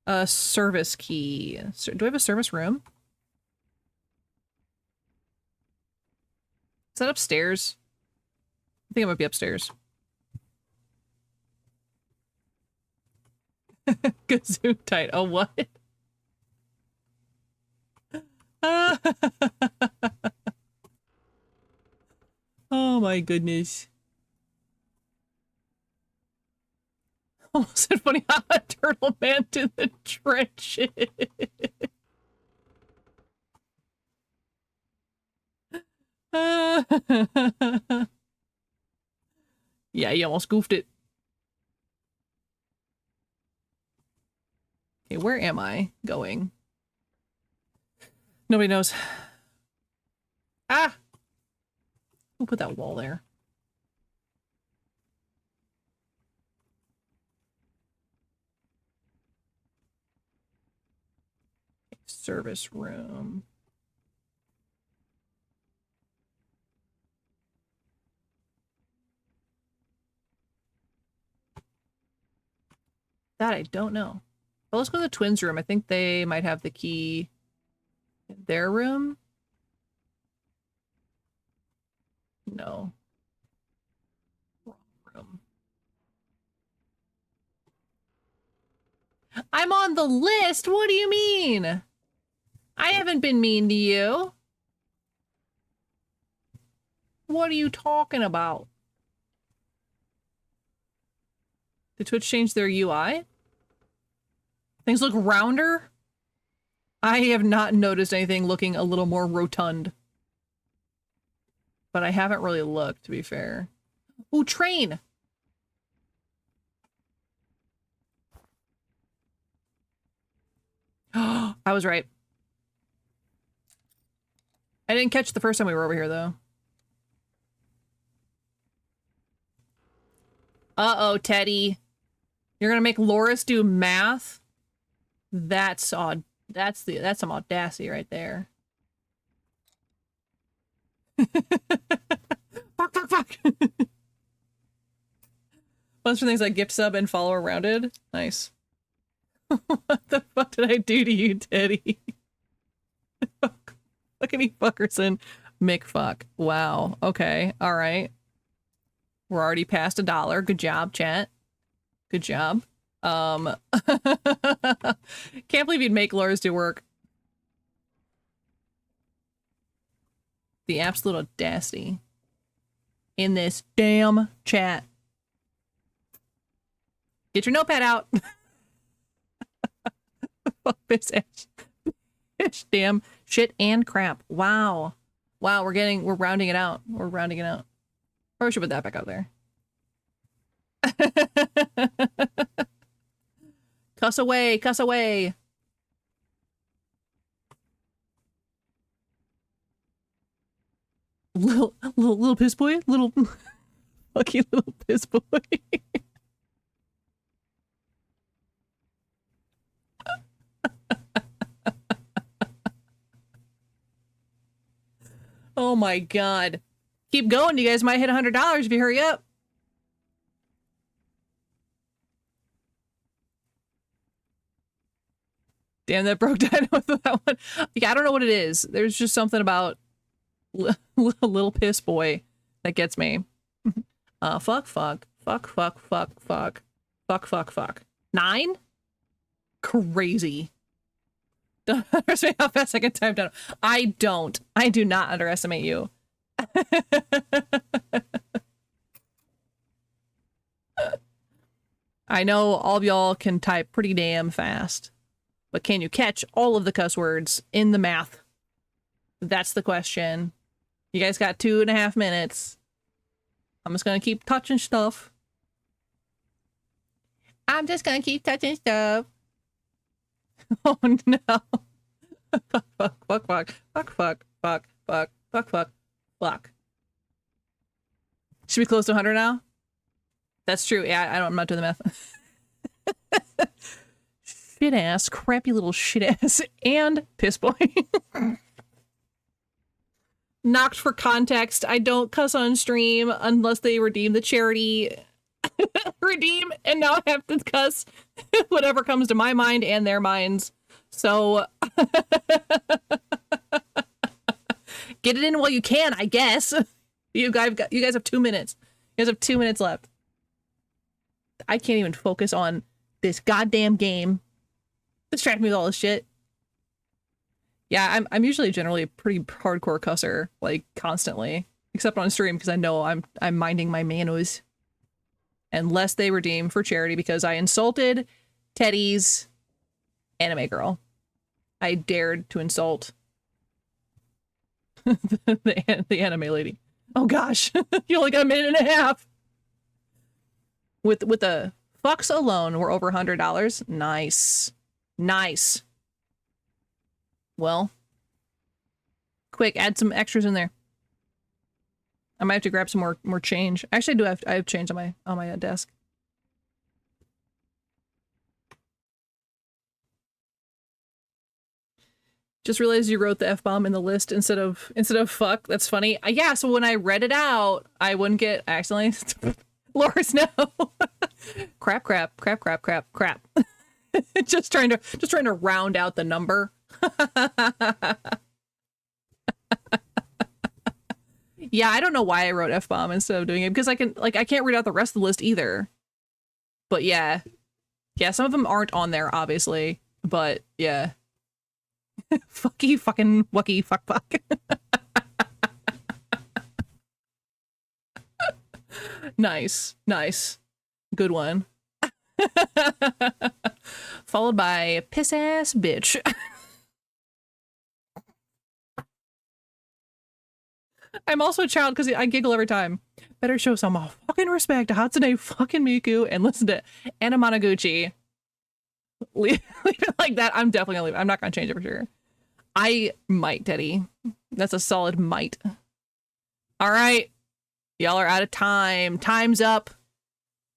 A service key. Do I have a service room? Is that upstairs? I think it might be upstairs. Gazoon tight. Oh, what? Oh my goodness. Almost said funny how a turtle man to the trenches. Yeah, you almost goofed it. Okay, where am I going? Nobody knows. Ah! Who put that wall there? Okay, service room. That I don't know. But let's go to the twins' room. I think they might have the key in their room. No. Wrong room. I'm on the list? What do you mean? I haven't been mean to you. What are you talking about? Did Twitch change their UI? Things look rounder? I have not noticed anything looking a little more rotund. But I haven't really looked, to be fair. Ooh, train! I was right. I didn't catch the first time we were over here, though. Uh-oh, Teddy. You're gonna make Loris do math? That's odd. That's some audacity right there. Fuck. Ones for things like gift sub and follower rounded. Nice. What the fuck did I do to you, Teddy? Look at me, Fuckerson. McFuck. Wow. Okay. All right. We're already past $1. Good job, chat. Good job. Can't believe you'd make Loris do work. The absolute audacity in this damn chat. Get your notepad out. Fuck this ass. Bitch, damn shit and crap. Wow. Wow, we're rounding it out. We're rounding it out. Probably should put that back out there. Cuss away, cuss away. Little piss boy? Little lucky little piss boy. Oh my god. Keep going, you guys might hit $100 if you hurry up. Damn, that broke down with that one. Yeah, I don't know what it is. There's just something about little piss boy that gets me. Fuck. 9? Crazy. Don't underestimate how fast I can type down. I do not underestimate you. I know all of y'all can type pretty damn fast, but can you catch all of the cuss words in the math? That's the question. You guys got 2.5 minutes. I'm just gonna keep touching stuff. I'm just gonna keep touching stuff. Oh no. Fuck. Should we close to 100 now? That's true. Yeah, I'm not doing the math. Shit ass, crappy little shit ass, and piss boy. Knocked for context. I don't cuss on stream unless they redeem the charity. Redeem, and now I have to cuss whatever comes to my mind and their minds. So get it in while you can, I guess. You guys have 2 minutes. You guys have 2 minutes left. I can't even focus on this goddamn game. Distract me with all this shit. Yeah, I'm usually generally a pretty hardcore cusser, like constantly, except on stream because I know I'm minding my manners. Unless they redeem for charity because I insulted Teddy's anime girl. I dared to insult the anime lady. Oh gosh, you only got 1.5 minutes. With the fucks alone, we're over $100. Nice. Well, quick, add some extras in there. I might have to grab some more change. Actually, I have change on my desk. Just realized you wrote the F-bomb in the list instead of fuck. That's funny. Yeah, so when I read it out, I wouldn't get accidentally Loris, no. crap. just trying to round out the number. Yeah, I don't know why I wrote F-bomb instead of doing it because I can't read out the rest of the list either. But yeah, some of them aren't on there obviously, but yeah. Fucky fucking wucky fuck. Nice. Good one. Followed by piss ass bitch. I'm also a child because I giggle every time. Better show some fucking respect to Hatsune fucking Miku and listen to Anna Monoguchi. leave it like that. I'm definitely gonna leave it. I'm not gonna change it for sure. I might, Teddy. That's a solid might. All right. Y'all are out of time. Time's up.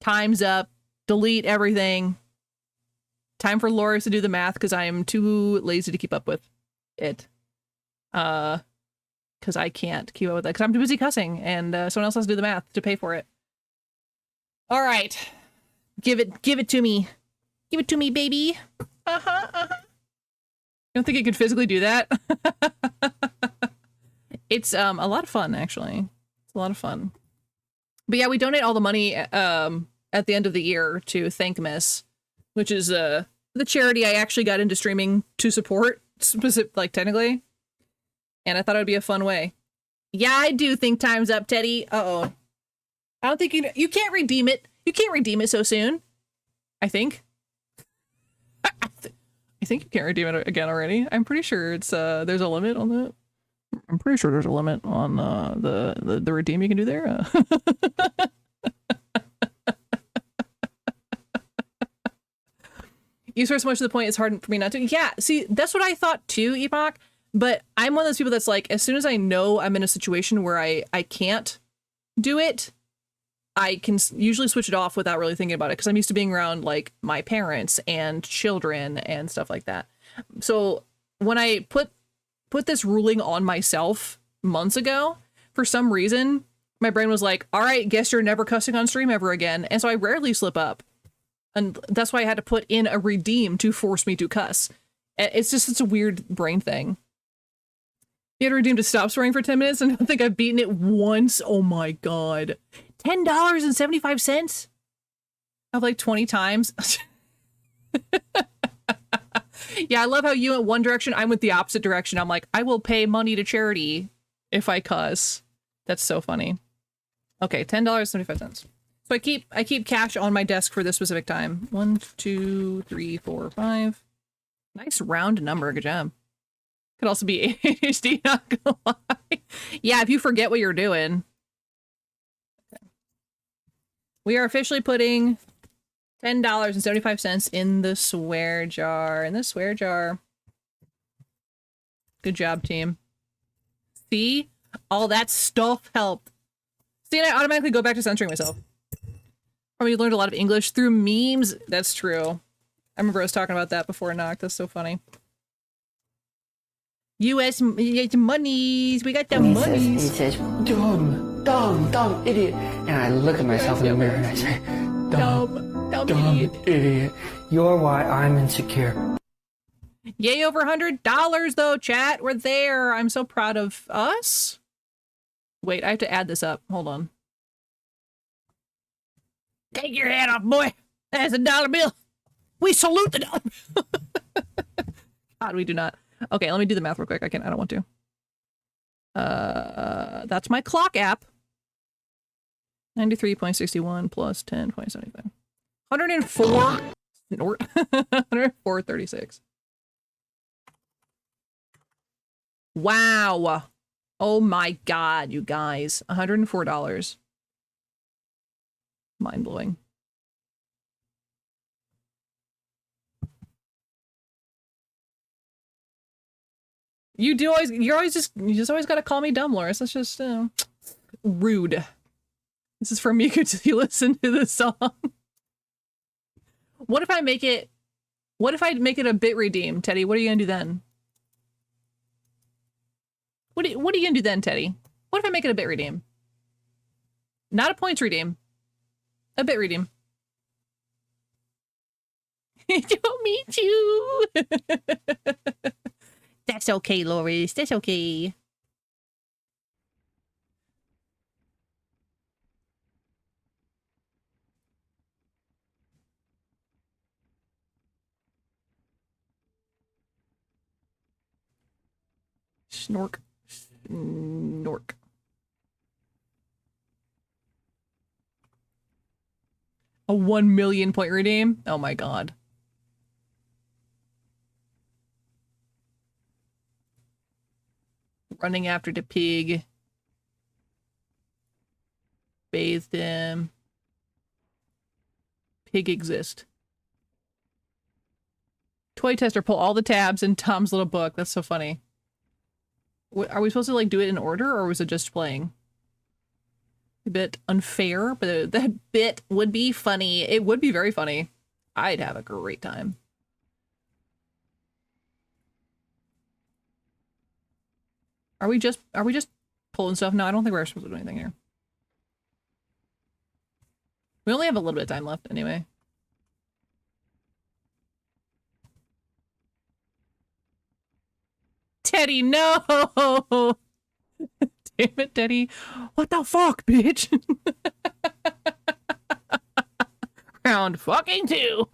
Time's up. Delete everything. Time for Loris to do the math because I am too lazy to keep up with it. Because I can't keep up with that because I'm too busy cussing and someone else has to do the math to pay for it. All right. Give it to me. Give it to me, baby. You don't think I could physically do that? It's a lot of fun, actually. It's a lot of fun. But yeah, we donate all the money at the end of the year to Thankmas, which is the charity I actually got into streaming to support, like technically. And I thought it would be a fun way. Yeah, I do think time's up, Teddy. Uh-oh. I don't think you can't redeem it. You can't redeem it so soon. I think. I think you can't redeem it again already. I'm pretty sure it's there's a limit on that. I'm pretty sure there's a limit on the redeem you can do there. You swear so much to the point it's hard for me not to. Yeah, see, that's what I thought too, Epoch. But I'm one of those people that's like, as soon as I know I'm in a situation where I can't do it, I can usually switch it off without really thinking about it because I'm used to being around like my parents and children and stuff like that. So when I put this ruling on myself months ago, for some reason, my brain was like, all right, guess you're never cussing on stream ever again. And so I rarely slip up. And that's why I had to put in a redeem to force me to cuss. It's a weird brain thing. You had to redeem to stop swearing for 10 minutes, and I don't think I've beaten it once. Oh my god. $10.75? Of like 20 times? Yeah, I love how you went one direction, I went the opposite direction. I'm like, I will pay money to charity if I cuss. That's so funny. Okay, $10.75. So I keep cash on my desk for this specific time. 1, 2, 3, 4, 5. Nice round number. Good job. Could also be ADHD, not gonna lie. Yeah, if you forget what you're doing. Okay. We are officially putting $10.75 in the swear jar. Good job, team. See? All that stuff helped. See, and I automatically go back to censoring myself. Probably learned a lot of English through memes. That's true. I remember I was talking about that before Knock. That's so funny. U.S. monies. We got the monies. He says, dumb, idiot. And I look at myself in the mirror and I say, dumb idiot. You're why I'm insecure. Yay, over $100 though, chat. We're there. I'm so proud of us. Wait, I have to add this up. Hold on. Take your hat off, boy. That's a dollar bill. We salute the dollar bill. God, we do not. Okay, let me do the math real quick. I don't want to. That's my clock app. 93.61 plus 10.75. 104. Snort. 104.36. Wow. Oh my god, you guys. $104. Mind-blowing. You just always gotta call me dumb, Loris. That's just rude. This is from Miku till you listen to the song. What if I make it a bit redeem, Teddy? What are you gonna do then? What are you gonna do then, Teddy? What if I make it a bit redeem? Not a points redeem. A bit redeem. Don't meet you. That's okay, Loris. That's okay. Snork. Snork. A 1 million point redeem? Oh my god. Running after the pig. Bathed him. Pig exist. toy tester pull all the tabs in Tom's little book. That's so funny. Are we supposed to like do it in order, or was it just playing? A bit unfair, but that bit would be funny. It would be very funny. I'd have a great time. Are we just pulling stuff? No, I don't think we're supposed to do anything here. We only have a little bit of time left anyway. Teddy, no! Damn it, Teddy. What the fuck, bitch? Round fucking 2.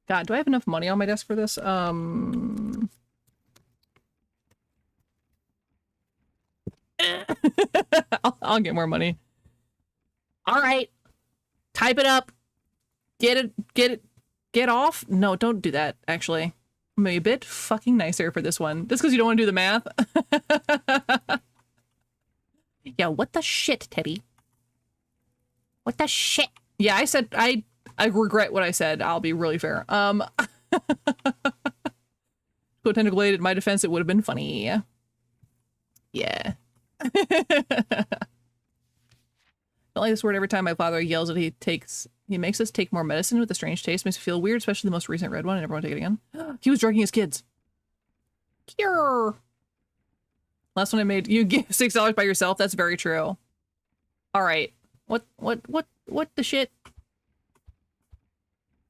God, do I have enough money on my desk for this? I'll get more money. All right. Type it up. Get off. No, don't do that, actually. I'm gonna be a bit fucking nicer for this one. Just because you don't want to do the math. Yeah, what the shit, Teddy? What the shit? Yeah, I said, I regret what I said. I'll be really fair. Go Tentacle Blade, in my defense, it would have been funny. Yeah. I don't like this word every time my father yells that he makes us take more medicine with a strange taste. Makes me feel weird, especially the most recent red one. I never want to take it again. He was drugging his kids. Cure. Last one I made, you give $6 by yourself. That's very true. All right. What the shit?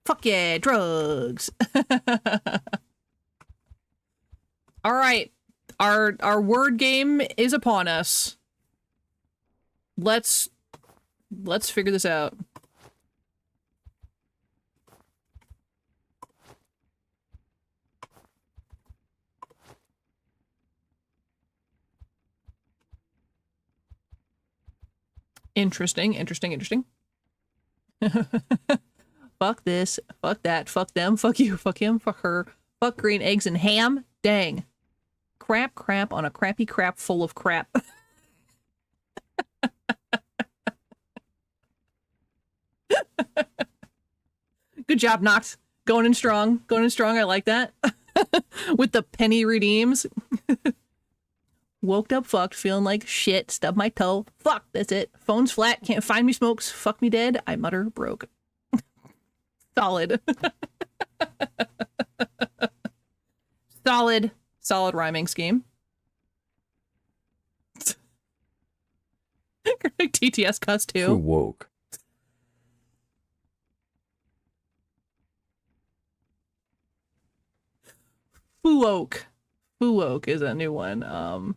Fuck yeah, drugs. All right. Our word game is upon us. Let's figure this out. Interesting. Fuck this, fuck that, fuck them, fuck you, fuck him, fuck her, fuck green eggs and ham. Dang. Crap on a crappy crap full of crap. Good job, Nox. Going in strong. I like that. With the penny redeems. Woke up fucked, feeling like shit, stubbed my toe. Fuck, that's it. Phone's flat, can't find me smokes. Fuck me dead, I mutter broke. Solid. Solid rhyming scheme. TTS cuss too. Who woke? Fuwoke is a new one.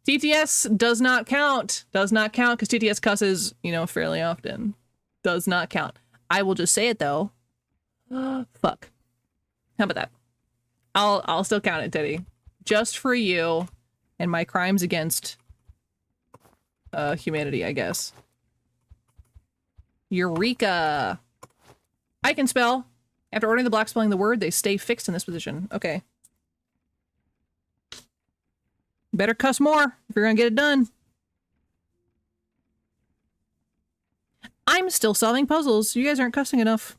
TTS does not count because TTS cusses, fairly often. Does not count. I will just say it though. Fuck. How about that? I'll still count it, Teddy. Just for you and my crimes against humanity, I guess. Eureka. I can spell. After ordering the block spelling the word, they stay fixed in this position. Okay. Better cuss more if you're gonna get it done. I'm still solving puzzles. You guys aren't cussing enough.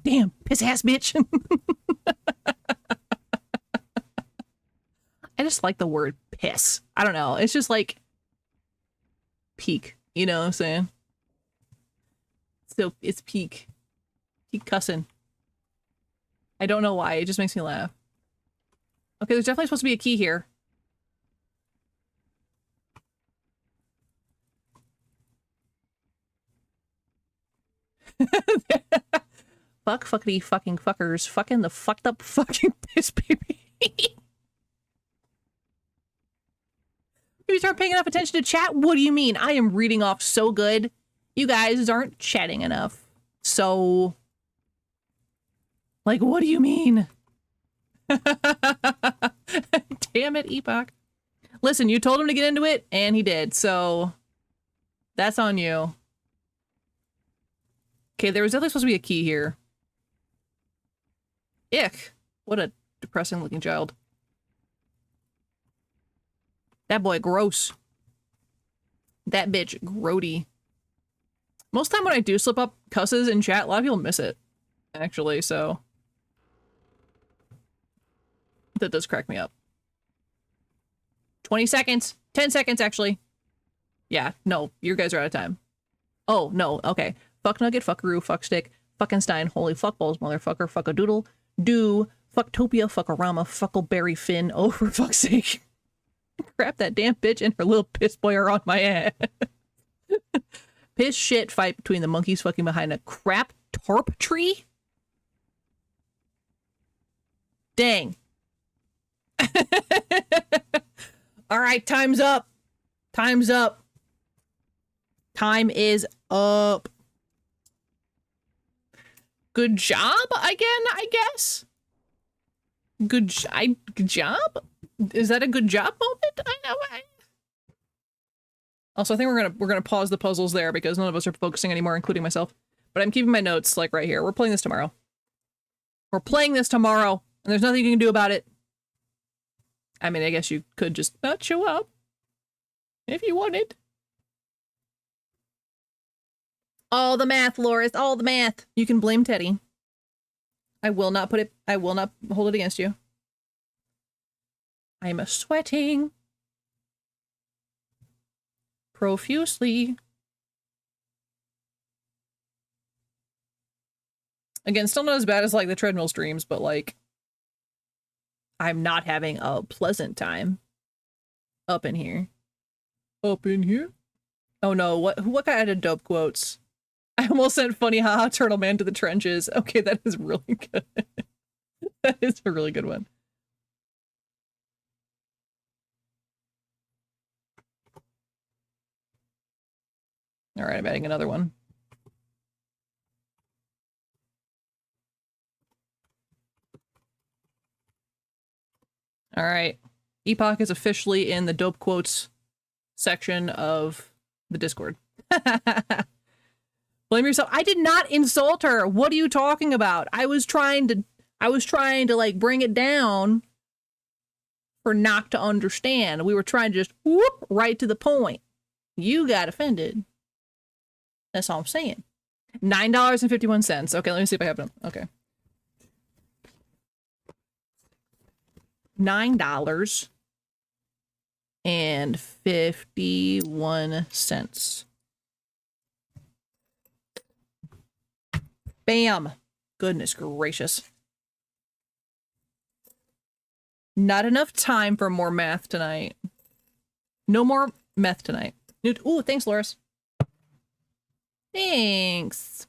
Damn, piss ass bitch. I just like the word piss. I don't know. It's just like peak. You know what I'm saying? So it's peak. Peak cussing. I don't know why. It just makes me laugh. Okay, there's definitely supposed to be a key here. Fuck, fuckity, fucking fuckers. Fucking the fucked up fucking piss baby. You start paying enough attention to chat? What do you mean? I am reading off so good. You guys aren't chatting enough. So... like, what do you mean? Damn it, Epoch. Listen, you told him to get into it, and he did, so... that's on you. Okay, there was definitely supposed to be a key here. Ick. What a depressing looking child. That boy gross. That bitch grody. Most of the time when I do slip up cusses in chat, a lot of people miss it, actually, so that does crack me up. 20 seconds. 10 seconds, actually. Yeah, no, you guys are out of time. Oh, no, okay. Fuck nugget, fuckaroo, fuck stick, fuckenstein, holy fuckballs, motherfucker, fuck a doodle, do, fucktopia, fuckarama, fuckleberry fin, oh, for fuck's sake. Crap, that damn bitch and her little piss boy are on my ass. Piss shit fight between the monkeys fucking behind a crap tarp tree? Dang. Alright, time's up. Time's up. Time is up. Good job again, I guess? Good job? Is that a good job moment? I know. Also, I think we're gonna pause the puzzles there because none of us are focusing anymore, including myself. But I'm keeping my notes like right here. We're playing this tomorrow. We're playing this tomorrow, and there's nothing you can do about it. I mean, I guess you could just not show up if you wanted. All the math, Loris, all the math. You can blame Teddy. I will not hold it against you. I'm sweating profusely. Again, still not as bad as like the treadmill streams, but like I'm not having a pleasant time up in here. Up in here? Oh no, what guy added dope quotes? I almost sent funny haha turtle man to the trenches. Okay, that is really good. That is a really good one. All right, I'm adding another one. All right. Epoch is officially in the dope quotes section of the Discord. Blame yourself. I did not insult her. What are you talking about? I was trying to like bring it down for not to understand. We were trying to just whoop right to the point. You got offended. That's all I'm saying. $9.51. Okay, let me see if I have them. Okay. $9.51. Bam. Goodness gracious. Not enough time for more math tonight. No more meth tonight. Ooh, thanks, Loris. Thanks.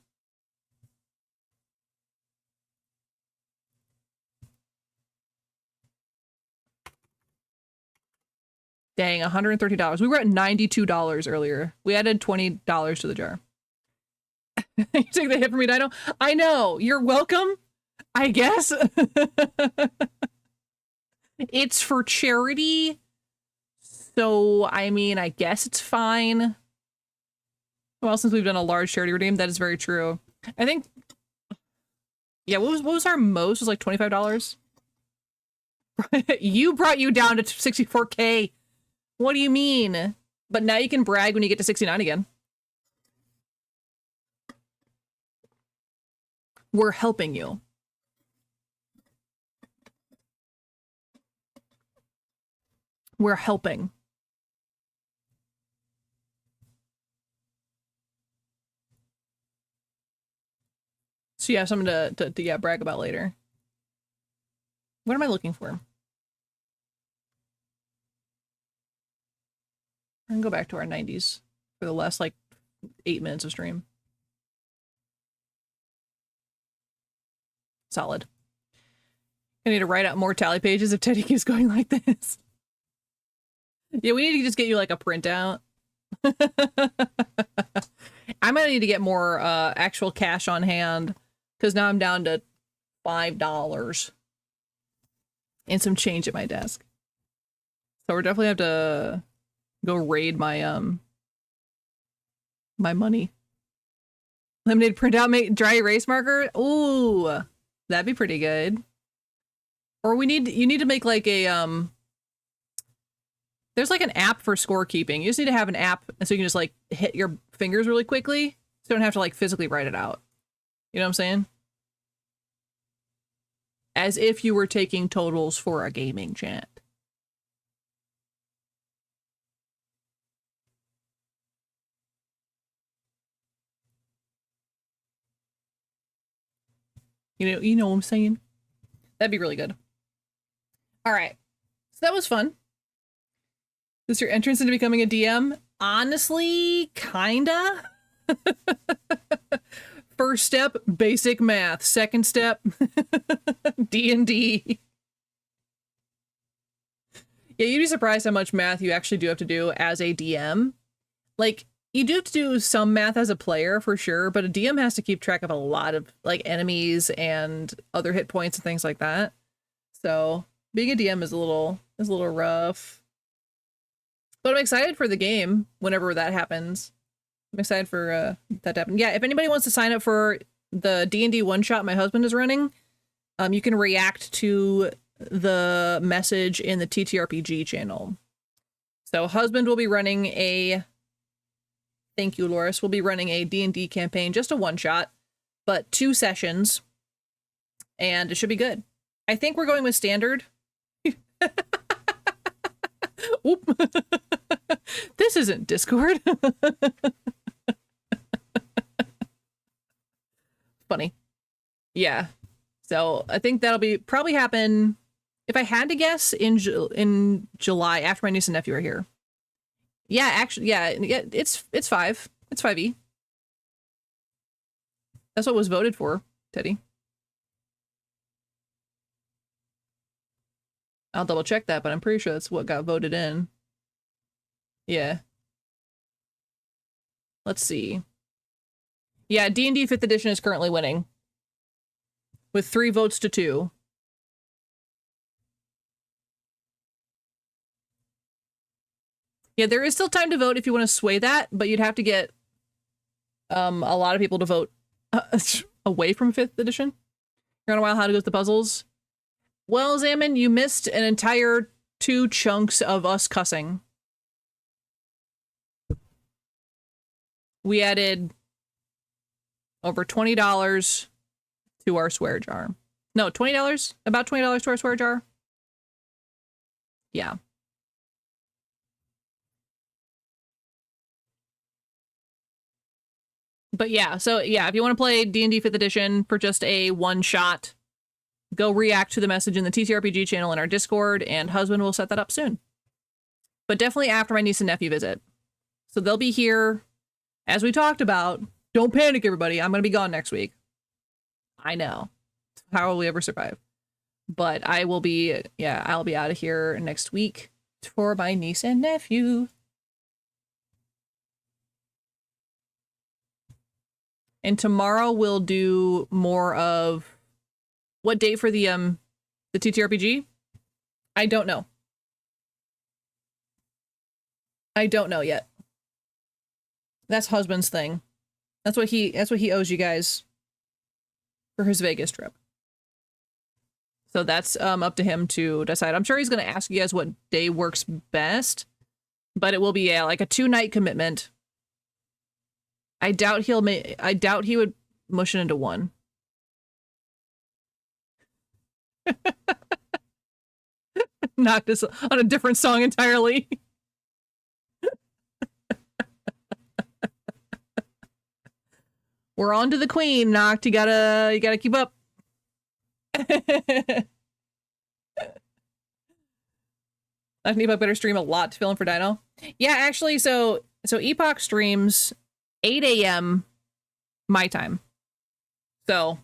Dang, $130. We were at $92 earlier. We added $20 to the jar. You take the hit for me, Dino? I know. You're welcome, I guess. It's for charity. So, I mean, I guess it's fine. Well, since we've done a large charity redeem, that is very true. I think, yeah, what was our most? It was like $25. You brought you down to 64K. What do you mean? But now you can brag when you get to 69 again. We're helping you. We're helping. So you have something to brag about later. What am I looking for? I can go back to our 90s for the last like 8 minutes of stream. Solid. I need to write out more tally pages if Teddy keeps going like this. Yeah, we need to just get you like a printout. I'm gonna need to get more actual cash on hand because now I'm down to $5 and some change at my desk. So we're definitely have to go raid my my money. Lemonade printout, make dry erase marker. Ooh, that'd be pretty good. Or you need to make like a there's like an app for scorekeeping. You just need to have an app so you can just like hit your fingers really quickly So you don't have to like physically write it out. You know what I'm saying? As if you were taking totals for a gaming chat. You know what I'm saying? That'd be really good. All right. So that was fun. Is this your entrance into becoming a DM? Honestly, kinda. First step, basic math. Second step, D&D. Yeah, you'd be surprised how much math you actually do have to do as a DM. Like, you do have to do some math as a player for sure, but a DM has to keep track of a lot of like enemies and other hit points and things like that. So being a DM is a little rough. But I'm excited for the game whenever that happens. I'm excited for that to happen. Yeah, if anybody wants to sign up for the D&D one-shot my husband is running, you can react to the message in the TTRPG channel. So husband will be running a... Thank you, Loris. We'll be running a D&D campaign, just a one-shot, but 2 sessions, and it should be good. I think we're going with standard. Oop. This isn't Discord. Funny. Yeah. So I think that'll probably happen, if I had to guess, in July, after my niece and nephew are here. Yeah, actually, yeah, it's 5. It's 5e. That's what was voted for, Teddy. I'll double check that, but I'm pretty sure that's what got voted in. Yeah. Let's see. Yeah, D&D 5th edition is currently winning. With 3 votes to 2. Yeah, there is still time to vote if you want to sway that, but you'd have to get a lot of people to vote away from 5th edition. You're on a while how to go with the puzzles. Well, Zaman, you missed an entire 2 chunks of us cussing. We added over $20 to our swear jar. No, $20? About $20 to our swear jar? Yeah. But yeah, so yeah, if you want to play D&D 5th edition for just a one-shot, go react to the message in the TTRPG channel in our Discord, and husband will set that up soon. But definitely after my niece and nephew visit. So they'll be here, as we talked about. Don't panic, everybody. I'm going to be gone next week. I know. How will we ever survive? But I will be, yeah, I'll be out of here next week for my niece and nephew. And tomorrow we'll do more of what date for the TTRPG? I don't know. I don't know yet. That's husband's thing. That's what he owes you guys for his Vegas trip. So that's up to him to decide. I'm sure he's going to ask you guys what day works best, but it will be like a 2-night commitment. I doubt he would mush it into 1. Knocked us on a different song entirely. We're on to the queen, Noct. You gotta keep up. I think I better stream a lot to fill in for Dino. Yeah, actually, so Epoch streams 8 a.m. my time. So,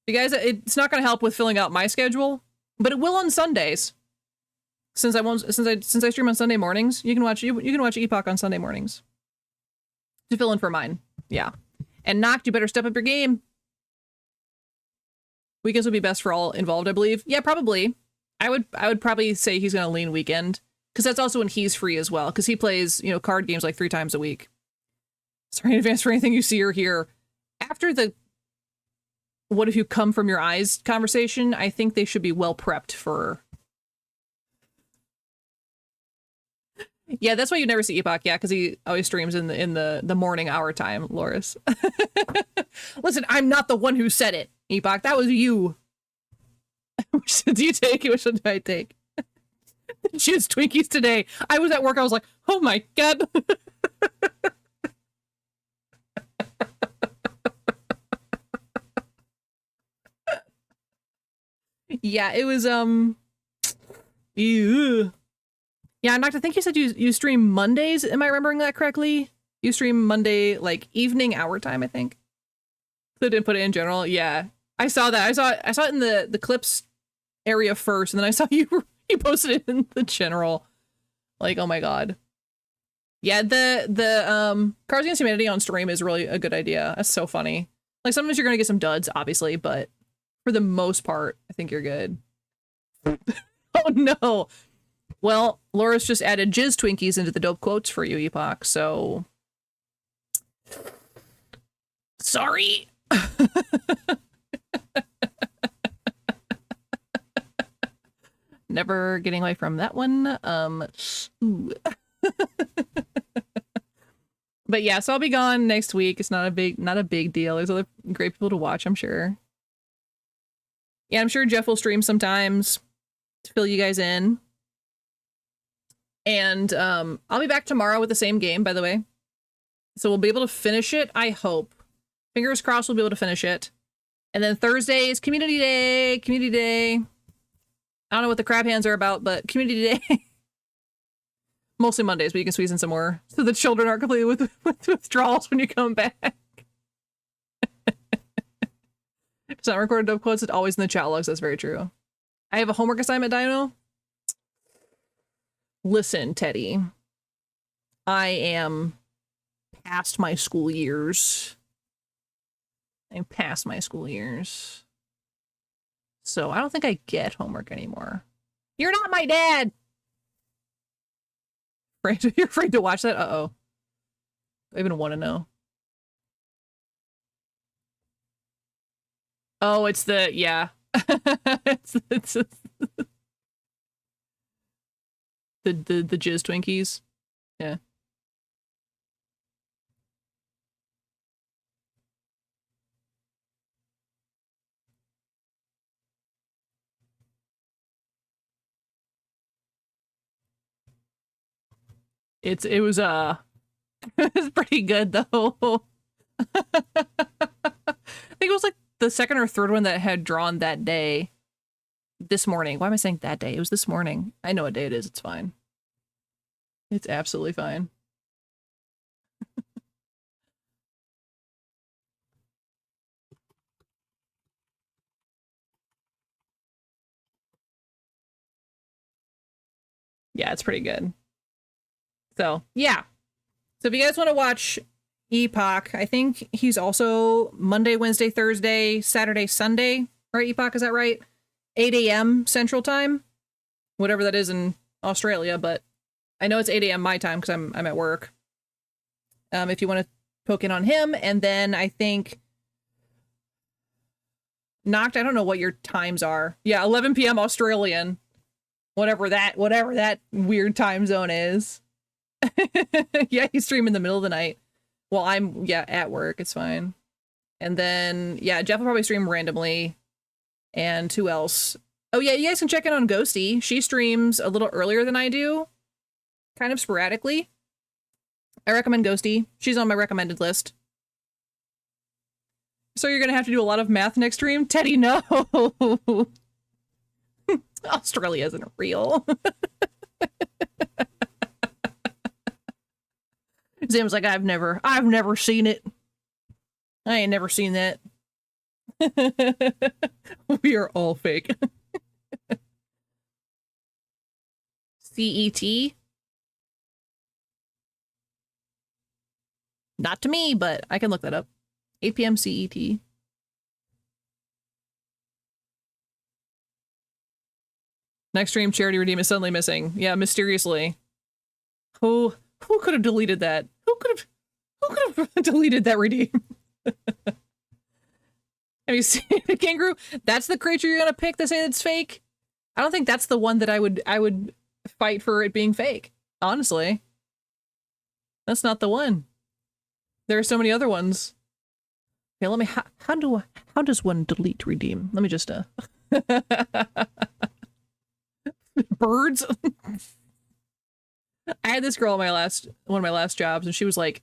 you guys, it's not going to help with filling out my schedule, but it will on Sundays. Since I stream on Sunday mornings, you can watch Epoch on Sunday mornings to fill in for mine. Yeah, and Noct, you better step up your game. Weekends would be best for all involved, I believe. Yeah, probably. I would probably say he's going to lean weekend, because that's also when he's free as well, because he plays, card games like 3 times a week. Sorry in advance for anything you see or hear. After the "what if you come from your eyes" conversation, I think they should be well prepped for... Yeah, that's why you never see Epoch. Yeah, because he always streams in the morning hour time, Loris. Listen, I'm not the one who said it, Epoch. That was you. Which do you take? Which one do I take? Jizz Twinkies today. I was at work. I was like, oh my god. Yeah, it was ew. Yeah, Nocta, I think you said you stream Mondays. Am I remembering that correctly? You stream Monday, like, evening hour time, I think. So didn't put it in general. Yeah, I saw that. I saw it in the clips area first, and then I saw you posted it in the general. Like, oh my god. Yeah, the Cards Against Humanity on stream is really a good idea. That's so funny. Like, sometimes you're gonna get some duds, obviously, but for the most part, I think you're good. Oh no. Well, Loris just added Jizz Twinkies into the dope quotes for you, Epoch, so... Sorry! Never getting away from that one. Ooh. But yeah, so I'll be gone next week. It's not a big deal. There's other great people to watch, I'm sure. Yeah, I'm sure Jeff will stream sometimes to fill you guys in. And I'll be back tomorrow with the same game, by the way. So we'll be able to finish it, I hope. Fingers crossed we'll be able to finish it. And then Thursday is Community Day. Community Day. I don't know what the crab hands are about, but Community Day. Mostly Mondays, but you can squeeze in some more. So the children aren't completely with withdrawals when you come back. If it's not recorded dope quotes, it's always in the chat logs. That's very true. I have a homework assignment, Dino. Listen, Teddy. I am past my school years. I'm past my school years. So I don't think I get homework anymore. You're not my dad! You're afraid to watch that? Uh-oh. I even want to know. Oh, it's the, yeah. it's the Jizz Twinkies. Yeah. It was it's pretty good though. I think it was like the second or third one that had drawn that day. This morning. Why am I saying that day? It was this morning. I know what day it is. It's fine. It's absolutely fine. Yeah, it's pretty good. So, yeah. So if you guys want to watch Epoch, I think he's also Monday, Wednesday, Thursday, Saturday, Sunday. Right, Epoch? Is that right? 8 a.m. Central Time? Whatever that is in Australia, but I know it's 8 a.m. my time because I'm at work. If you want to poke in on him, and then I think Noct, I don't know what your times are. Yeah, 11 p.m. Australian. Whatever that weird time zone is. Yeah, you stream in the middle of the night. Well, I'm, yeah, at work. It's fine. And then, yeah, Jeff will probably stream randomly. And who else? Oh, yeah, you guys can check in on Ghosty. She streams a little earlier than I do. Kind of sporadically. I recommend Ghosty. She's on my recommended list. So you're going to have to do a lot of math next stream? Teddy, no! Australia isn't real. Zim's like, I've never seen it. I ain't never seen that. We are all fake. CET? Not to me, but I can look that up. 8 p.m. CET. Next stream, Charity Redeem is suddenly missing. Yeah, mysteriously. Who could have deleted that? Who could have deleted that redeem? Have you seen the kangaroo? That's the creature you're gonna pick to say it's fake? I don't think that's the one that I would fight for it being fake. Honestly. That's not the one. There are so many other ones. Okay, let me, how does one delete redeem? Let me just, birds? I had this girl on one of my last jobs, and she was like,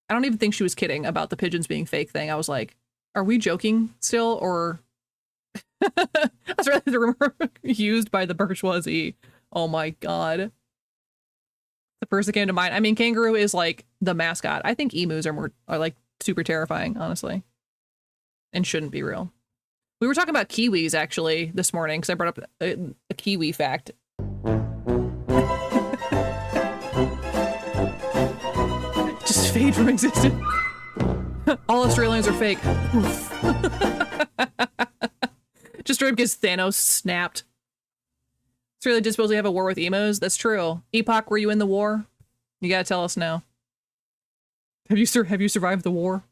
I don't even think she was kidding about the pigeons being fake thing. I was like, are we joking still, or... That's really the rumor used by the bourgeoisie. Oh my god. The first that came to mind. I mean, kangaroo is like the mascot. I think emus are like super terrifying, honestly. And shouldn't be real. We were talking about kiwis actually this morning because I brought up a kiwi fact. Just fade from existence. All Australians are fake. Just straight up because Thanos snapped. Australia did supposedly have a war with emus. That's true. Epoch, were you in the war? You gotta tell us now. Have you survived the war?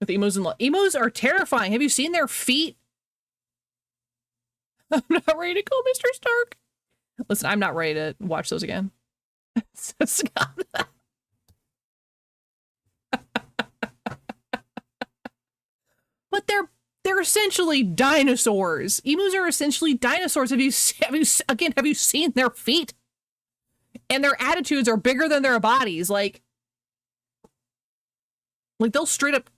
With emus and emus are terrifying. Have you seen their feet? I'm not ready to go, Mr. Stark. Listen, I'm not ready to watch those again. But they're essentially dinosaurs. Emus are essentially dinosaurs. Have you seen their feet? And their attitudes are bigger than their bodies. Like they'll straight up.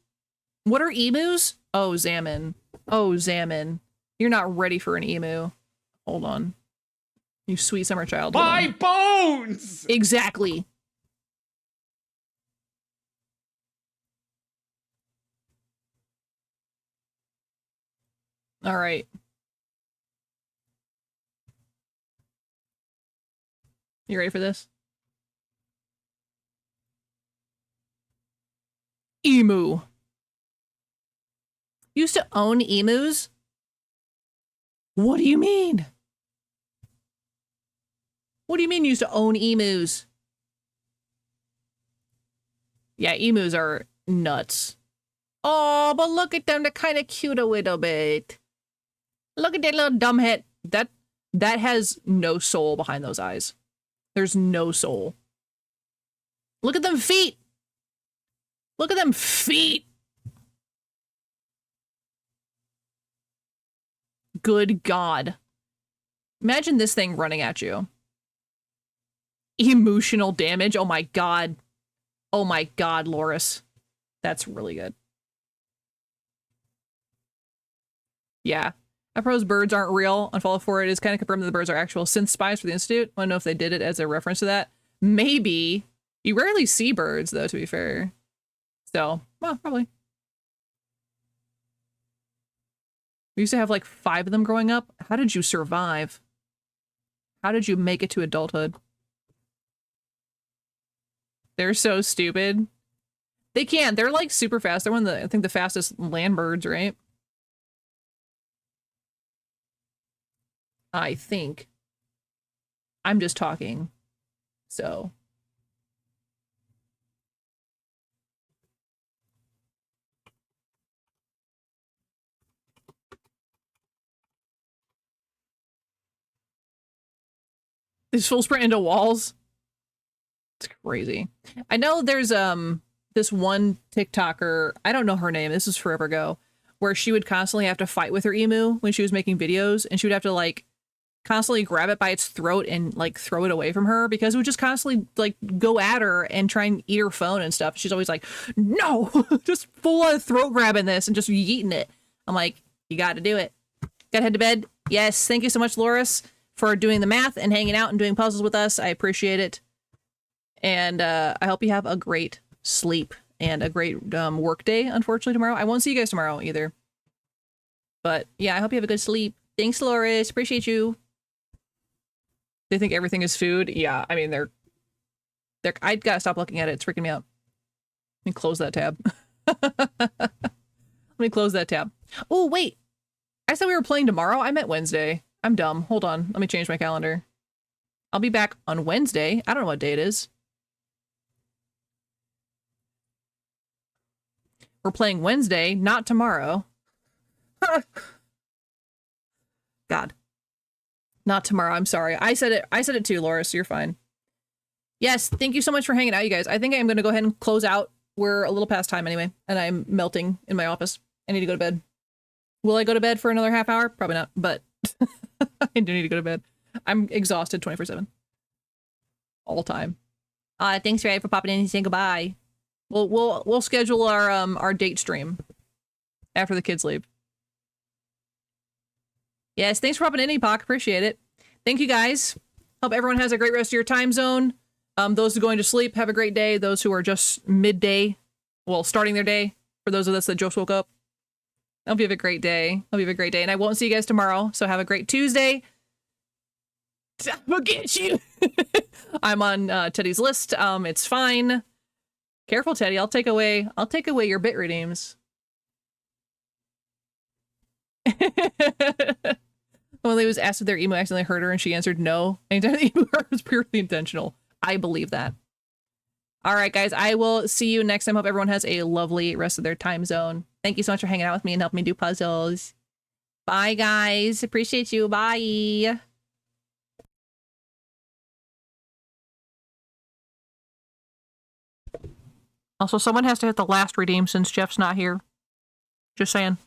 What are emus? Oh, Zaman. Oh, Zaman. You're not ready for an emu. Hold on. You sweet summer child. My bones! Exactly. All right. You ready for this? Emu. Used to own emus? What do you mean? What do you mean used to own emus? Yeah, emus are nuts. Oh, but look at them. They're kind of cute a little bit. Look at that little dumb head. That has no soul behind those eyes. There's no soul. Look at them feet. Look at them feet. Good God. Imagine this thing running at you. Emotional damage. Oh my God. Oh my God, Loris. That's really good. Yeah. I propose birds aren't real. On Fallout 4, it is kind of confirmed that the birds are actual synth spies for the Institute. I don't know if they did it as a reference to that. Maybe. You rarely see birds, though, to be fair. So, well, probably. We used to have like 5 of them growing up. How did you survive? How did you make it to adulthood? They're so stupid. They can. They're like super fast. They're one of the, I think, the fastest land birds, right? I think. I'm just talking. So. This full sprint into walls. It's crazy. I know there's this one TikToker, I don't know her name, this is forever ago, where she would constantly have to fight with her emu when she was making videos, and she would have to like constantly grab it by its throat and like throw it away from her because it would just constantly like go at her and try and eat her phone and stuff. She's always like, no, just full on throat grabbing this and just yeeting it. I'm like, you gotta do it. Gotta head to bed. Yes, thank you so much, Loris, for doing the math and hanging out and doing puzzles with us. I appreciate it. And I hope you have a great sleep and a great work day, unfortunately, tomorrow. I won't see you guys tomorrow either. But yeah, I hope you have a good sleep. Thanks, Loris. Appreciate you. They think everything is food. Yeah, I mean, they're I gotta stop looking at it. It's freaking me out. Let me close that tab. Let me close that tab. Oh, wait. I said we were playing tomorrow. I meant Wednesday. I'm dumb. Hold on. Let me change my calendar. I'll be back on Wednesday. I don't know what day it is. We're playing Wednesday, not tomorrow. God. Not tomorrow. I'm sorry. I said it too, Laura, so you're fine. Yes, thank you so much for hanging out, you guys. I think I'm going to go ahead and close out. We're a little past time anyway, and I'm melting in my office. I need to go to bed. Will I go to bed for another half hour? Probably not, but I do need to go to bed. I'm exhausted 24/7. All time. Thanks, Ray, for popping in and saying goodbye. We'll schedule our date stream after the kids leave. Yes, thanks for popping in, Epoch. Appreciate it. Thank you, guys. Hope everyone has a great rest of your time zone. Those who are going to sleep, have a great day. Those who are just midday, well, starting their day, for those of us that just woke up, I hope you have a great day. Hope you have a great day. And I won't see you guys tomorrow, so have a great Tuesday. I'll get you. I'm on Teddy's list. It's fine. Careful, Teddy. I'll take away your bit redeems. Emily was asked if their emo accidentally hurt her, and she answered no. Anytime the emo hurt was purely intentional. I believe that. All right, guys. I will see you next time. Hope everyone has a lovely rest of their time zone. Thank you so much for hanging out with me and helping me do puzzles. Bye, guys. Appreciate you. Bye. Also, someone has to hit the last redeem since Jeff's not here. Just saying.